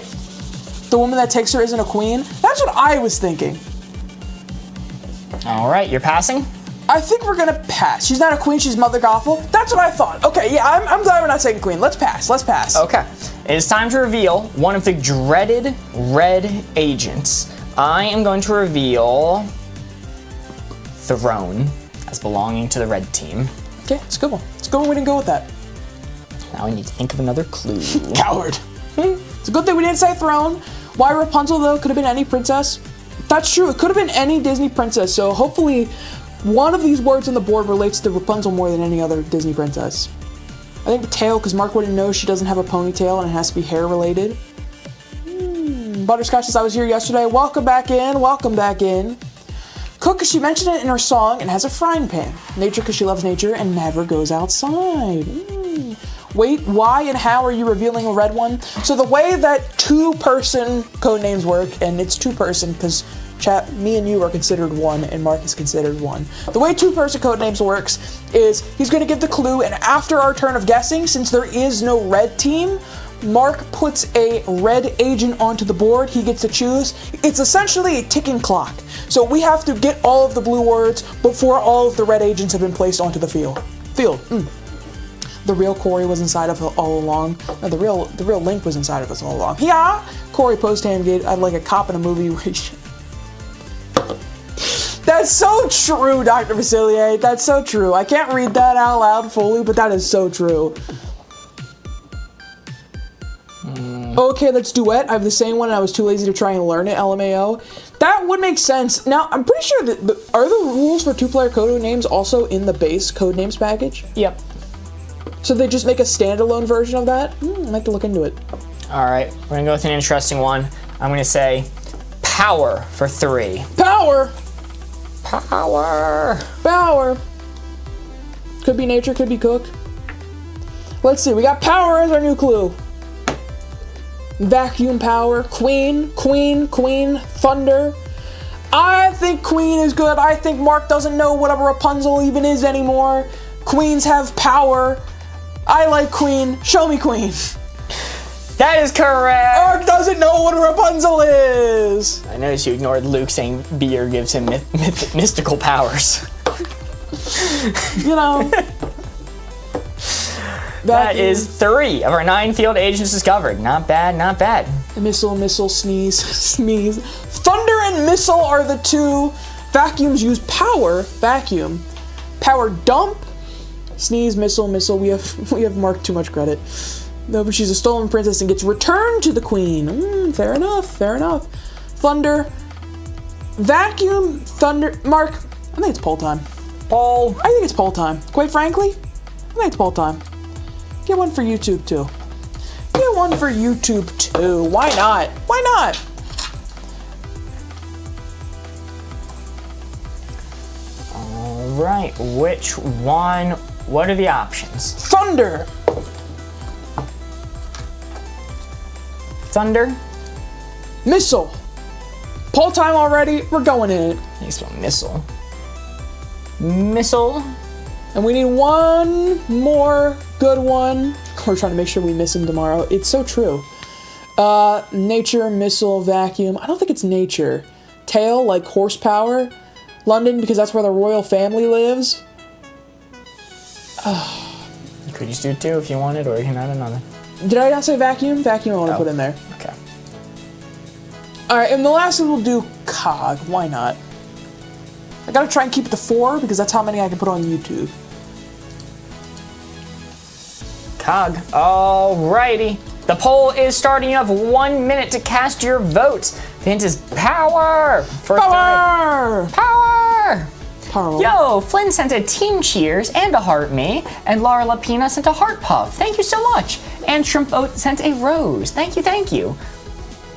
The woman that takes her isn't a queen? That's what I was thinking. All right, you're passing? I think we're gonna pass. She's not a queen, she's Mother Gothel. That's what I thought. Okay, yeah, I'm glad we're not saying queen. Let's pass. Okay, it's time to reveal one of the dreaded red agents. I am going to reveal Throne as belonging to the red team. Okay, it's a good one. We didn't go with that. Now I need to think of another clue. Coward. It's a good thing we didn't say throne. Why Rapunzel, though? Could have been any princess. That's true. It could have been any Disney princess, so hopefully one of these words on the board relates to Rapunzel more than any other Disney princess. I think the tail, because Mark wouldn't know she doesn't have a ponytail and it has to be hair related. Butterscotch says I was here yesterday. Welcome back in. Cook, because she mentioned it in her song and has a frying pan. Nature, because she loves nature and never goes outside. Wait, why and how are you revealing a red one? So the way that 2-person codenames work, and it's 2-person because chat, me and you are considered one, and Mark is considered one. The way 2-person codenames works is he's going to give the clue, and after our turn of guessing, since there is no red team, Mark puts a red agent onto the board, he gets to choose. It's essentially a ticking clock. So we have to get all of the blue words before all of the red agents have been placed onto the field. The real Corey was inside of us all along. No, the real Link was inside of us all along. Yeah! Corey post-Hamgate, I'd like a cop in a movie where he That's so true, Dr. Facilier. That's so true. I can't read that out loud fully, but that is so true. Okay, let's duet. I have the same one and I was too lazy to try and learn it, LMAO. That would make sense. Now, I'm pretty sure that are the rules for two-player code names also in the base Codenames package? Yep. So they just make a standalone version of that? I'd like to look into it. All right, we're gonna go with an interesting one. I'm gonna say power for 3. Power! Power! Power! Could be nature, could be cook. Let's see, we got power as our new clue. Vacuum power, queen, thunder. I think queen is good. I think Mark doesn't know what a Rapunzel even is anymore. Queens have power. I like queen. Show me queen. That is correct! Mark doesn't know what a Rapunzel is. I noticed you ignored Luke saying beer gives him mystical powers. You know. That is 3 of our 9 field agents discovered. Not bad, not bad. Missile, sneeze, sneeze. Thunder and missile are the 2. Vacuums use power, vacuum. Power dump, sneeze, missile. We have Mark too much credit. No, but she's a stolen princess and gets returned to the queen. Fair enough. Thunder, vacuum, thunder. Mark, I think it's poll time. Poll. I think it's poll time. Quite frankly, I think it's poll time. Get one for YouTube too. Why not? All right, which one? What are the options? Thunder. Thunder. Missile. Poll time already. We're going in it. I spell missile. Missile. And we need one more good one. We're trying to make sure we miss him tomorrow. It's so true. Nature, missile, vacuum. I don't think it's nature. Tail, like horsepower. London, because that's where the royal family lives. You could just do 2 if you wanted, or you can add another. Did I not say vacuum? Vacuum I want to put in there. Okay. Alright, and the last one we'll do cog. Why not? I gotta try and keep it to 4 because that's how many I can put on YouTube. Cog. Alrighty. The poll is starting. You have 1 minute to cast your votes. The hint is power for 3. Power! Yo, Flynn sent a team cheers and a heart me, and Laura Lapina sent a heart puff. Thank you so much. And Shrimp Oat sent a rose. Thank you.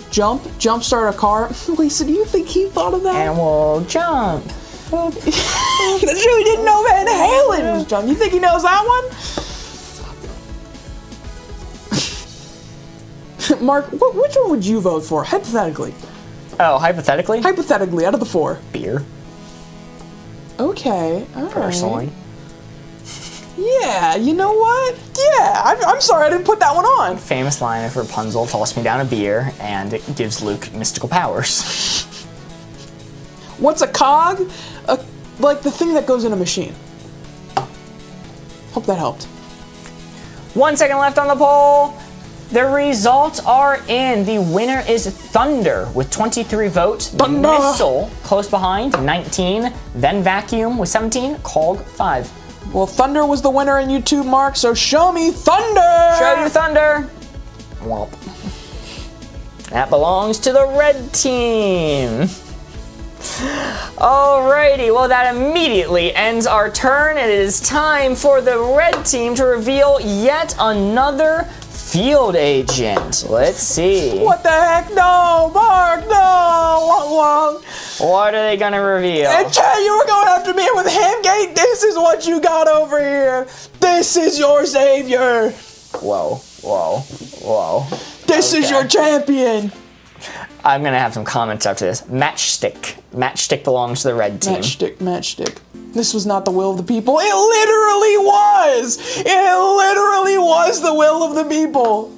Jump start a car. Lisa, do you think he thought of that? And we'll jump. That's true, he didn't know Van Halen was jump. You think he knows that one? Mark, which one would you vote for, hypothetically? Oh, hypothetically? Hypothetically, out of the 4. Beer. Okay, alright. Personally. Yeah, you know what? Yeah, I'm sorry I didn't put that one on. Famous line of Rapunzel, toss me down a beer, and it gives Luke mystical powers. What's a cog? Like the thing that goes in a machine. Hope that helped. 1 second left on the poll. The results are in. The winner is Thunder with 23 votes. Thunder. Missile close behind, 19. Then Vacuum with 17. Cog 5. Well, Thunder was the winner in YouTube, Mark, so show me Thunder! Show you Thunder. Womp. That belongs to the red team. Alrighty, well that immediately ends our turn. It is time for the red team to reveal yet another field agent. Let's see. What the heck? No, Mark, no! What are they gonna reveal? I tell you, we're going after me with Hamgate. This is what you got over here. This is your savior. Whoa. This is your champion. I'm gonna have some comments after this. Matchstick. Matchstick belongs to the red team. Matchstick. This was not the will of the people. It literally was! It literally was the will of the people.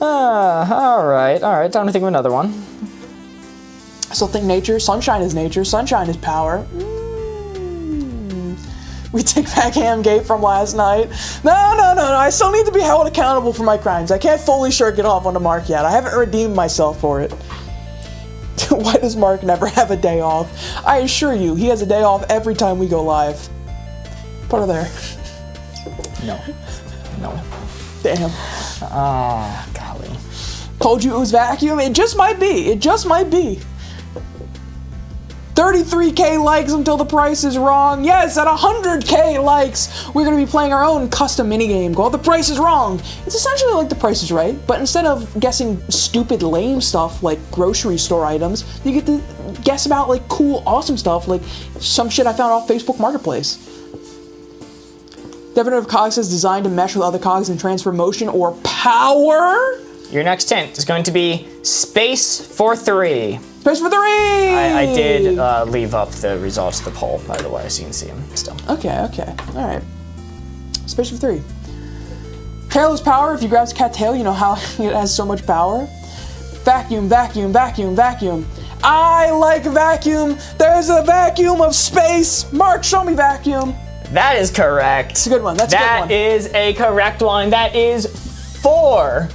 All right. Time to think of another one. I still think nature. Sunshine is nature. Sunshine is power. We take back Hamgate from last night. No. I still need to be held accountable for my crimes. I can't fully shirk it off onto Mark yet. I haven't redeemed myself for it. Why does Mark never have a day off? I assure you, he has a day off every time we go live. Put her there. No. Damn. Golly. Told you it was vacuum. It just might be. 33k likes until the price is wrong. Yes, at 100k likes, we're going to be playing our own custom minigame called The Price is Wrong. It's essentially like The Price is Right, but instead of guessing stupid, lame stuff like grocery store items, you get to guess about like cool, awesome stuff like some shit I found off Facebook Marketplace. Definitive cogs is designed to mesh with other cogs and transfer motion or power. Your next hint is going to be Space for 3. Space for 3! I did leave up the results of the poll, by the way, so you can see them still. Okay. Alright. Space for 3. Tail is power. If you grab cat tail, you know how it has so much power. Vacuum. I like vacuum. There's a vacuum of space. Mark, show me vacuum. That is correct. It's a good one. That is a correct one. That is 4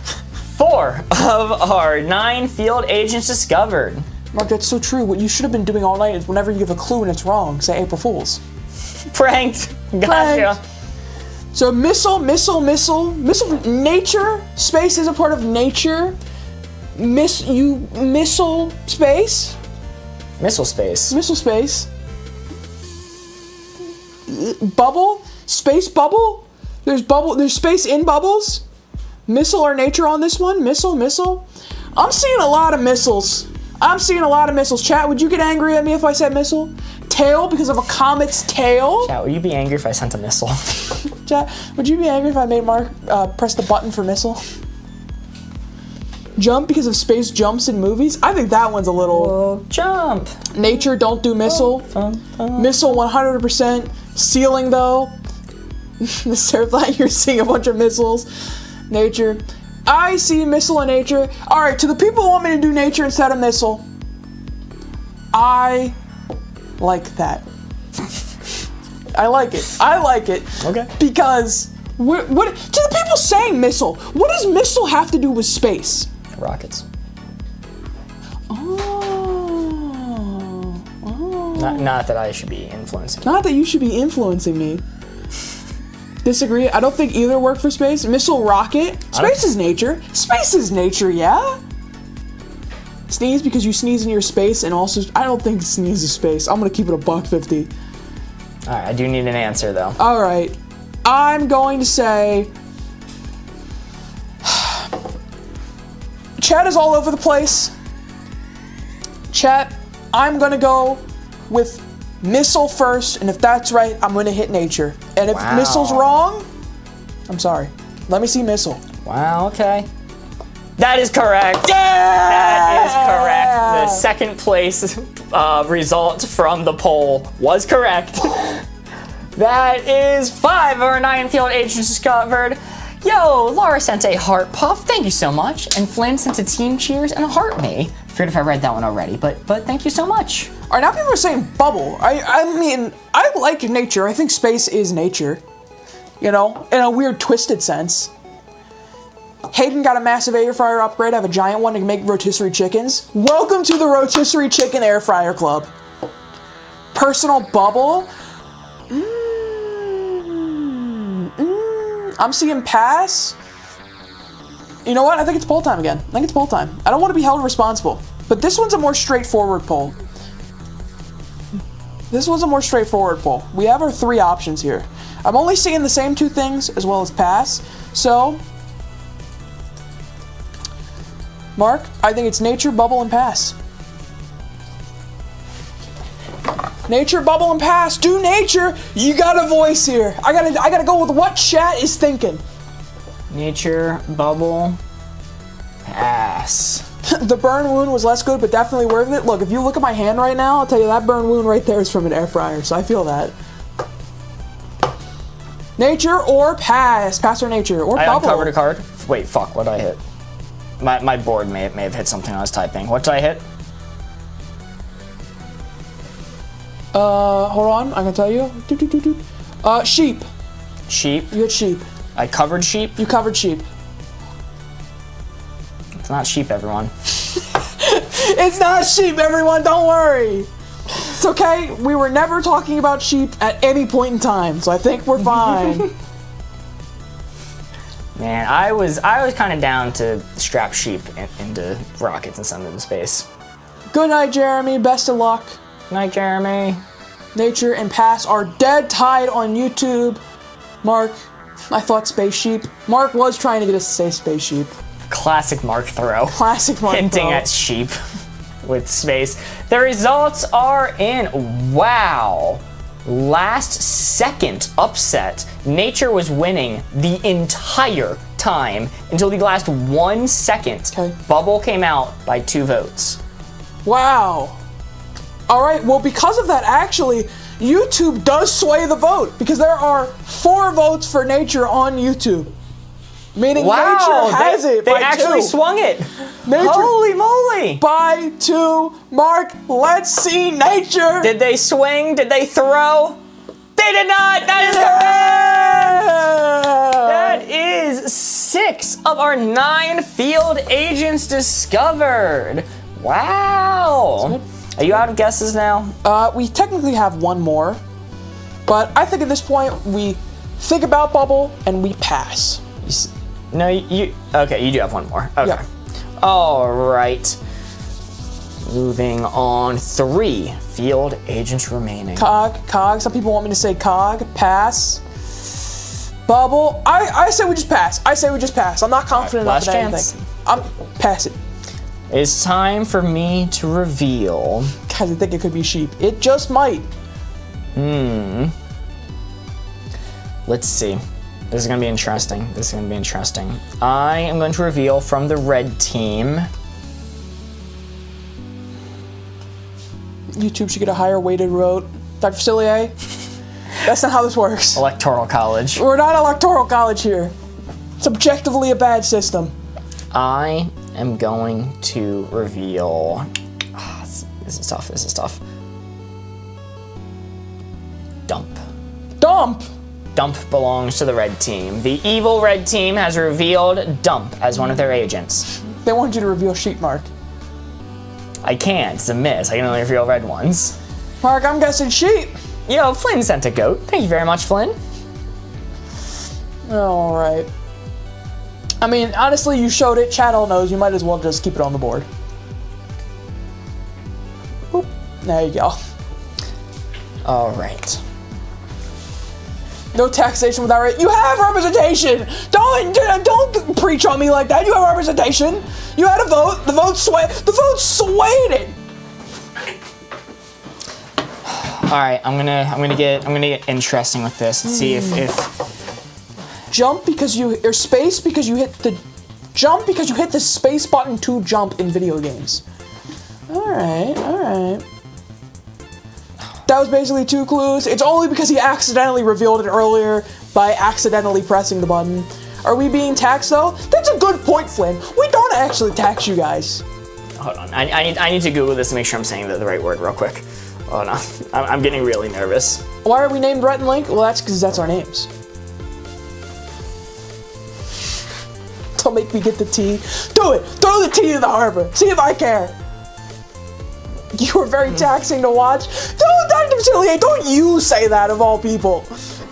of our 9 field agents discovered. Mark, that's so true. What you should have been doing all night is whenever you give a clue and it's wrong, say April Fools. Pranked. Gotcha. So missile, nature. Space is a part of nature. Missile space. Missile space. Bubble. Space bubble. There's space in bubbles. Missile or nature on this one? Missile. I'm seeing a lot of missiles. Chat, would you get angry at me if I said missile? Tail, because of a comet's tail? Chat, would you be angry if I sent a missile? Chat, would you be angry if I made Mark press the button for missile? Jump, because of space jumps in movies? I think that one's a little... Jump! Nature, don't do missile. Missile, 100%. Ceiling, though. The Seraph, you're seeing a bunch of missiles. Nature. I see missile and nature. Alright, to the people who want me to do nature instead of missile, I like that. I like it. Okay. Because, what to the people saying missile, what does missile have to do with space? Rockets. Oh. Not that I should be influencing. Not that you should be influencing me. Disagree. I don't think either work for space. Missile, rocket. Space is nature. Yeah? Sneeze because you sneeze in your space, and also, I don't think sneeze is space. I'm gonna keep it $1.50. Alright, I do need an answer, though. Alright. I'm going to say... Chat is all over the place. Chat, I'm gonna go with missile first, and if that's right, I'm gonna hit nature. And if missile's wrong, I'm sorry. Let me see missile. Wow, okay. That is correct. Yeah! That is correct. The second place result from the poll was correct. That is 5 of our 9 field agents discovered. Yo, Laura sent a heart puff. Thank you so much. And Flynn sent a team cheers and a heart me. Forget if I read that one already, but thank you so much. All right, now people are saying bubble. I mean, I like nature. I think space is nature. You know, in a weird, twisted sense. Hayden got a massive air fryer upgrade. I have a giant one to make rotisserie chickens. Welcome to the rotisserie chicken air fryer club. Personal bubble. I'm seeing pass. You know what? I think it's poll time again. I don't want to be held responsible. But this one's a more straightforward poll. We have our 3 options here. I'm only seeing the same 2 things as well as pass. So, Mark, I think it's nature, bubble, and pass. Nature, bubble, and pass. Do nature. You got a voice here. I gotta go with what chat is thinking. Nature, bubble, pass. The burn wound was less good, but definitely worth it. Look, if you look at my hand right now, I'll tell you that burn wound right there is from an air fryer, so I feel that. Nature or pass. Pass or nature or bubble. I uncovered a card. Wait, fuck, what did I hit? My board may have hit something I was typing. What did I hit? Hold on, I can tell you. Sheep. Sheep. You hit sheep. I covered sheep. You covered sheep. It's not sheep, everyone. It's not sheep, everyone, don't worry. It's okay, we were never talking about sheep at any point in time, so I think we're fine. Man, I was kind of down to strap sheep into rockets and send them to space. Good night, Jeremy, best of luck. Night, Jeremy. Nature and Pass are dead tied on YouTube. Mark, I thought Space Sheep. Mark was trying to get us to say Space Sheep. Classic Mark throw. Classic Mark Hinting throw. at sheep with space. The results are in. Wow. Last second upset. Nature was winning the entire time until the last 1 second. Okay. Bubble came out by 2 votes. Wow. All right, well, because of that, actually, YouTube does sway the vote because there are 4 votes for Nature on YouTube. Meaning Wow, Nature has it they by actually 2. swung it. Nature Holy moly. by 2. Mark, let's see Nature. Did they swing? Did they throw? They did not. That is correct. That is 6 of our 9 field agents discovered. Wow. Are you out of guesses now? We technically have 1 more, but I think at this point we think about Bubble and we pass. No, okay, you do have 1 more. Okay. Yeah. All right. Moving on. 3 field agents remaining. Cog. Some people want me to say Cog. Pass. Bubble. I say we just pass. I'm not confident enough Last in chance. anything. I'm pass it. It's time for me to reveal. Guys, I think it could be sheep. It just might. Let's see. This is gonna be interesting. I am going to reveal from the red team. YouTube should get a higher weighted vote. Dr. Facilier, that's not how this works. Electoral College. We're not electoral college here. It's objectively a bad system. I am going to reveal. This is tough. Dump. Dump belongs to the red team. The evil red team has revealed Dump as one of their agents. They want you to reveal sheep, Mark. I can't. It's a miss. I can only reveal red ones. Mark, I'm guessing sheep. Yo, Flynn sent a goat. Thank you very much, Flynn. All right. I mean, honestly, you showed it. Chat all knows. You might as well just keep it on the board. Oop. There you go. All right. No taxation without right. You have representation. Don't preach on me like that. You have representation. You had a vote. The vote swayed it. All right. I'm gonna get interesting with this. Let's see if Jump because you or space because you hit the jump because you hit the space button to jump in video games. All right. That was basically 2 clues. It's only because he accidentally revealed it earlier by accidentally pressing the button. Are we being taxed though? That's a good point, Flynn. We don't actually tax you guys. Hold on. I need to Google this to make sure I'm saying the right word real quick. Hold on. I'm getting really nervous. Why are we named Rhett and Link? Well, that's because that's our names. Don't make me get the T. Do it. Throw the T in the harbor. See if I care. You were very taxing to watch. Dr. Facilier, don't you say that of all people.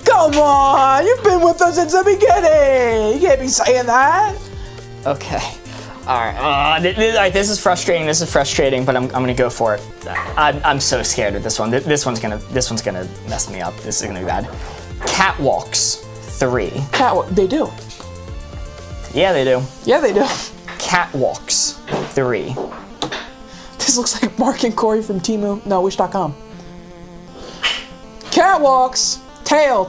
Come on, you've been with us since the beginning. You can't be saying that. Okay. All right. This is frustrating. But I'm gonna go for it. I'm so scared of this one. This one's gonna mess me up. This is gonna be bad. Catwalks 3. They do. Yeah, they do. Yeah, they do. Catwalks 3. This looks like Mark and Corey from Temu. No, Wish.com. Catwalks. Tail.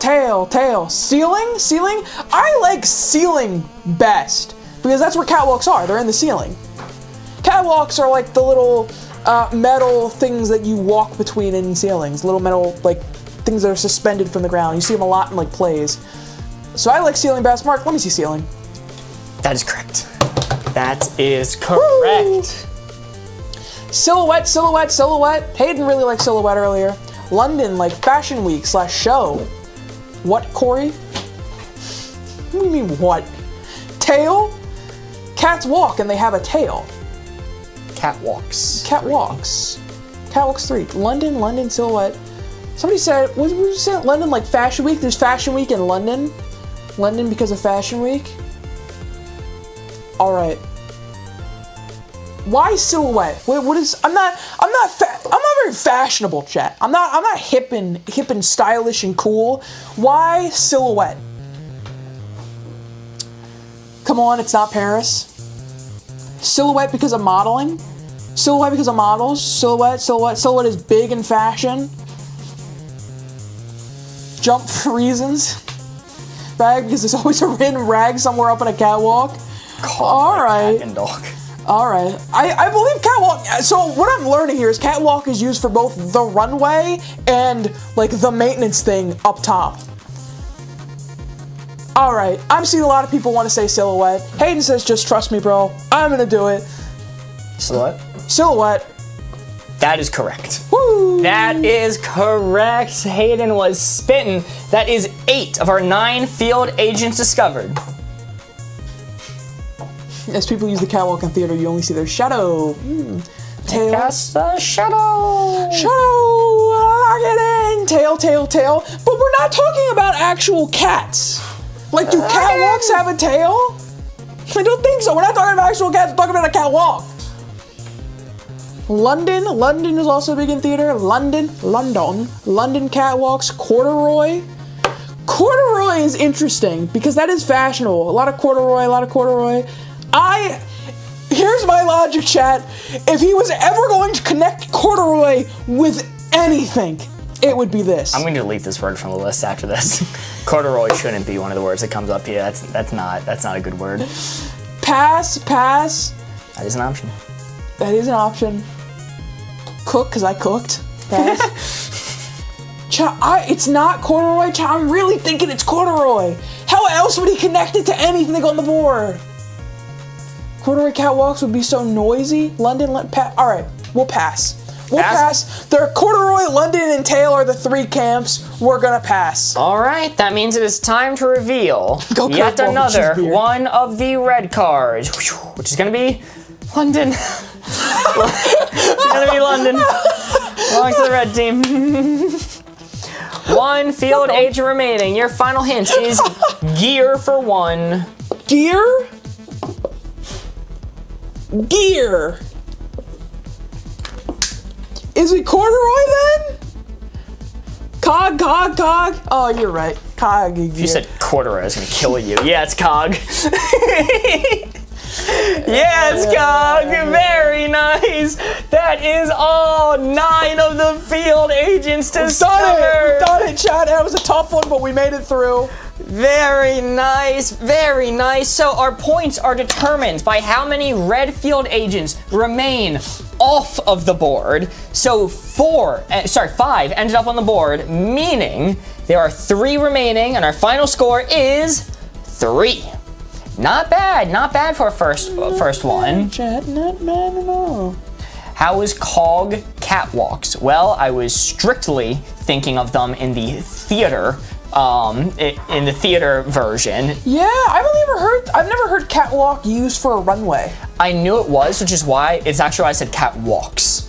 Ceiling? I like ceiling best because that's where catwalks are. They're in the ceiling. Catwalks are like the little metal things that you walk between in ceilings. Little metal like things that are suspended from the ground. You see them a lot in like plays. So I like ceiling best. Mark, let me see ceiling. That is correct. That is correct. Silhouette, silhouette, silhouette. Hayden really liked silhouette earlier. London, like Fashion Week / show. What, Corey? What do you mean, what? Tail? Cats walk and they have a tail. Catwalks. Catwalks. Catwalks 3. London, London, silhouette. Somebody said, what did you say? London, like Fashion Week? There's Fashion Week in London. London because of Fashion Week. All right. Why silhouette? What is? I'm not very fashionable, chat. I'm not hip and stylish and cool. Why silhouette? Come on, it's not Paris. Silhouette because of modeling. Silhouette because of models. Silhouette is big in fashion. Jump for reasons. Rag because there's always a random rag somewhere up in a catwalk. All right. Cat and dog. All right. I believe catwalk. So what I'm learning here is catwalk is used for both the runway and like the maintenance thing up top. All right. I'm seeing a lot of people want to say silhouette. Hayden says, just trust me, bro. I'm going to do it. Silhouette? Silhouette. That is correct. Woo! That is correct. Hayden was spitting. That is 8 of our 9 field agents discovered. As people use the catwalk in theater, you only see their shadow. Tail. Cast the shadow. Shadow. Lock it in. Tail, tail, tail. But we're not talking about actual cats. Like, do catwalks have a tail? I don't think so. We're not talking about actual cats. We're talking about a catwalk. London. London is also big in theater. London catwalks. Corduroy. Corduroy is interesting because that is fashionable. A lot of corduroy. Here's my logic, chat. If he was ever going to connect corduroy with anything, it would be this. I'm going to delete this word from the list after this. Corduroy shouldn't be one of the words that comes up here. That's not a good word. Pass. That is an option. That is an option. Cook, because I cooked. Pass. It's not corduroy. I'm really thinking it's corduroy. How else would he connect it to anything on the board? Corduroy catwalks would be so noisy. London, all right, we'll pass. We'll pass. They're corduroy, London, and Tail are the 3 camps. We're gonna pass. All right, that means it is time to reveal yet another one of the red cards, which is gonna be London. It's gonna be London. Belongs to the red team. 1 field agent remaining. Your final hint is gear for 1. Gear? Gear. Is it corduroy then? Cog. Oh, you're right. Cog. If you said corduroy, I was gonna kill you. Yeah, it's cog. Yes, Cog, very nice. That is all 9 of the field agents discovered. We done it, chat. That was a tough one, but we made it through. Very nice, very nice. So our points are determined by how many red field agents remain off of the board. So 5 ended up on the board, meaning there are 3 remaining, and our final score is 3. Not bad for a first one. Chat, not bad at all. How is Cog catwalks? Well, I was strictly thinking of them in the theater, in the theater version. Yeah, I've never heard catwalk used for a runway. I knew it was, which is why it's actually why I said catwalks.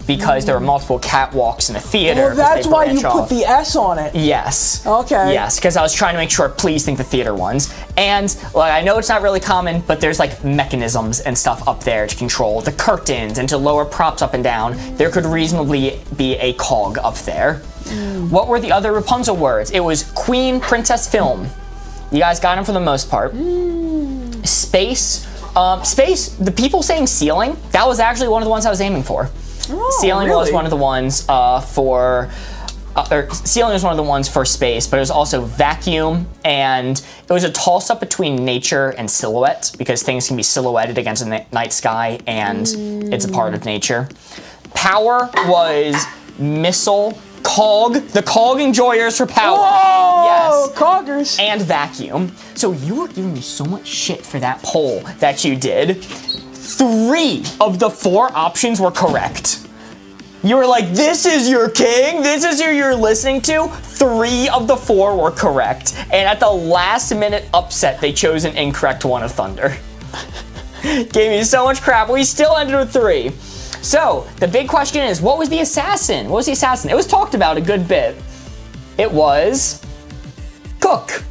Because there are multiple catwalks in the theater. Well, that's why you put the S on it. Yes. Okay. Yes, because I was trying to make sure, please think the theater ones. And like, I know it's not really common, but there's like mechanisms and stuff up there to control the curtains and to lower props up and down. There could reasonably be a cog up there. What were the other Rapunzel words? It was Queen, Princess, Film. You guys got them for the most part. Space. Space, the people saying ceiling, that was actually one of the ones I was aiming for. Oh, ceiling really? was one of the ones ceiling was one of the ones for space, but it was also vacuum, and it was a toss-up between nature and silhouette, because things can be silhouetted against a night sky, and it's a part of nature. Power was missile, the cog enjoyers for power. Whoa! Yes. Coggers. And vacuum. So you were giving me so much shit for that poll that you did. 3 of the 4 options were correct. You were like, this is your king, this is who you're listening to. 3 of the 4 were correct. And at the last minute upset, they chose an incorrect one of Thunder. Gave me so much crap. We still ended with 3. So, the big question is, what was the assassin? What was the assassin? It was talked about a good bit. It was Cook.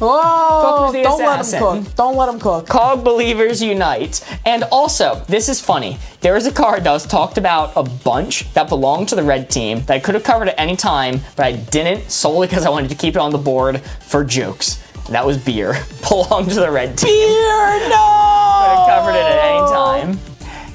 Oh, the don't assassin. let him cook. Don't let him cook. Cog believers unite. And also, this is funny. There was a card that was talked about a bunch that belonged to the red team that I could have covered at any time, but I didn't, solely because I wanted to keep it on the board for jokes. And that was beer. Belonged to the red team. Beer, no! Could have covered it at any time.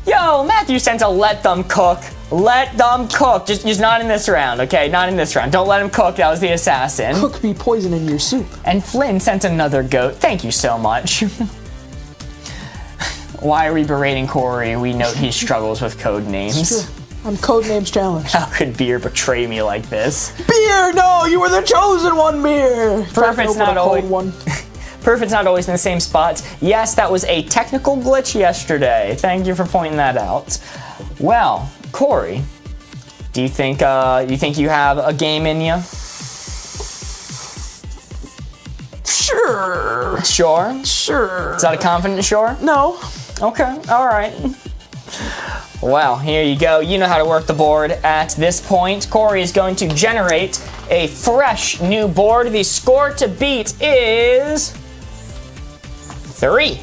Yo, Matthew sent a let them cook. Let them cook. Just not in this round, okay? Not in this round. Don't let him cook. That was the assassin. Cook be poison in your soup. And Flynn sent another goat. Thank you so much. Why are we berating Corey? We note he struggles with code names. I'm Codenames Challenge. How could beer betray me like this? Beer, no! You were the chosen one, Beer! Perfect's not always one. Perfect's not always in the same spots. Yes, that was a technical glitch yesterday. Thank you for pointing that out. Well, Corey, do you think you have a game in you? Sure. Sure. Sure. Is that a confident sure? No. Okay. All right. Well, here you go. You know how to work the board. At this point, Corey is going to generate a fresh new board. The score to beat is 3.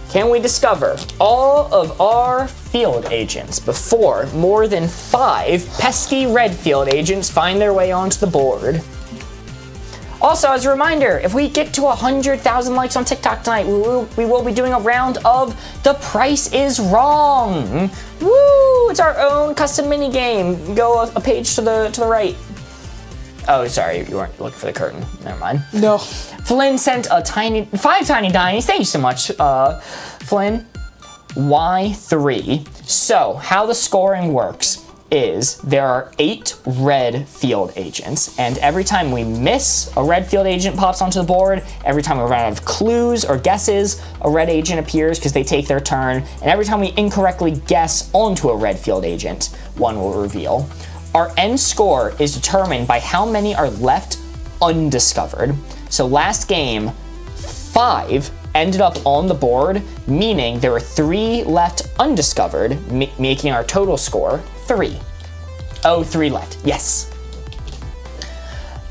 Can we discover all of our field agents before more than 5 pesky red field agents find their way onto the board? Also, as a reminder, if we get to 100,000 likes on TikTok tonight, we will be doing a round of The Price is Wrong. Woo! It's our own custom mini game. Go a page to the right. Oh, sorry, you weren't looking for the curtain. Never mind. No. Flynn sent 5 tiny dimes. Thank you so much, Flynn. Why 3? So, how the scoring works is there are 8 red field agents, and every time we miss, a red field agent pops onto the board. Every time we run out of clues or guesses, a red agent appears because they take their turn, and every time we incorrectly guess onto a red field agent, one will reveal. Our end score is determined by how many are left undiscovered. So last game, 5 ended up on the board, meaning there were 3 left undiscovered, making our total score 3. Oh, 3 left. Yes.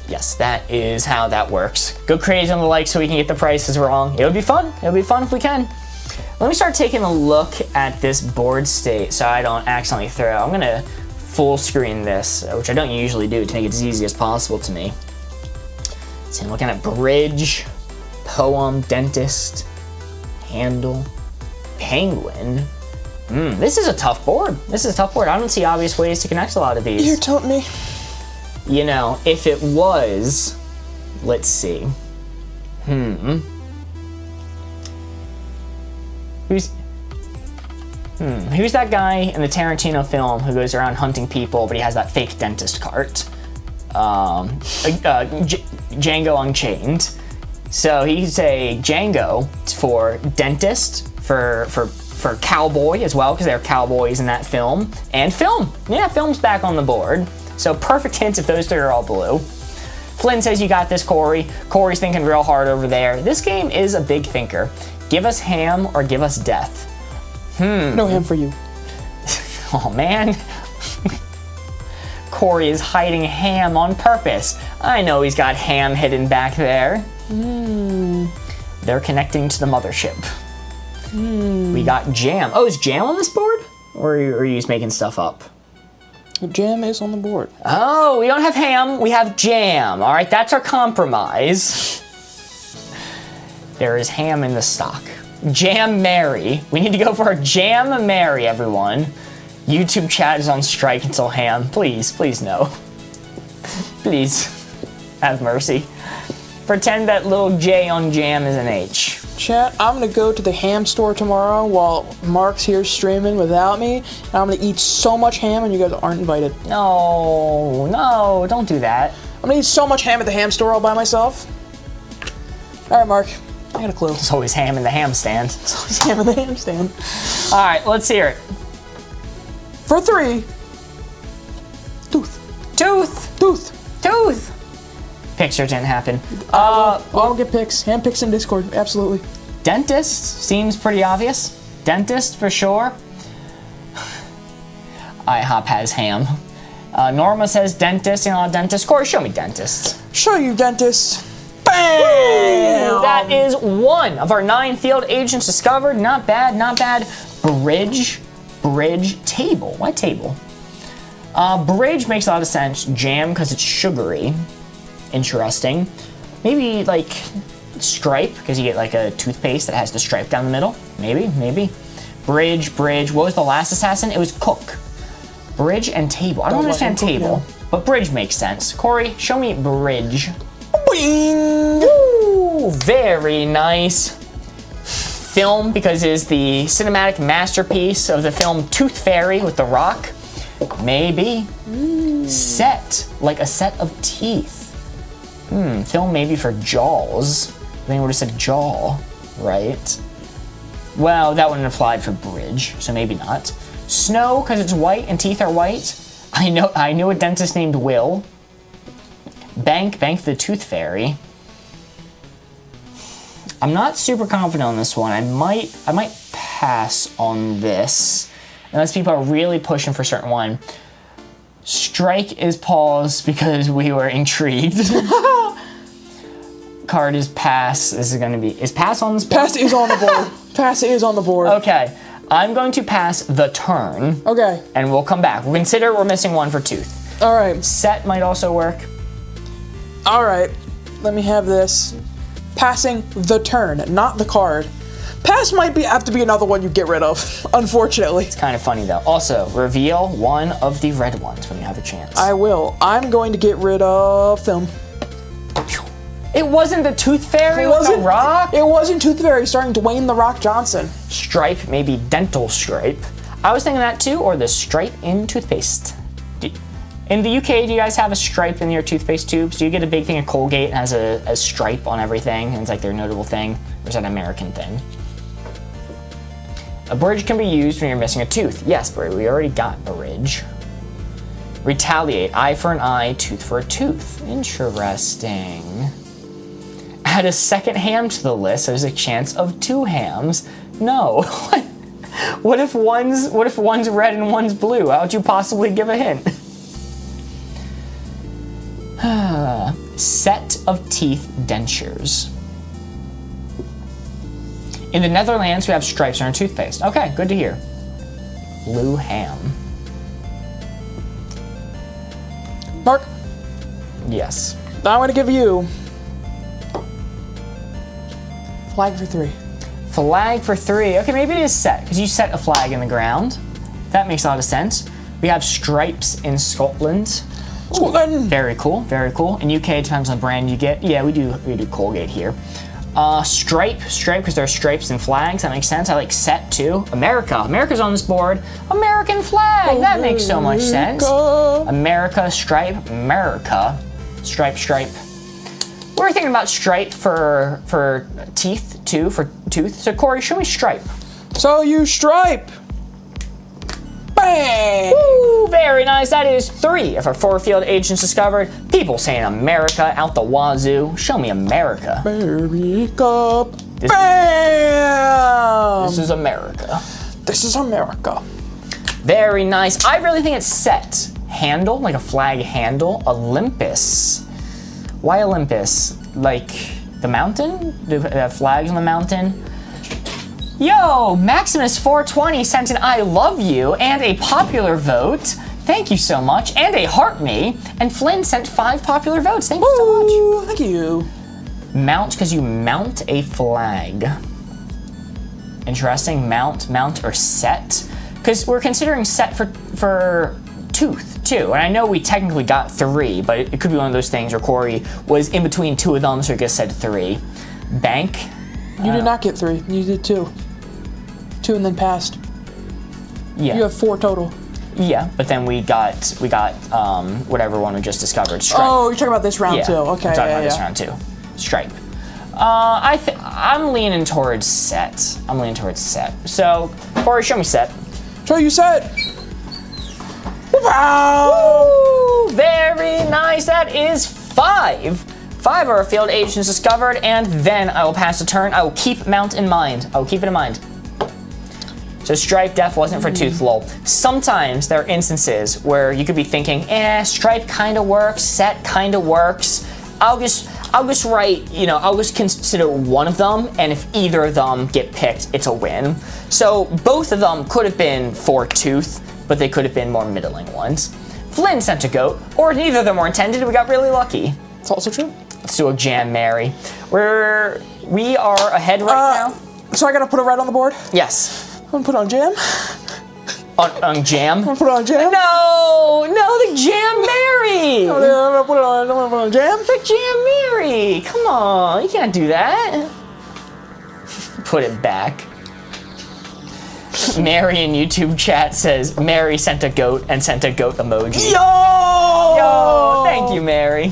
Yes, that is how that works. Go crazy on the like so we can get the prices wrong. It would be fun. It would be fun if we can. Let me start taking a look at this board state so I don't accidentally throw. I'm gonna full screen this, which I don't usually do to make it as easy as possible to me. So I'm looking at bridge, poem, dentist, handle, penguin. This is a tough board. I don't see obvious ways to connect a lot of these. You're telling me. You know, if it was, let's see. Who's that guy in the Tarantino film who goes around hunting people, but he has that fake dentist cart? Django Unchained. So he could say Django for dentist, for cowboy as well, because they're cowboys in that film. And film. Yeah, film's back on the board. So perfect hints if those 3 are all blue. Flynn says you got this, Corey. Corey's thinking real hard over there. This game is a big thinker. Give us ham or give us death. No ham for you. Oh man. Corey is hiding ham on purpose. I know he's got ham hidden back there. They're connecting to the mothership. We got jam. Oh, is jam on this board? Or are you just making stuff up? Jam is on the board. Oh, we don't have ham, we have jam. All right, that's our compromise. There is ham in the stock. Jam Mary. We need to go for a Jam Mary, everyone. YouTube chat is on strike until ham. Please no. Please, have mercy. Pretend that little J on jam is an H. Chat, I'm gonna go to the ham store tomorrow while Mark's here streaming without me, and I'm gonna eat so much ham and you guys aren't invited. No, no, don't do that. I'm gonna eat so much ham at the ham store all by myself. Alright, Mark, I got a clue. There's always ham in the ham stand. There's always ham at the ham stand. Alright, let's hear it. For 3. Tooth. Tooth! Tooth. Tooth! Picture didn't happen. I'll get pics. Hand pics in Discord. Absolutely. Dentist seems pretty obvious. Dentist for sure. IHOP has ham. Norma says dentist, you know, dentist. Corey, show me dentist. Show you, dentist. Bam! That is 1 of our 9 field agents discovered. Not bad, not bad. Bridge, table. Why table? Bridge makes a lot of sense. Jam, because it's sugary. Interesting. Maybe like stripe, because you get like a toothpaste that has the stripe down the middle. Maybe. Bridge. What was the last assassin? It was cook. Bridge and table. I don't understand table, but bridge makes sense. Corey, show me bridge. Boing! Ooh, very nice. Film, because it is the cinematic masterpiece of the film Tooth Fairy with The Rock. Maybe. Set, like a set of teeth. Film maybe for Jaws. Then would have said jaw, right? Well, that wouldn't have applied for bridge, so maybe not. Snow, because it's white and teeth are white. I knew a dentist named Will. Bank the Tooth Fairy. I'm not super confident on this one. I might pass on this, unless people are really pushing for a certain one. Strike is pause because we were intrigued. Card is pass. This is going to be... Is pass on this board? Pass is on the board. Pass is on the board. Okay. I'm going to pass the turn. Okay. And we'll come back. We'll consider we're missing 1 for tooth. All right. Set might also work. All right. Let me have this. Passing the turn, not the card. Pass might have to be another one you get rid of, unfortunately. It's kind of funny, though. Also, reveal 1 of the red ones when you have a chance. I will. I'm going to get rid of film. It wasn't the Tooth Fairy with The Rock? It wasn't Tooth Fairy starring Dwayne The Rock Johnson. Stripe, maybe dental stripe. I was thinking that too, or the stripe in toothpaste. In the UK, do you guys have a stripe in your toothpaste tubes? Do you get a big thing of Colgate and has a stripe on everything, and it's like their notable thing? Or is that an American thing? A bridge can be used when you're missing a tooth. Yes, but we already got bridge. Retaliate, eye for an eye, tooth for a tooth. Interesting. Add a second ham to the list. There's a chance of 2 hams. No. What if one's red and one's blue? How would you possibly give a hint? Set of teeth dentures. In the Netherlands, we have stripes on our toothpaste. Okay, good to hear. Blue ham. Mark, Yes. I'm going to give you flag for 3. Flag for 3. Okay, maybe it is set, because you set a flag in the ground. That makes a lot of sense. We have stripes in Scotland. Scotland. Very cool, very cool. In UK, it depends on the brand you get. Yeah, we do Colgate here. Stripe, because there are stripes and flags. That makes sense. I like set too. America's on this board. American flag. That makes so much sense. America, stripe, America, stripe. We were thinking about stripe for teeth too, for tooth. So Corey, show me stripe. So you stripe. Bang! Woo, very nice. That is 3 of our 4 field agents discovered. People saying America out the wazoo. Show me America. America. Bam! This is America. This is America. Very nice. I really think it's set. Handle, like a flag handle. Olympus. Why Olympus? Like the mountain? Do they have flags on the mountain? Yo, Maximus420 sent an I love you and a popular vote. Thank you so much. And a heart me. And Flynn sent 5 popular votes. Thank you so much. Ooh, thank you. Mount, because you mount a flag. Interesting. Mount, or set. Because we're considering set for tooth, too. And I know we technically got 3, but it could be one of those things where Corey was in between 2 of them, so he just said 3. Bank. You did not get 3. You did 2. 2 and then passed. Yeah. You have 4 total. Yeah, but then we got whatever one we just discovered. Stripe. Oh, you're talking about this round yeah, too. Okay, I'm talking yeah, about this round too. Stripe. I'm leaning towards set. So, Corey, show me set. Show you set. Wow! Woo! Very nice. That is 5. 5 are field agents discovered, and then I will pass the turn. I will keep Mount in mind. I will keep it in mind. So Stripe def wasn't for Tooth, lol. Sometimes there are instances where you could be thinking, Stripe kind of works, set kind of works. I'll just write, I'll just consider one of them, and if either of them get picked, it's a win. So both of them could have been for Tooth, but they could have been more middling ones. Flynn sent a goat, or neither of them were intended. We got really lucky. It's also true. Let's do a jam, Mary. We are ahead right now. So I gotta put a red on the board? Yes. I'm gonna put on jam. On jam? I'm gonna put it on jam. No, the jam, Mary. I'm gonna put it on jam. The jam, Mary. Come on, you can't do that. Put it back. Mary in YouTube chat says Mary sent a goat and sent a goat emoji. Yo, thank you, Mary.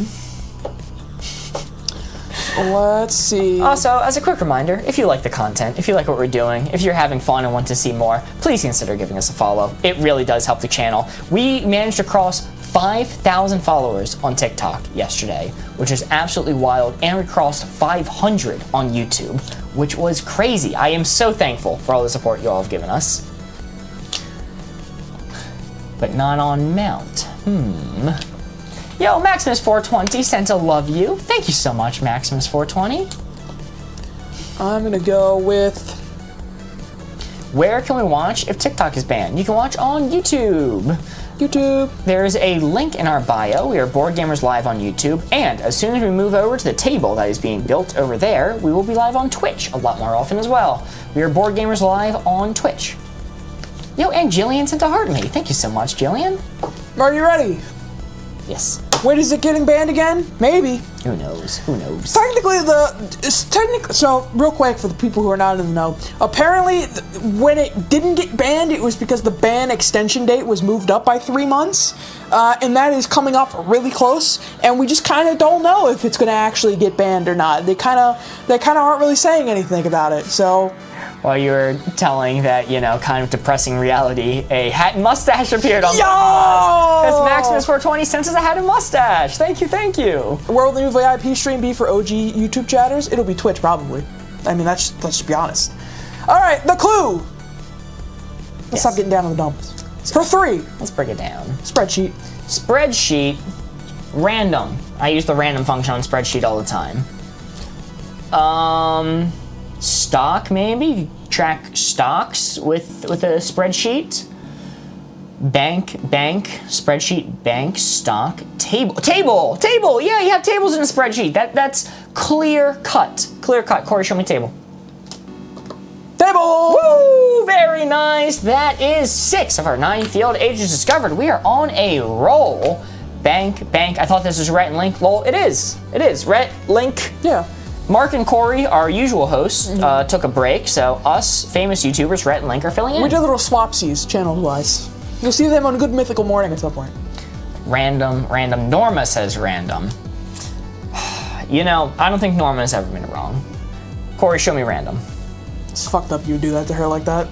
Let's see. Also, as a quick reminder, if you like the content, if you like what we're doing, if you're having fun and want to see more, please consider giving us a follow. It really does help the channel. We managed to cross 5,000 followers on TikTok yesterday, which is absolutely wild, and we crossed 500 on YouTube, which was crazy. I am so thankful for all the support you all have given us. But not on Mount. Yo, Maximus420 sent a love you. Thank you so much, Maximus420. I'm gonna go with... Where can we watch if TikTok is banned? You can watch on YouTube. There's a link in our bio. We are Boardgamers live on YouTube, and as soon as we move over to the table that is being built over there, we will be live on Twitch a lot more often as well. We are Boardgamers live on Twitch. Yo, and Jillian sent a heart to me. Thank you so much, Jillian. Are you ready? Yes. When is it getting banned again? Maybe. Who knows? Technically, so real quick for the people who are not in the know, apparently when it didn't get banned, it was because the ban extension date was moved up by 3 months, and that is coming up really close, and we just kind of don't know if it's going to actually get banned or not. They kind of aren't really saying anything about it, so... While you were telling that, kind of depressing reality, a hat and mustache appeared on the Because Maximus420 sent us a hat and mustache. Thank you. Where will the new VIP stream be for OG YouTube chatters? It'll be Twitch, probably. I mean, let's just be honest. All right, the clue. Let's stop getting down to the dumps. For 3. Let's break it down. Spreadsheet. Random. I use the random function on spreadsheet all the time. Stock, maybe? Track stocks with a spreadsheet. Bank, spreadsheet, bank, stock, table. Yeah, you have tables in a spreadsheet. That's clear cut. Corey, show me table. Table! Woo! Very nice. That is 6 of our 9 field agents discovered. We are on a roll. Bank. I thought this was Rhett and Link. Lol, it is. Rhett, Link. Yeah. Mark and Corey, our usual hosts, took a break, so us, famous YouTubers, Rhett and Link, are filling in. We did little swapsies, channel-wise. You'll see them on Good Mythical Morning at some point. Random. Norma says random. I don't think Norma has ever been wrong. Corey, show me random. It's fucked up you do that to her like that.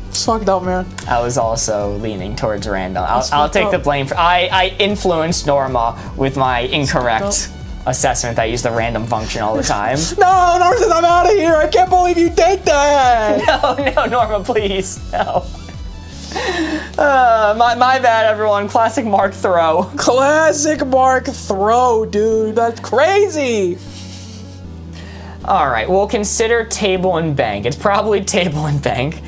It's fucked up, man. I was also leaning towards random. I'll take the blame for... I influenced Norma with my incorrect assessment. I use the random function all the time. No, Norma says I'm out of here. I can't believe you did that. No, Norma, please. No. My bad, everyone. Classic Mark throw. Classic Mark throw, dude. That's crazy. All right, we'll consider table and bank. It's probably table and bank.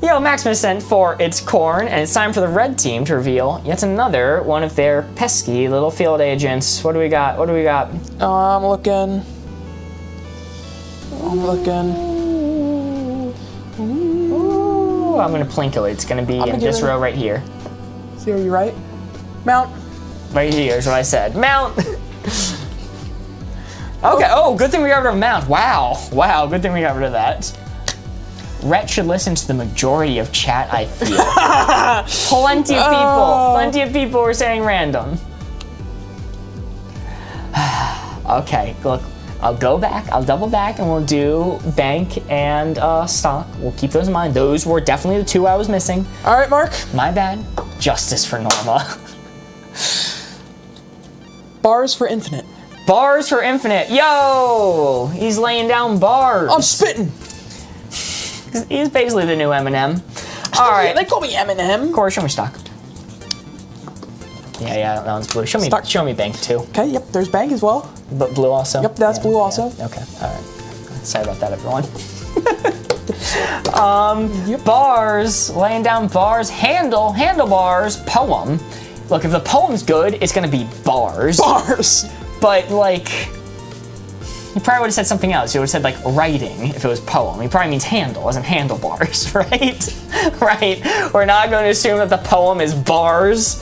Yo, Maximus sent for its corn, and it's time for the red team to reveal yet another one of their pesky little field agents. What do we got? I'm looking. Ooh, I'm gonna plinkle it. It's gonna be in this row right here. See, are you right? Mount. Right here is what I said. Mount! Okay, oh, good thing we got rid of mount. Wow, good thing we got rid of that. Rhett should listen to the majority of chat, I feel. Plenty of people were saying random. Okay, look, I'll go back, I'll double back, and we'll do bank and stock. We'll keep those in mind. Those were definitely the 2 I was missing. All right, Mark. My bad. Justice for Norma. Bars for infinite. Bars for infinite. Yo! He's laying down bars. I'm spitting. He's basically the new Eminem. All right. They call me Eminem. Corey, show me stock. Yeah, that one's blue. Show me bank too. Okay, yep, there's bank as well. But blue also? Yep, that's blue also. Okay, all right. Sorry about that, everyone. Bars, laying down bars, handlebars, poem. Look, if the poem's good, it's gonna be bars. Bars. But like, you probably would have said something else. You would have said like writing if it was poem. He probably means handle, as in handlebars, right? Right. We're not going to assume that the poem is bars.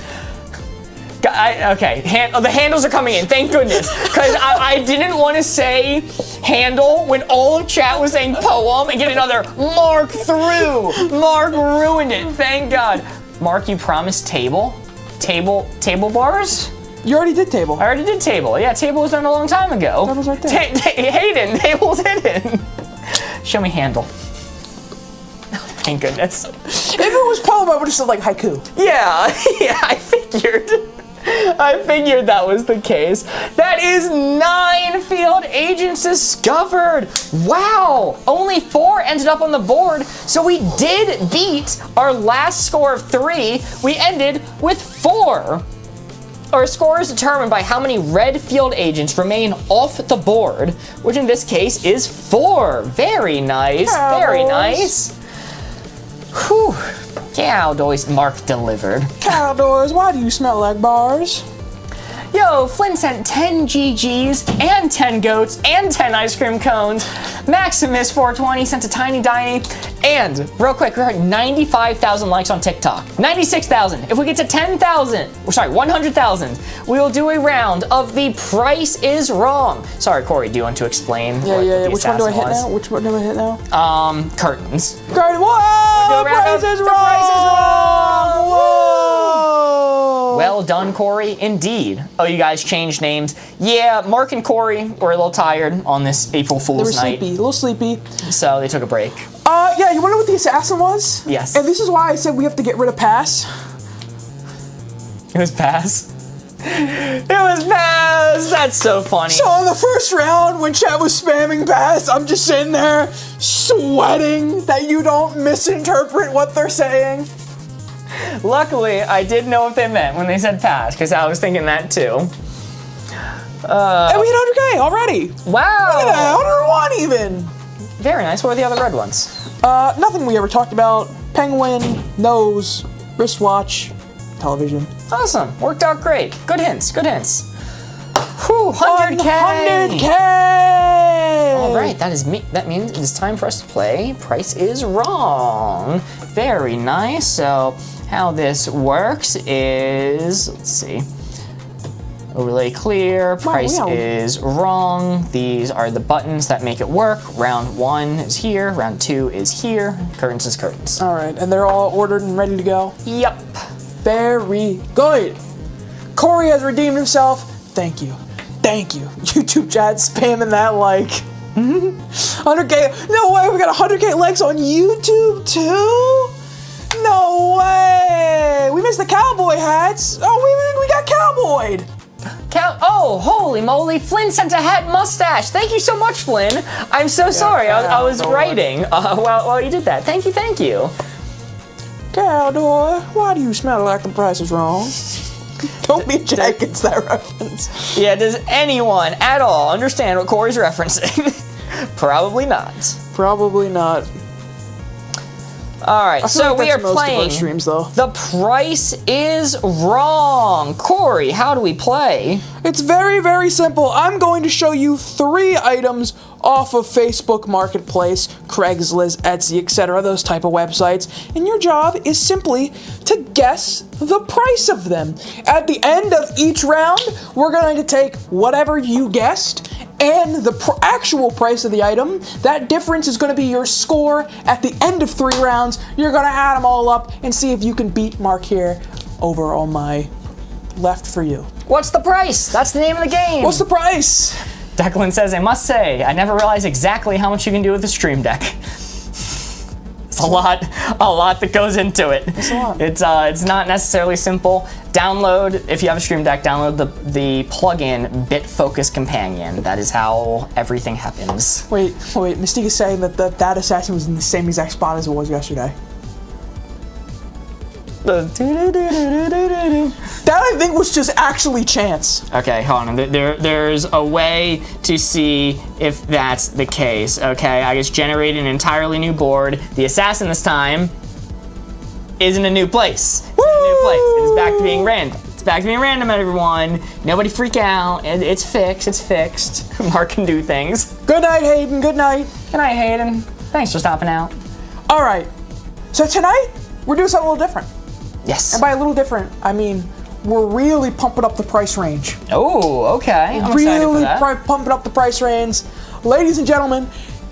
Okay, the handles are coming in, thank goodness. Because I didn't want to say handle when all of chat was saying poem and get another Mark through. Mark ruined it, thank God. Mark, you promised table? Table bars? You already did table. I already did table. Yeah, table was done a long time ago. Table's right there. Hayden, table's hidden. Show me handle. Thank goodness. If it was poem, I would have said like haiku. Yeah, I figured that was the case. That is 9 field agents discovered. Wow, only 4 ended up on the board. So we did beat our last score of 3. We ended with 4. Our score is determined by how many red field agents remain off the board, which in this case is 4. Very nice, very nice. Whew. Cowboys, Mark delivered. Cowboys, why do you smell like bars? Yo, Flynn sent 10 GGs and 10 goats and 10 ice cream cones. Maximus 420 sent a tiny diny. And real quick, we're at 95,000 likes on TikTok. 96,000. If we get to 100,000, we will do a round of The Price is Wrong. Sorry, Corey, do you want to explain? Yeah. Which one do I hit now? Which one do I hit now? Curtains. Curtain. Whoa! Price is wrong! Price is Wrong! Whoa! Well done, Corey. Indeed. Oh, you guys changed names. Yeah, Mark and Corey were a little tired on this April Fool's night. A little sleepy. So they took a break. Yeah, you wanna know what the assassin was? Yes. And this is why I said we have to get rid of pass. It was pass. It was pass. That's so funny. So in the first round, when chat was spamming pass, I'm just sitting there sweating that you don't misinterpret what they're saying. Luckily, I did know what they meant when they said pass, because I was thinking that too. And we hit 100K already. Wow. Look at that, 101 even. Very nice. What were the other red ones? Nothing we ever talked about. Penguin, nose, wristwatch, television. Awesome. Worked out great. Good hints. Whew, 100K. 100K. All right, that means it's time for us to play Price is Wrong. Very nice. So how this works is, let's see. Overlay clear, price is wrong. These are the buttons that make it work. Round 1 is here, round 2 is here. Curtains is curtains. All right, and they're all ordered and ready to go? Yep. Very good. Corey has redeemed himself. Thank you. YouTube chat spamming that like. 100K, no way, we got 100K likes on YouTube too? No way. We missed the cowboy hats. Oh, we got cowboyed. Oh, holy moly, Flynn sent a hat and mustache. Thank you so much, Flynn. I'm so sorry, I was writing while you did that. Thank you. Cowboy, why do you smell like the price is wrong? Don't be Jack gets that reference. Yeah, does anyone at all understand what Corey's referencing? Probably not. All right, so we are playing streams, though. The Price is Wrong. Corey, how do we play? It's very, very simple. I'm going to show you 3 items off of Facebook Marketplace, Craigslist, Etsy, etc., those type of websites, and your job is simply to guess the price of them. At the end of each round, we're going to take whatever you guessed and the actual price of the item. That difference is going to be your score at the end of 3 rounds. You're going to add them all up and see if you can beat Mark here over on my left for you. What's the price? That's the name of the game. What's the price? Declan says, I must say, I never realized exactly how much you can do with the Stream Deck. It's a lot that goes into it. It's a lot. It's not necessarily simple. Download, if you have a Stream Deck, download the plugin BitFocus Companion. That is how everything happens. Wait, Mystique is saying that that assassin was in the same exact spot as it was yesterday. That I think was just actually chance. Okay, hold on. There's a way to see if that's the case. Okay, I just generated an entirely new board. The assassin this time is in a new place. It's in a new place. It is back to being random. It's back to being random, everyone. Nobody freak out. It's fixed. It's fixed. Mark can do things. Good night, Hayden. Good night. Good night, Hayden. Thanks for stopping out. All right. So tonight we're doing something a little different. Yes. And by a little different, I mean we're really pumping up the price range. Oh, okay. I'm excited for that. Really pumping up the price range. Ladies and gentlemen,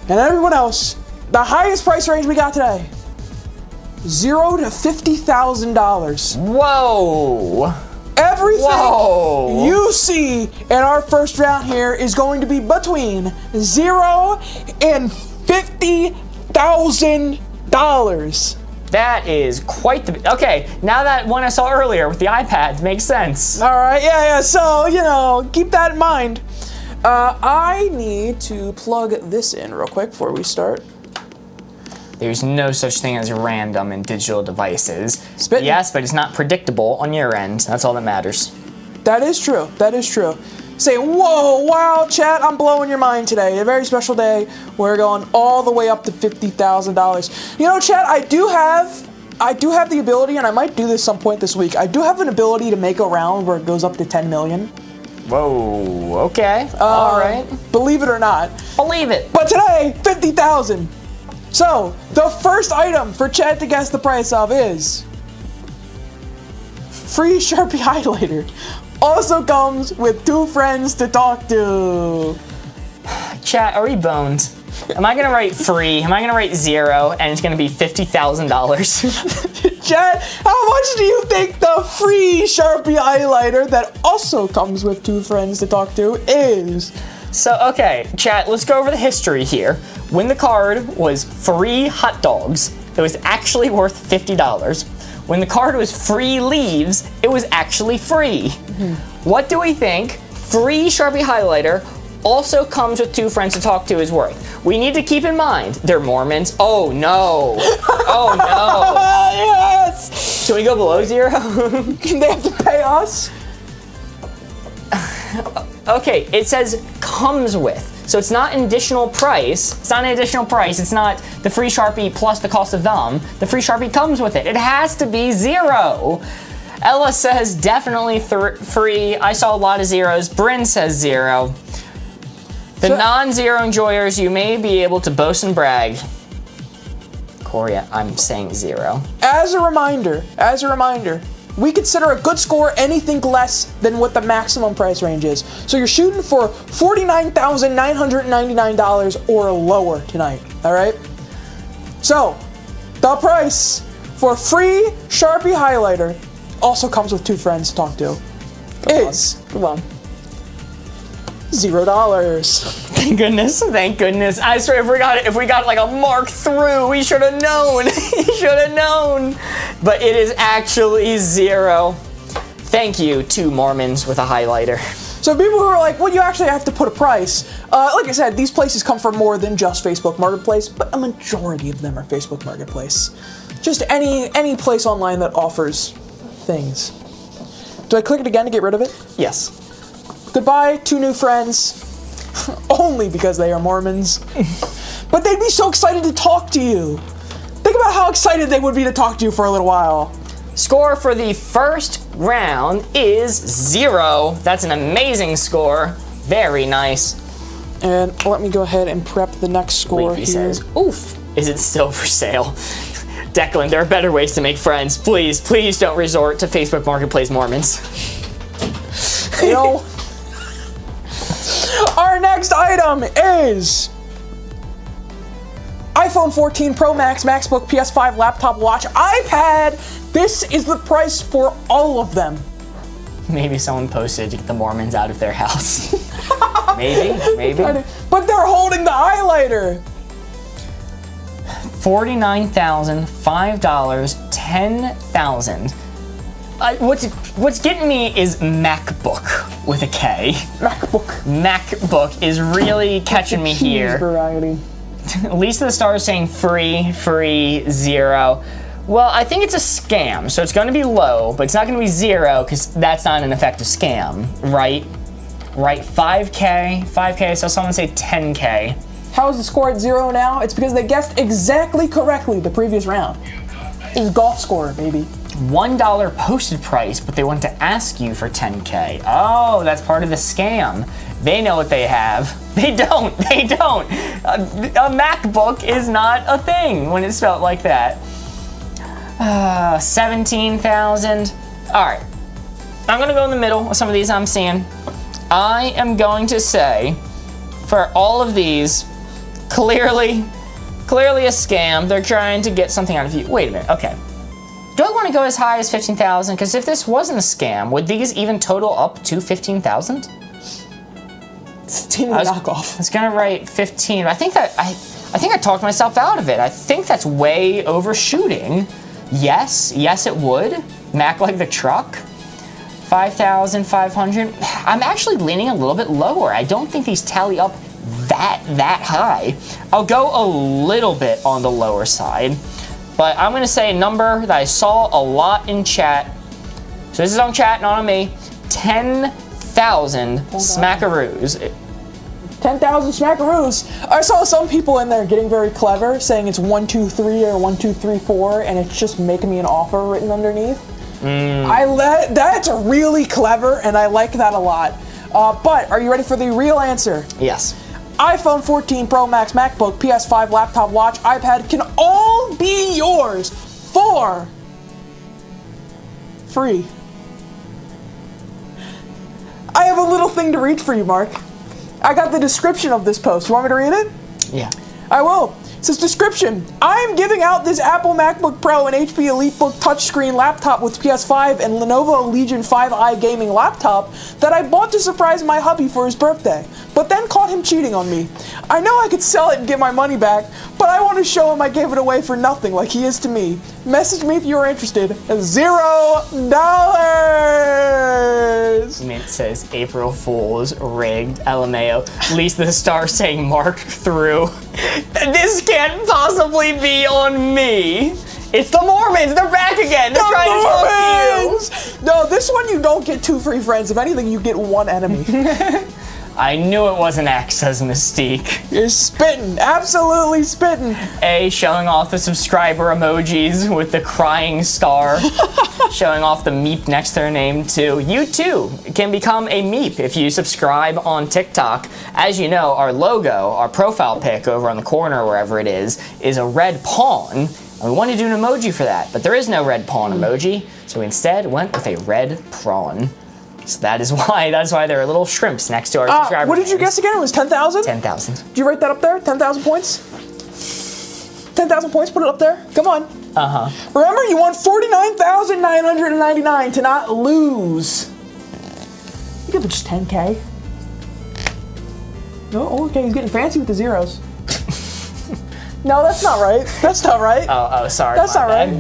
and everyone else, the highest price range we got today, $0 to $50,000. Whoa. Everything you see in our first round here is going to be between $0 and $50,000. That is quite the... Okay, now that one I saw earlier with the iPad makes sense. All right, yeah. So, keep that in mind. I need to plug this in real quick before we start. There's no such thing as random in digital devices. Spittin'. Yes, but it's not predictable on your end. That's all that matters. That is true. Say, whoa, wow, chat, I'm blowing your mind today. A very special day. We're going all the way up to $50,000. Chat, I do have the ability, and I might do this some point this week. I do have an ability to make a round where it goes up to 10 million. Whoa, okay. All right. Believe it or not. Believe it. But today, 50,000. So, the first item for chat to guess the price of is free Sharpie highlighter. Also comes with 2 friends to talk to. Chat, are we boned? Am I gonna write free? Am I gonna write 0 and it's gonna be $50,000? Chat, how much do you think the free Sharpie highlighter that also comes with 2 friends to talk to is? So, okay, chat, let's go over the history here. When the card was free hot dogs, it was actually worth $50. When the card was free leaves, it was actually free. What do we think free Sharpie highlighter also comes with 2 friends to talk to is worth? We need to keep in mind, they're Mormons. Oh no. Oh no. Yes! Can we go below 0? They have to pay us? Okay, it says comes with. So it's not an additional price. It's not an additional price. It's not the free Sharpie plus the cost of them. The free Sharpie comes with it. It has to be 0. Ella says definitely free. I saw a lot of zeros. Bryn says 0. The non-zero enjoyers, you may be able to boast and brag. Corey, I'm saying 0. As a reminder, we consider a good score anything less than what the maximum price range is. So you're shooting for $49,999 or lower tonight, all right? So, the price for free Sharpie highlighter also comes with 2 friends to talk to is Come on. $0. Thank goodness. I swear, if we got like a mark through, we should have known. But it is actually 0. Thank you to Mormons with a highlighter. So people who are like, well, you actually have to put a price. Like I said, these places come from more than just Facebook Marketplace, but a majority of them are Facebook Marketplace. Just any place online that offers things. Do I click it again to get rid of it? Yes. Goodbye, 2 new friends. Only because they are Mormons. But they'd be so excited to talk to you. Think about how excited they would be to talk to you for a little while. Score for the first round is 0. That's an amazing score. Very nice. And let me go ahead and prep the next score Leafy here. says, oof. Is it still for sale? Declan, there are better ways to make friends. Please don't resort to Facebook Marketplace Mormons. Our next item is iPhone 14 Pro Max, MacBook, PS5, laptop, watch, iPad. This is the price for all of them. Maybe someone posted to get the Mormons out of their house. maybe. But they're holding the highlighter. $49,005, $10,000. What's getting me is MacBook with a K. MacBook is really catching me here. Variety. Lisa the Star is saying free, 0. Well, I think it's a scam, so it's going to be low, but it's not going to be 0 because that's not an effective scam, right? Right, 5K, so someone say 10K. How is the score at 0 now? It's because they guessed exactly correctly the previous round. It's golf score, baby. $1 posted price, but they want to ask you for 10K. Oh, that's part of the scam. They know what they have. They don't. A MacBook is not a thing when it's spelled like that. 17,000. All right. I'm gonna go in the middle of some of these I'm seeing. I am going to say, for all of these, clearly a scam. They're trying to get something out of you. Wait a minute. Okay. Do I want to go as high as 15,000? Because if this wasn't a scam, would these even total up to 15,000? It's a team knockoff. I was gonna write 15. I think I talked myself out of it. I think that's way overshooting. Yes, it would. Mac like the truck. 5,500. I'm actually leaning a little bit lower. I don't think these tally up that high. I'll go a little bit on the lower side, but I'm gonna say a number that I saw a lot in chat. So this is on chat, not on me. 10,000 smackaroos. 10,000 smackaroos. I saw some people in there getting very clever, saying it's 1, 2, 3 or 1, 2, 3, 4, and it's just making me an offer written underneath. That's really clever, and I like that a lot. But are you ready for the real answer? Yes. iPhone 14 Pro Max, MacBook, PS5, laptop, watch, iPad can all be yours for free. I have a little thing to read for you, Mark. I got the description of this post. You want me to read it? Yeah. I will. It says, description. I am giving out this Apple MacBook Pro and HP EliteBook touchscreen laptop with PS5 and Lenovo Legion 5i gaming laptop that I bought to surprise my hubby for his birthday, but then caught him cheating on me. I know I could sell it and get my money back, but I want to show him I gave it away for nothing like he is to me. Message me if you are interested. $0. Mint says April Fool's rigged. LMAO. Lisa the Star saying Mark through. This can't possibly be on me. It's the Mormons. They're back again. They're trying to talk to you. No, this one you don't get 2 free friends. If anything, you get 1 enemy. I knew it wasn't X, says Mystique. You're spitting. Absolutely spitting. A, showing off the subscriber emojis with the crying star. Showing off the meep next to their name, too. You, too, can become a meep if you subscribe on TikTok. As you know, our logo, our profile pic over on the corner, wherever it is a red pawn. And we wanted to do an emoji for that, but there is no red pawn emoji, so we instead went with a red prawn. So that is why there are little shrimps next to our subscribers. What did you guess again? It was 10,000? 10,000. Did you write that up there? 10,000 points? 10,000 points, put it up there. Come on. Uh-huh. Remember, you won 49,999 to not lose. You could put just 10K. No, okay, he's getting fancy with the zeros. No, that's not right. That's not right. Oh, sorry. That's not right.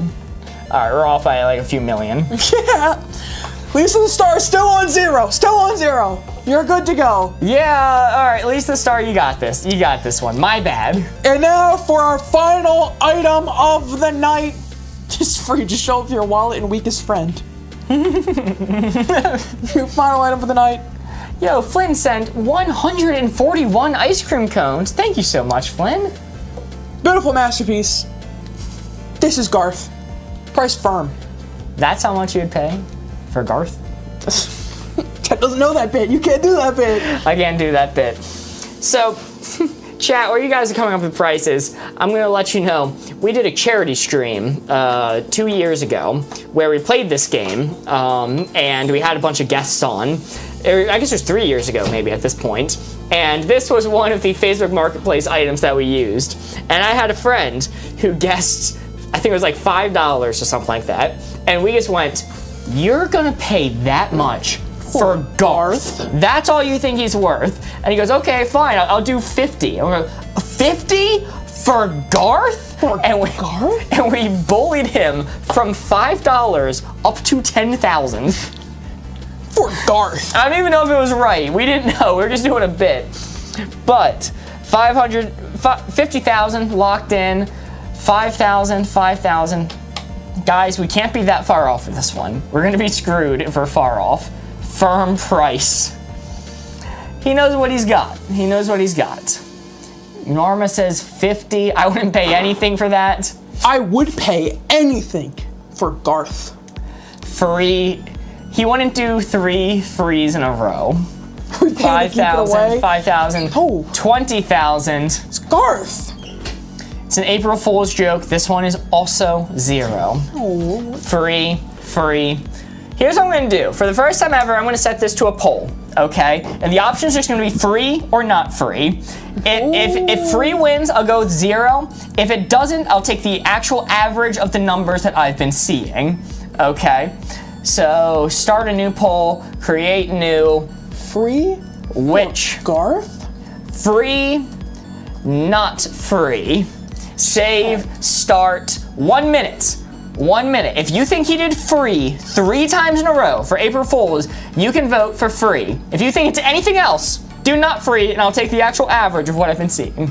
All right, we're off by like a few million. Yeah. Lisa the Star is still on 0. Still on 0. You're good to go. Yeah, all right, Lisa the Star, you got this. You got this one. My bad. And now for our final item of the night. Just free. Just show off your wallet and weakest friend. Your final item for the night. Yo, Flynn sent 141 ice cream cones. Thank you so much, Flynn. Beautiful masterpiece. This is Garth. Price firm. That's how much you'd pay for Garth? Chat doesn't know that bit. You can't do that bit. I can't do that bit. So, chat, while you guys are coming up with prices, I'm going to let you know, we did a charity stream 2 years ago where we played this game, and we had a bunch of guests on. I guess it was 3 years ago, maybe, at this point. And this was one of the Facebook Marketplace items that we used. And I had a friend who guessed, I think it was like $5 or something like that. And we just went, you're gonna pay that much for Garth? That's all you think he's worth? And he goes, okay, fine, I'll do 50. And we're like, 50 for Garth? Garth? And we bullied him from $5 up to 10,000. For Garth. I don't even know if it was right. We didn't know. We were just doing a bit. But 50,000 locked in. 5,000. Guys, we can't be that far off with this one. We're gonna be screwed if we're far off. Firm price. He knows what he's got. He knows what he's got. Norma says 50. I wouldn't pay anything for that. I would pay anything for Garth. Free. He wouldn't do 3 frees in a row. 5,000, 5,000, Oh. 20,000. It's Garth. It's an April Fool's joke. This one is also 0. Oh. Free. Here's what I'm gonna do. For the first time ever, I'm gonna set this to a poll, okay? And the options are just gonna be free or not free. If free wins, I'll go with 0. If it doesn't, I'll take the actual average of the numbers that I've been seeing, okay? So start a new poll, create new. Free? Which? Garth? Free, not free. Save, start, 1 minute. 1 minute. If you think he did free 3 times in a row for April Fools, you can vote for free. If you think it's anything else, do not free, and I'll take the actual average of what I've been seeing.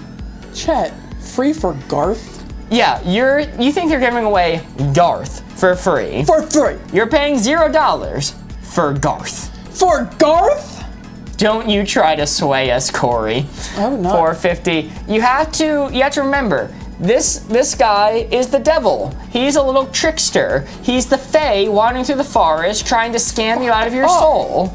Chet, free for Garth? Yeah, you think you're giving away Garth for free. For free. You're paying $0 for Garth. For Garth? Don't you try to sway us, Corey. I would not. 450. You have to remember, this guy is the devil. He's a little trickster. He's the Fae wandering through the forest trying to scam you out of your soul.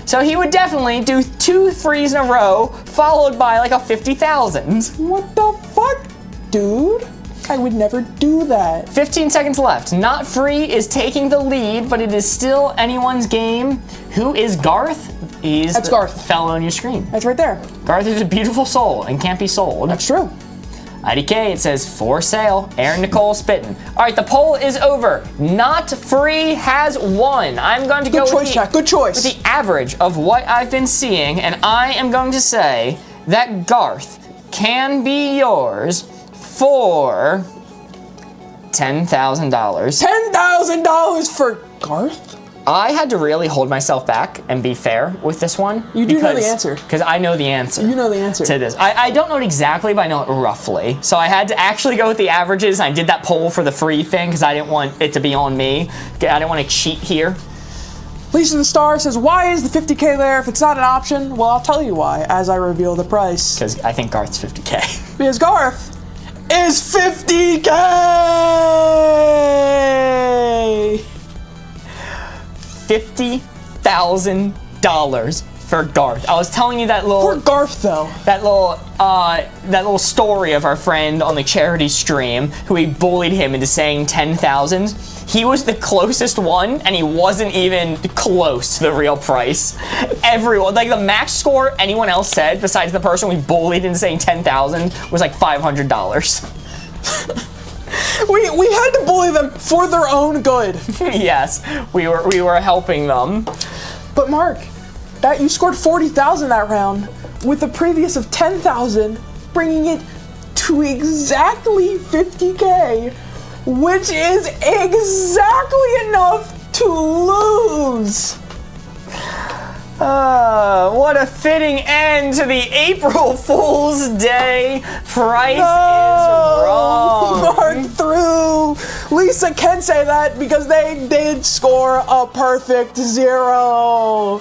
So he would definitely do 2 frees in a row, followed by like a 50,000. What the fuck, dude? I would never do that. 15 seconds left. Not free is taking the lead, but it is still anyone's game. Who is Garth? That's Garth. Fellow on your screen. That's right there. Garth is a beautiful soul and can't be sold. That's true. IDK, it says for sale. Aaron Nicole spitting. All right, the poll is over. Not free has won. I'm going to go with Good choice. the average of what I've been seeing, and I am going to say that Garth can be yours for $10,000. $10,000 for Garth? I had to really hold myself back and be fair with this one. You do know the answer. Because I know the answer. You know the answer. To this. I don't know it exactly, but I know it roughly. So I had to actually go with the averages. I did that poll for the free thing because I didn't want it to be on me. I didn't want to cheat here. Lisa the Star says, why is the 50K there if it's not an option? Well, I'll tell you why as I reveal the price. Because I think Garth's 50K. Because Garth is 50K! $50,000 for Garth. I was telling you that little For Garth, though. that little story of our friend on the charity stream who we bullied him into saying 10,000. He was the closest one, and he wasn't even close to the real price. Everyone, like the max score anyone else said, besides the person we bullied into saying 10,000, was like $500. We had to bully them for their own good. Yes, we were helping them. But Mark, that you scored 40,000 that round with a previous of 10,000, bringing it to exactly 50K, which is exactly enough to lose. What a fitting end to the April Fool's Day. Price is wrong. Mark through. Lisa can say that because they did score a perfect 0.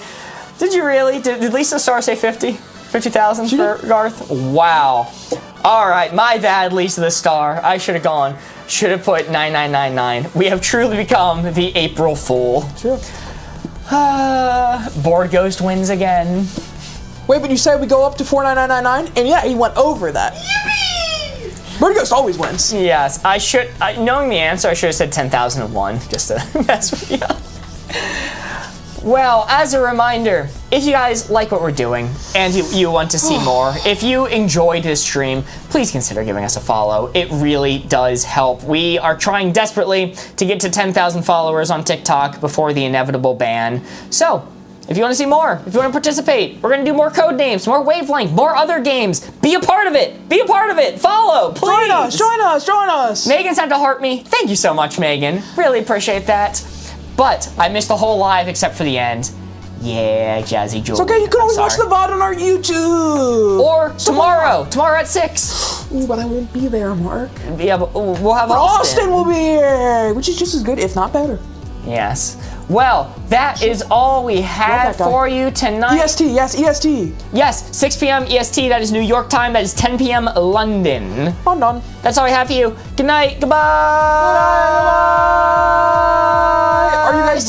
Did you really? Did Lisa Star say 50? 50,000 for Garth? Wow. All right, my bad, Lisa the Star. I should have gone. Should have put 9999. We have truly become the April Fool. True. Board Ghost wins again. Wait, but you said we go up to 49999, and yeah, he went over that. Yippee! Board Ghost always wins. Yes, knowing the answer, I should have said 10,001 just to mess with you. Well, as a reminder, if you guys like what we're doing and you want to see more, if you enjoyed this stream, please consider giving us a follow. It really does help. We are trying desperately to get to 10,000 followers on TikTok before the inevitable ban. So, if you want to see more, if you want to participate, we're going to do more code names, more Wavelength, more other games. Be a part of it. Be a part of it. Follow, please. Join us. Megan sent to heart me. Thank you so much, Megan. Really appreciate that. But I missed the whole live except for the end. Yeah, Jazzy Joel. It's okay, you can always watch the VOD on our YouTube. Or tomorrow at 6. Ooh, but I won't be there, Mark. Yeah, but we'll have Austin will be here, which is just as good, if not better. Yes. Well, that is all we have for you tonight. EST, yes, EST. Yes, 6 p.m. EST, that is New York time, that is 10 p.m. London. I'm done. That's all we have for you. Good night, goodbye. Are you guys